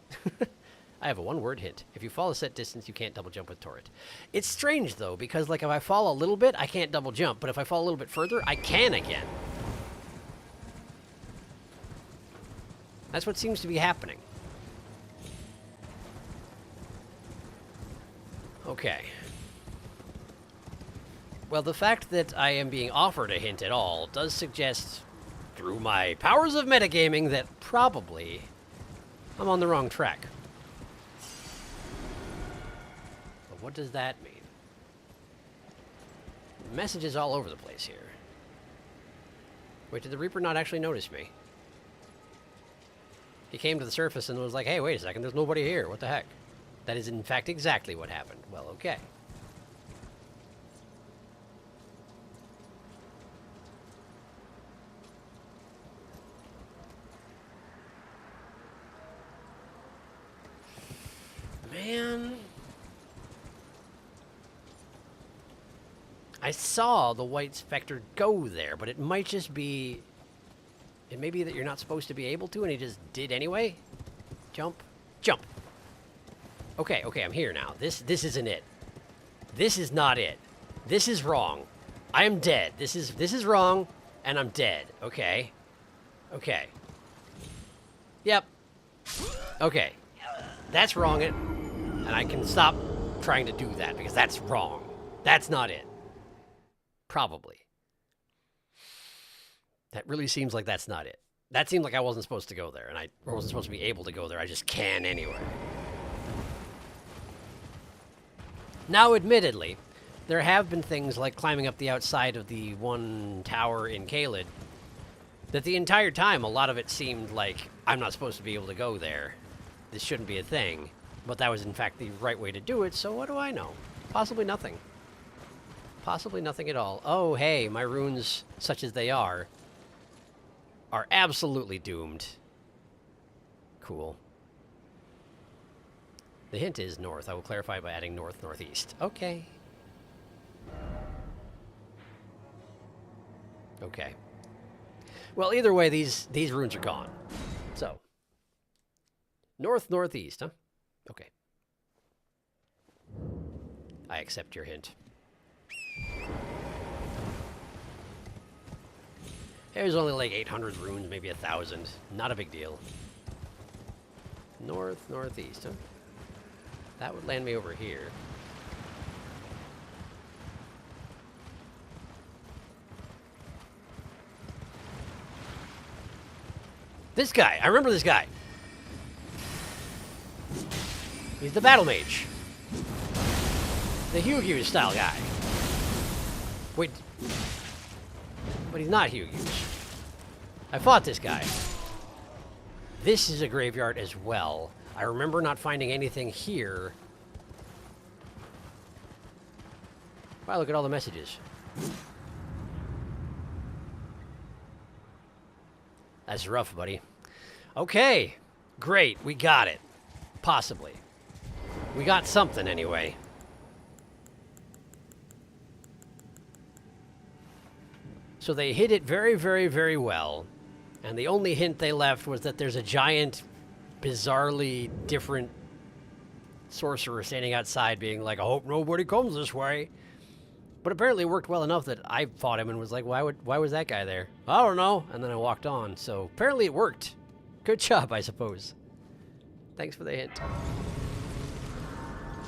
I have a one-word hint. If you fall a set distance, you can't double jump with Torrent. It's strange, though, because, like, if I fall a little bit, I can't double jump. But if I fall a little bit further, I can again. That's what seems to be happening. Okay. Well, the fact that I am being offered a hint at all does suggest, through my powers of metagaming, that probably I'm on the wrong track. But what does that mean? Messages all over the place here. Wait, did the Reaper not actually notice me? He came to the surface and was like, hey, wait a second, there's nobody here. What the heck? That is, in fact, exactly what happened. Well, okay. Man. I saw the white specter go there, but it might just be... It may be that you're not supposed to be able to, and he just did anyway. Jump. Jump. Okay, I'm here now. This isn't it. This is not it. This is wrong. I am dead. This is wrong, and I'm dead. Okay. Okay. Yep. Okay. That's wrong, and I can stop trying to do that, because that's wrong. That's not it. Probably. That really seems like that's not it. That seemed like I wasn't supposed to go there, and I wasn't supposed to be able to go there. I just can anyway. Now, admittedly, there have been things like climbing up the outside of the one tower in Caelid that the entire time, a lot of it seemed like, I'm not supposed to be able to go there. This shouldn't be a thing. But that was, in fact, the right way to do it, so what do I know? Possibly nothing. Possibly nothing at all. Oh, hey, my runes, such as they are absolutely doomed. Cool. The hint is north. I will clarify by adding north, northeast. Okay. Okay. Well, either way, these runes are gone. So. North, northeast, huh? Okay. I accept your hint. There's only like 800 runes, maybe 1,000. Not a big deal. North, northeast, huh? That would land me over here. This guy. I remember this guy. He's the battle mage. The Hugh style guy. Wait. But he's not Hugh. I fought this guy. This is a graveyard as well. I remember not finding anything here. Wow, look at all the messages. That's rough, buddy. Okay. Great. We got it. Possibly. We got something anyway. So they hid it very, very, very well. And the only hint they left was that there's a giant, bizarrely different sorcerer standing outside being like, I hope nobody comes this way. But apparently it worked well enough that I fought him and was like, why was that guy there? I don't know. And then I walked on. So apparently it worked. Good job, I suppose. Thanks for the hint.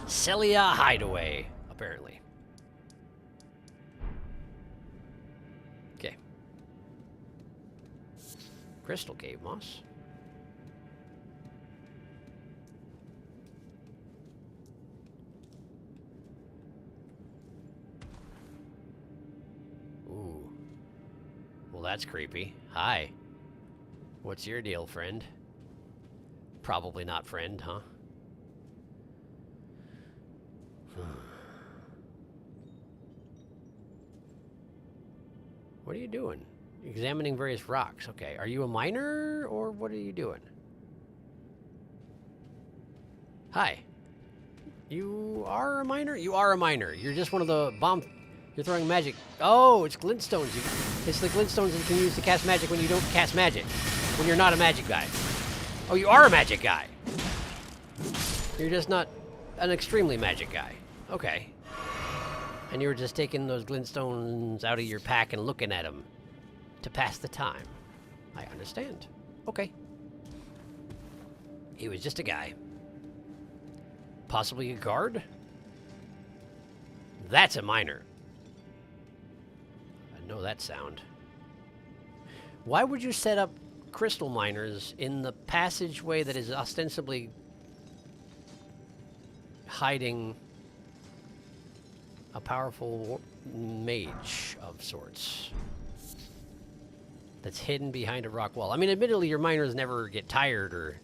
Celia Hideaway, apparently. Okay. Crystal Cave Moss. Ooh. Well, that's creepy. Hi. What's your deal, friend? Probably not friend, huh? What are you doing? Examining various rocks. Okay. Are you a miner, or what are you doing? Hi. You are a miner? You are a miner. You're just one of the bomb... You're throwing magic. Oh, it's glintstones. It's the glintstones that you can use to cast magic when you don't cast magic. When you're not a magic guy. Oh, you are a magic guy. You're just not an extremely magic guy. Okay. And you were just taking those glintstones out of your pack and looking at them to pass the time. I understand. Okay. He was just a guy. Possibly a guard? That's a miner. I know that sound. Why would you set up crystal miners in the passageway that is ostensibly hiding a powerful mage of sorts that's hidden behind a rock wall? I mean, admittedly, your miners never get tired or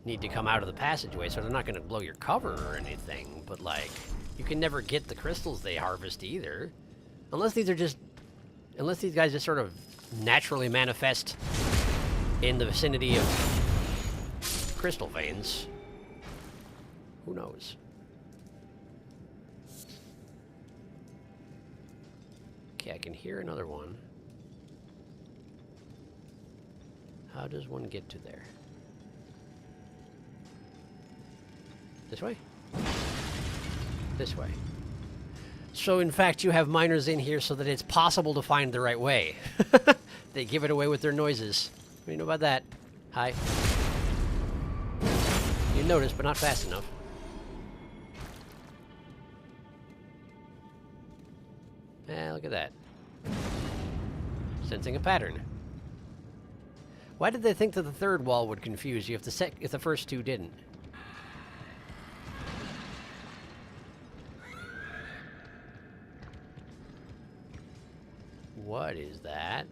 need to come out of the passageway, so they're not going to blow your cover or anything, but, like, you can never get the crystals they harvest either. Unless these guys just sort of naturally manifest in the vicinity of crystal veins. Who knows? Okay, I can hear another one. How does one get to there? This way? This way. So, in fact, you have miners in here so that it's possible to find the right way. They give it away with their noises. What do you know about that? Hi. You noticed, but not fast enough. Look at that. Sensing a pattern. Why did they think that the third wall would confuse you if the first two didn't? What is that?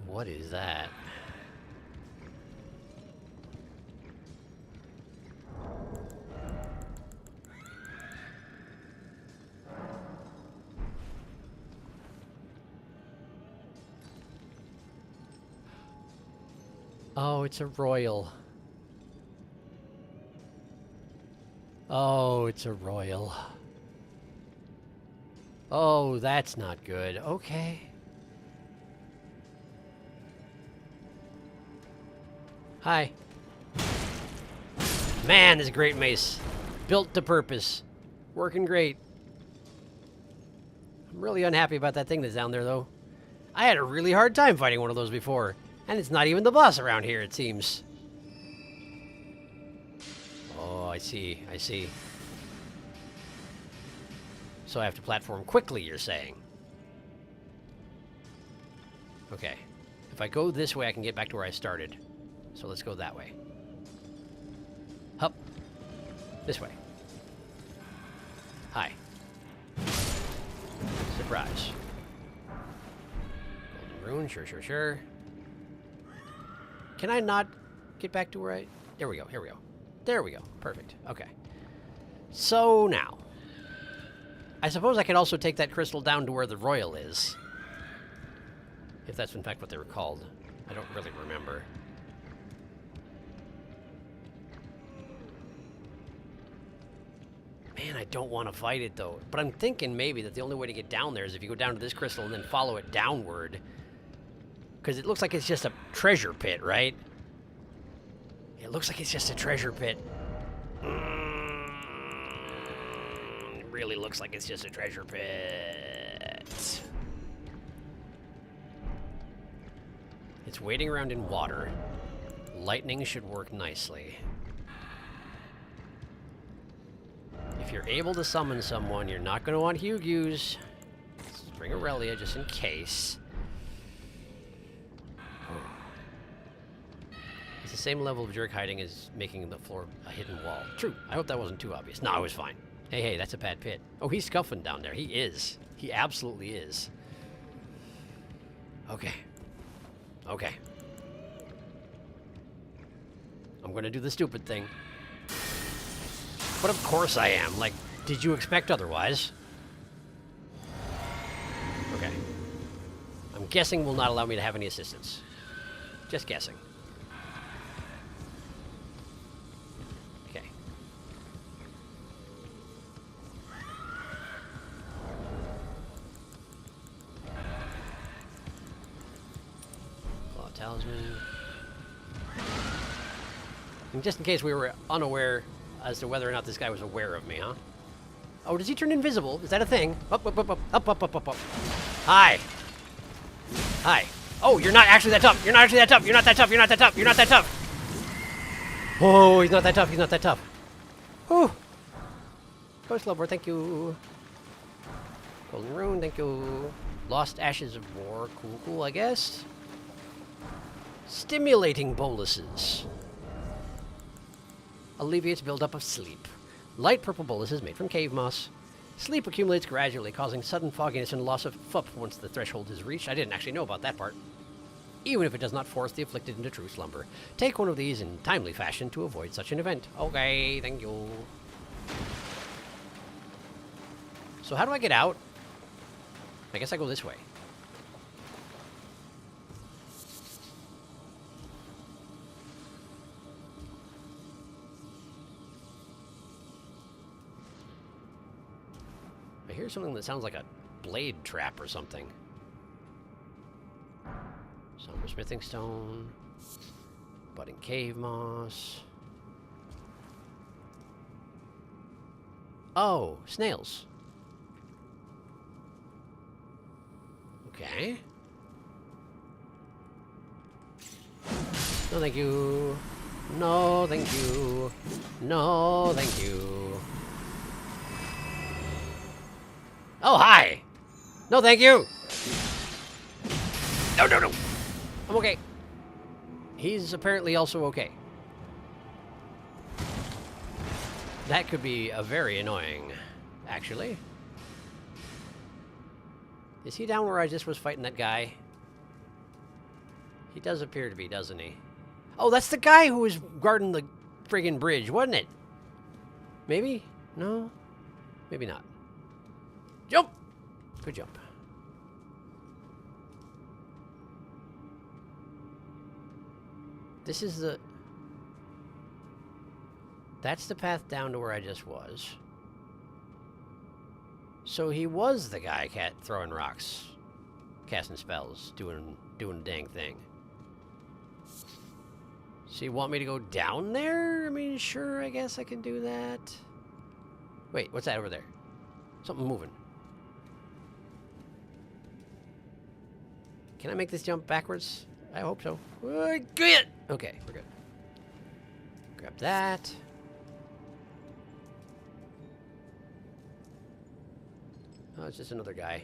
What is that? Oh, it's a royal. Oh, it's a royal. Oh, that's not good. Okay. Hi. Man, this great mace. Built to purpose. Working great. I'm really unhappy about that thing that's down there, though. I had a really hard time fighting one of those before. And it's not even the boss around here, it seems. Oh, I see. I see. So I have to platform quickly, you're saying? Okay. If I go this way, I can get back to where I started. So let's go that way. Hup. This way. Hi. Surprise. Golden rune, sure, sure, sure. Can I not get back to where I... There we go, here we go. There we go. Perfect. Okay. So now... I suppose I could also take that crystal down to where the royal is. If that's in fact what they were called. I don't really remember. Man, I don't want to fight it, though. But I'm thinking maybe that the only way to get down there is if you go down to this crystal and then follow it downward. Because it looks like it's just a treasure pit, right? It looks like it's just a treasure pit. It really looks like it's just a treasure pit. It's waiting around in water. Lightning should work nicely. If you're able to summon someone, you're not going to want Hugues. Let's bring Aurelia just in case. It's the same level of jerk hiding as making the floor a hidden wall. True. I hope that wasn't too obvious. No, it was fine. Hey, hey, that's a bad pit. Oh, he's scuffing down there. He is. He absolutely is. Okay. Okay. I'm going to do the stupid thing. But of course I am. Like, did you expect otherwise? Okay. I'm guessing will not allow me to have any assistance. Just guessing. Okay. Claw talisman. And just in case we were unaware as to whether or not this guy was aware of me, huh? Oh, does he turn invisible? Is that a thing? Up, up, up, up, up, up, up, up, up. Hi. Hi. Oh, you're not actually that tough. You're not actually that tough. You're not that tough. You're not that tough. You're not that tough. Oh, he's not that tough. He's not that tough. Whew. Ghost Lover, thank you. Golden Rune, thank you. Lost Ashes of War. Cool, cool, I guess. Stimulating boluses. Alleviates buildup of sleep. Light purple boluses made from cave moss. Sleep accumulates gradually, causing sudden fogginess and loss of FUP once the threshold is reached. I didn't actually know about that part. Even if it does not force the afflicted into true slumber. Take one of these in timely fashion to avoid such an event. Okay, thank you. So how do I get out? I guess I go this way. I hear something that sounds like a blade trap or something. Somber smithing stone. Budding cave moss. Oh, snails. Okay. No, thank you. No, thank you. No, thank you. Oh, hi! No, thank you! No, no, no! I'm okay. He's apparently also okay. That could be a very annoying, actually. Is he down where I just was fighting that guy? He does appear to be, doesn't he? Oh, that's the guy who was guarding the friggin' bridge, wasn't it? Maybe? No? Maybe not. Jump! Good jump. This is the... That's the path down to where I just was. So he was the guy throwing rocks, casting spells, doing a dang thing. So you want me to go down there? I mean, sure, I guess I can do that. Wait, what's that over there? Something moving. Can I make this jump backwards? I hope so. Good! Okay, we're good. Grab that. Oh, it's just another guy.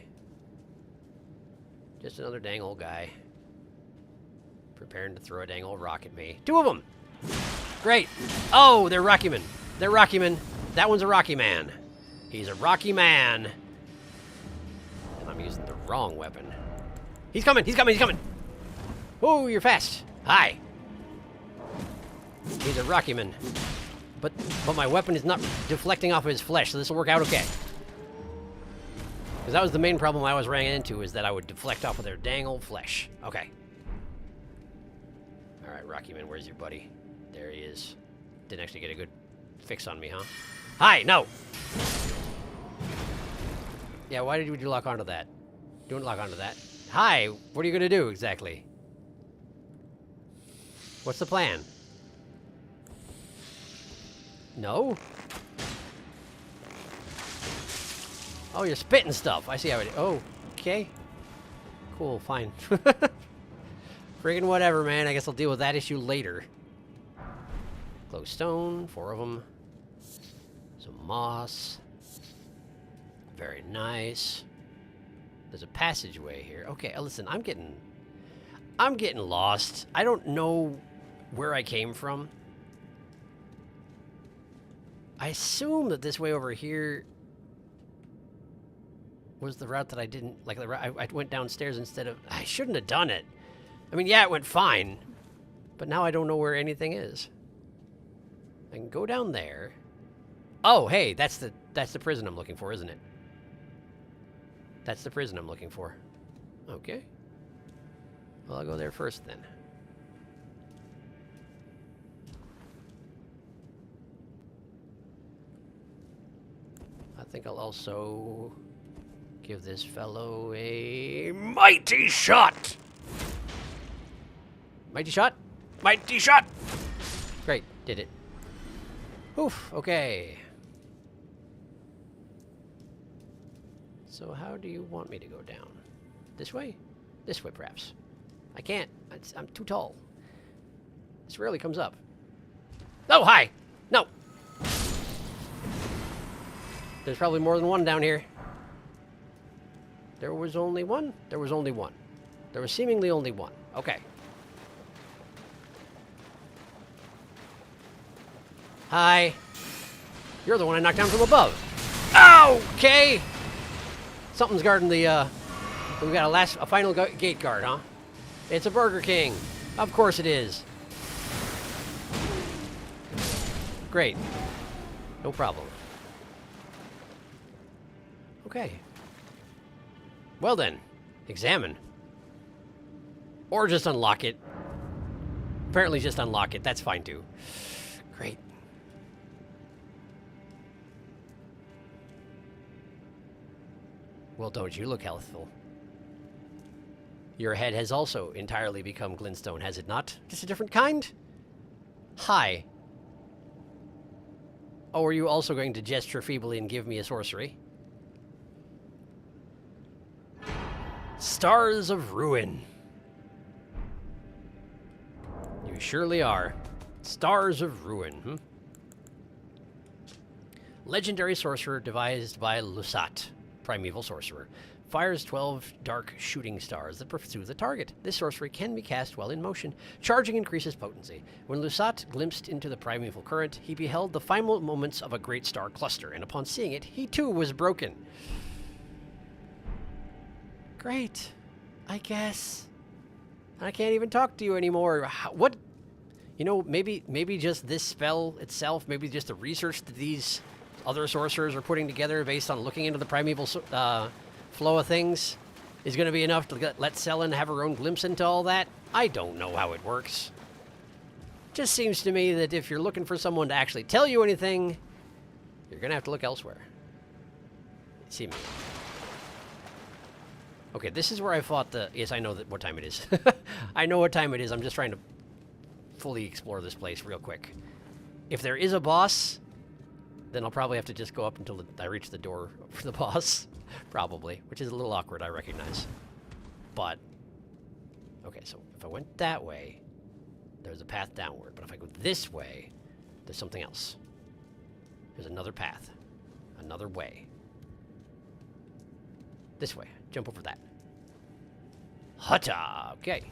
Just another dang old guy. Preparing to throw a dang old rock at me. 2 of them! Great! Oh, they're Rocky Men. They're Rocky Men. That one's a Rocky Man. He's a Rocky Man. And I'm using the wrong weapon. He's coming! He's coming! He's coming! Oh, you're fast. Hi. He's a Rocky Man. But my weapon is not deflecting off of his flesh, so this will work out okay. Because that was the main problem I always ran into, is that I would deflect off of their dang old flesh. Okay. Alright, Rocky Man, where's your buddy? There he is. Didn't actually get a good fix on me, huh? Hi! No! Yeah, why did you lock onto that? Don't lock onto that. Hi! What are you gonna do, exactly? What's the plan? No? Oh, you're spitting stuff. I see how it is. Oh, okay. Cool, fine. Friggin' whatever, man. I guess I'll deal with that issue later. Glowstone, 4 of them. Some moss. Very nice. There's a passageway here. Okay, listen, I'm getting lost. I don't know where I came from. I assume that this way over here was the route that I didn't, like, I went downstairs instead of, I shouldn't have done it. I mean, yeah, it went fine, but now I don't know where anything is. I can go down there. Oh, hey, that's the prison I'm looking for, isn't it? That's the prison I'm looking for. Okay. Well, I'll go there first then. I think I'll also give this fellow a mighty shot! Mighty shot? Mighty shot! Great, did it. Oof, okay. So how do you want me to go down? This way? This way, perhaps. I can't. I'm too tall. This rarely comes up. Oh, hi! No! There's probably more than one down here. There was only one? There was only one. There was seemingly only one. Okay. Hi. You're the one I knocked down from above. Okay! Something's guarding the, we've got a final gate guard, huh? It's a Burger King. Of course it is. Great. No problem. Okay. Well then, examine. Or just unlock it. Apparently just unlock it. That's fine too. Great. Well, don't you look healthful. Your head has also entirely become glintstone, has it not? Just a different kind? Hi. Oh, are you also going to gesture feebly and give me a sorcery? Stars of Ruin. You surely are. Stars of Ruin, hmm? Legendary sorcerer devised by Lusat, primeval sorcerer. Fires 12 dark shooting stars that pursue the target. This sorcery can be cast while in motion. Charging increases potency. When Lusat glimpsed into the primeval current, he beheld the final moments of a great star cluster, and upon seeing it, he too was broken. Great. I guess. I can't even talk to you anymore. What? You know, maybe just this spell itself, maybe just the research that these other sorcerers are putting together based on looking into the primeval flow of things is going to be enough to let Selen have her own glimpse into all that. I don't know how it works. Just seems to me that if you're looking for someone to actually tell you anything, you're going to have to look elsewhere. See me. Okay, this is where I fought the... Yes, I know what time it is. I know what time it is. I'm just trying to fully explore this place real quick. If there is a boss, then I'll probably have to just go up until I reach the door for the boss. Probably, which is a little awkward, I recognize. But, okay, so if I went that way, there's a path downward. But if I go this way, there's something else. There's another path. Another way. This way. Jump over that. Hutta! Okay.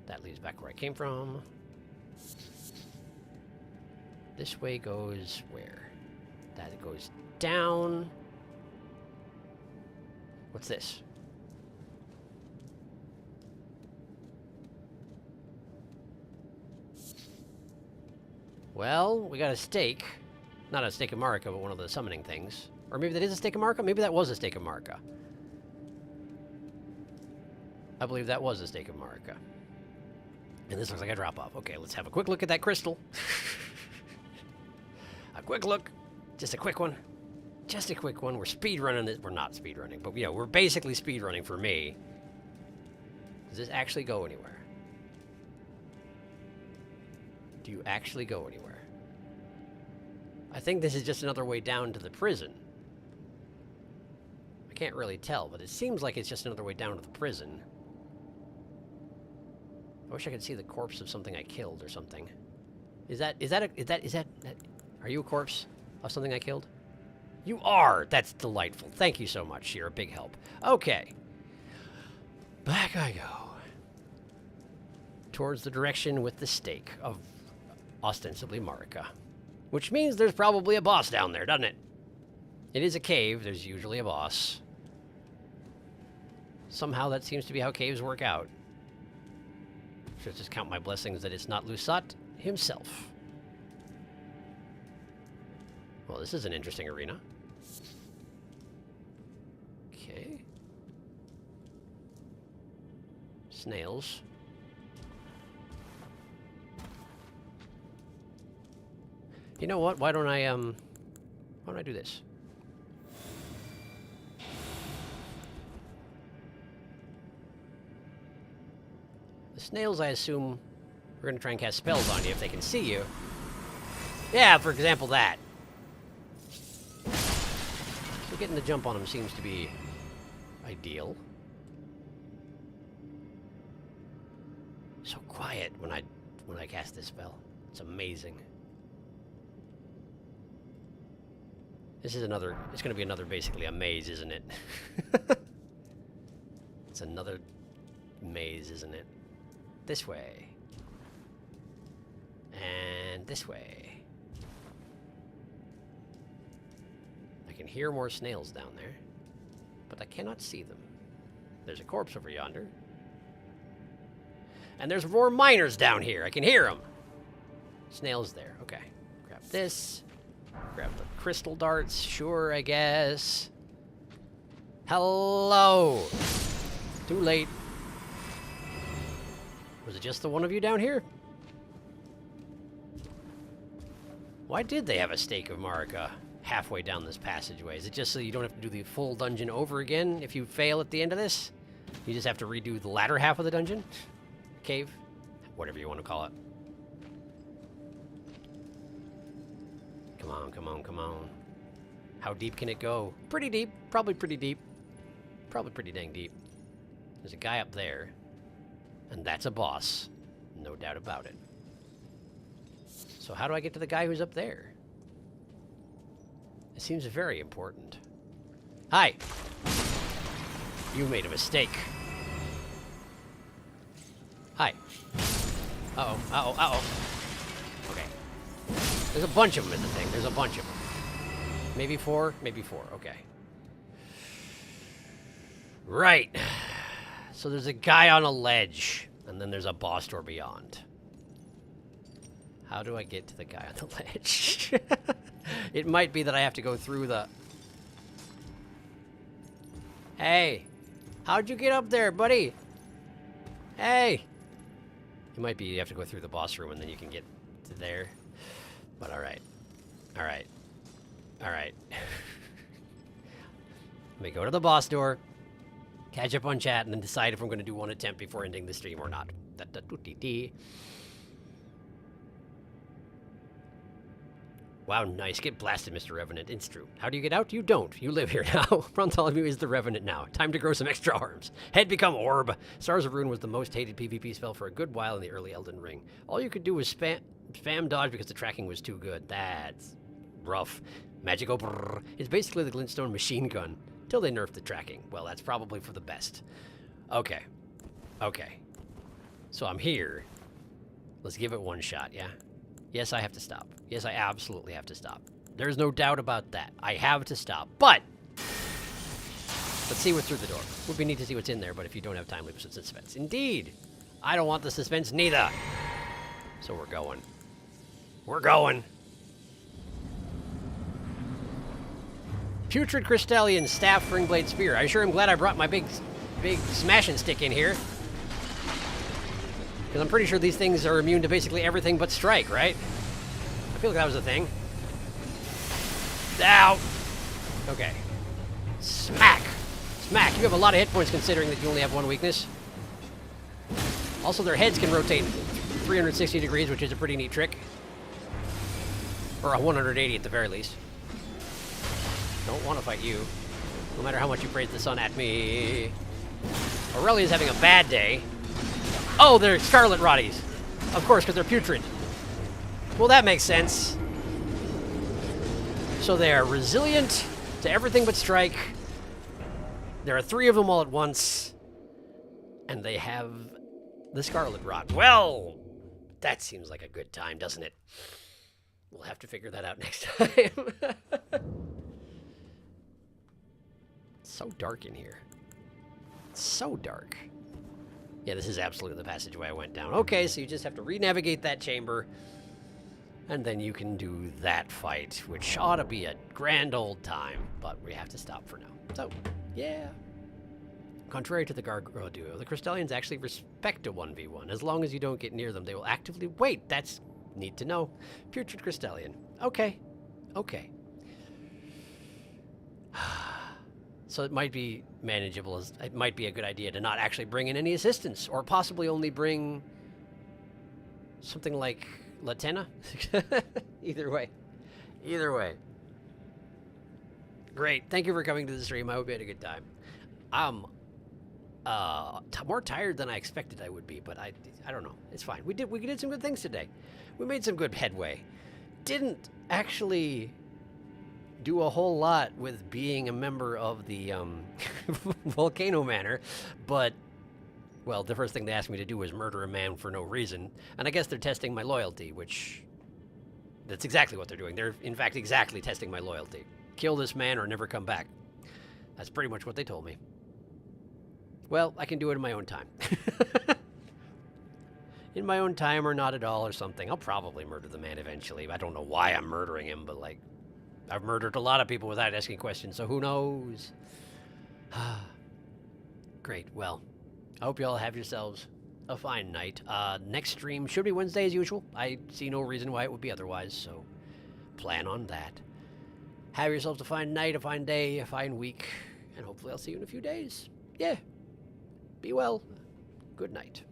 That leads back where I came from. This way goes where? That goes down. What's this? Well, we got a stake. Not a stake of Marika, but one of the summoning things. Or maybe that is a stake of Marika? Maybe that was a stake of Marika. I believe that was a stake of Marika. And this looks like a drop-off. Okay, let's have a quick look at that crystal. A quick look. Just a quick one. Just a quick one. We're speedrunning this. We're not speedrunning, but, you know, we're basically speedrunning for me. Does this actually go anywhere? Do you actually go anywhere? I think this is just another way down to the prison. I can't really tell, but it seems like it's just another way down to the prison. I wish I could see the corpse of something I killed or something. Are you a corpse of something I killed? You are! That's delightful. Thank you so much. You're a big help. Okay. Back I go. Towards the direction with the stake of ostensibly Marika. Which means there's probably a boss down there, doesn't it? It is a cave. There's usually a boss. Somehow that seems to be how caves work out. Should just count my blessings that it's not Lusat himself. Well, this is an interesting arena. Okay. Snails. You know what? Why don't I do this? The snails, I assume, are going to try and cast spells on you if they can see you. Yeah, for example, that. So getting the jump on them seems to be ideal. So quiet when I cast this spell. It's amazing. This is another, it's going to be another, basically a maze, isn't it? It's another maze, isn't it? This way. And this way. I can hear more snails down there, but I cannot see them. There's a corpse over yonder. And there's more miners down here. I can hear them. Snails there. Okay. Grab this. Grab the crystal darts. Sure, I guess. Hello. Too late. Was it just the one of you down here? Why did they have a stake of Marika halfway down this passageway? Is it just so you don't have to do the full dungeon over again if you fail at the end of this? You just have to redo the latter half of the dungeon? Cave? Whatever you want to call it. Come on, come on, come on. How deep can it go? Pretty deep. Probably pretty deep. Probably pretty dang deep. There's a guy up there. And that's a boss. No doubt about it. So how do I get to the guy who's up there? It seems very important. Hi! You made a mistake. Hi. Uh-oh, uh-oh, uh-oh. Okay. There's a bunch of them in the thing. There's a bunch of them. Maybe four? Maybe four. Okay. Right. So there's a guy on a ledge, and then there's a boss door beyond. How do I get to the guy on the ledge? It might be that I have to go through the... Hey! How'd you get up there, buddy? Hey! It might be you have to go through the boss room, and then you can get to there. But alright. Alright. Alright. Let me go to the boss door, catch up on chat, and then decide if I'm going to do one attempt before ending the stream or not. Wow, nice. Get blasted, Mr. Revenant. It's true. How do you get out? You don't. You live here now. Frontology is the Revenant now. Time to grow some extra arms. Head become orb. Stars of Ruin was the most hated PvP spell for a good while in the early Elden Ring. All you could do was spam dodge because the tracking was too good. That's rough. Magico brrr. It's basically the glintstone machine gun. Till they nerf the tracking. Well, that's probably for the best. Okay. Okay. So I'm here. Let's give it one shot, yeah? Yes, I have to stop. Yes, I absolutely have to stop. There's no doubt about that. I have to stop. But let's see what's through the door. Would be neat to see what's in there, but if you don't have time, leave us in suspense. Indeed. I don't want the suspense neither. So we're going. We're going. Putrid Crystallian Staff Ringblade Spear. I sure am glad I brought my big smashing stick in here. Because I'm pretty sure these things are immune to basically everything but strike, right? I feel like that was a thing. Ow! Okay. Smack! Smack! You have a lot of hit points considering that you only have one weakness. Also, their heads can rotate 360 degrees, which is a pretty neat trick. Or a 180 at the very least. Don't want to fight you. No matter how much you praise the sun at me. Aurelia's having a bad day. Oh, they're Scarlet Rotties. Of course, because they're putrid. Well, that makes sense. So they are resilient to everything but strike. There are 3 of them all at once. And they have the Scarlet Rot. Well, that seems like a good time, doesn't it? We'll have to figure that out next time. It's so dark in here. It's so dark. Yeah, this is absolutely the passageway I went down. Okay, so you just have to re-navigate that chamber. And then you can do that fight, which ought to be a grand old time. But we have to stop for now. So, yeah. Contrary to the Gargoyle duo, the Crystallians actually respect a 1v1. As long as you don't get near them, they will actively wait. That's neat to know. Putrid Crystallian. Okay. Okay. So it might be manageable. It might be a good idea to not actually bring in any assistance, or possibly only bring something like Latenna. Either way. Either way. Great. Thank you for coming to the stream. I hope you had a good time. I'm more tired than I expected I would be, but I don't know. It's fine. We did some good things today. We made some good headway. Didn't actually do a whole lot with being a member of the Volcano Manor, but, well, the first thing they asked me to do was murder a man for no reason, and I guess they're testing my loyalty, which, that's exactly what they're doing. They're, in fact, exactly testing my loyalty. Kill this man or never come back. That's pretty much what they told me. Well, I can do it in my own time. In my own time or not at all or something. I'll probably murder the man eventually. I don't know why I'm murdering him, but, like, I've murdered a lot of people without asking questions, so who knows? Great. Well, I hope you all have yourselves a fine night. Next stream should be Wednesday as usual. I see no reason why it would be otherwise, so plan on that. Have yourselves a fine night, a fine day, a fine week, and hopefully I'll see you in a few days. Yeah. Be well. Good night.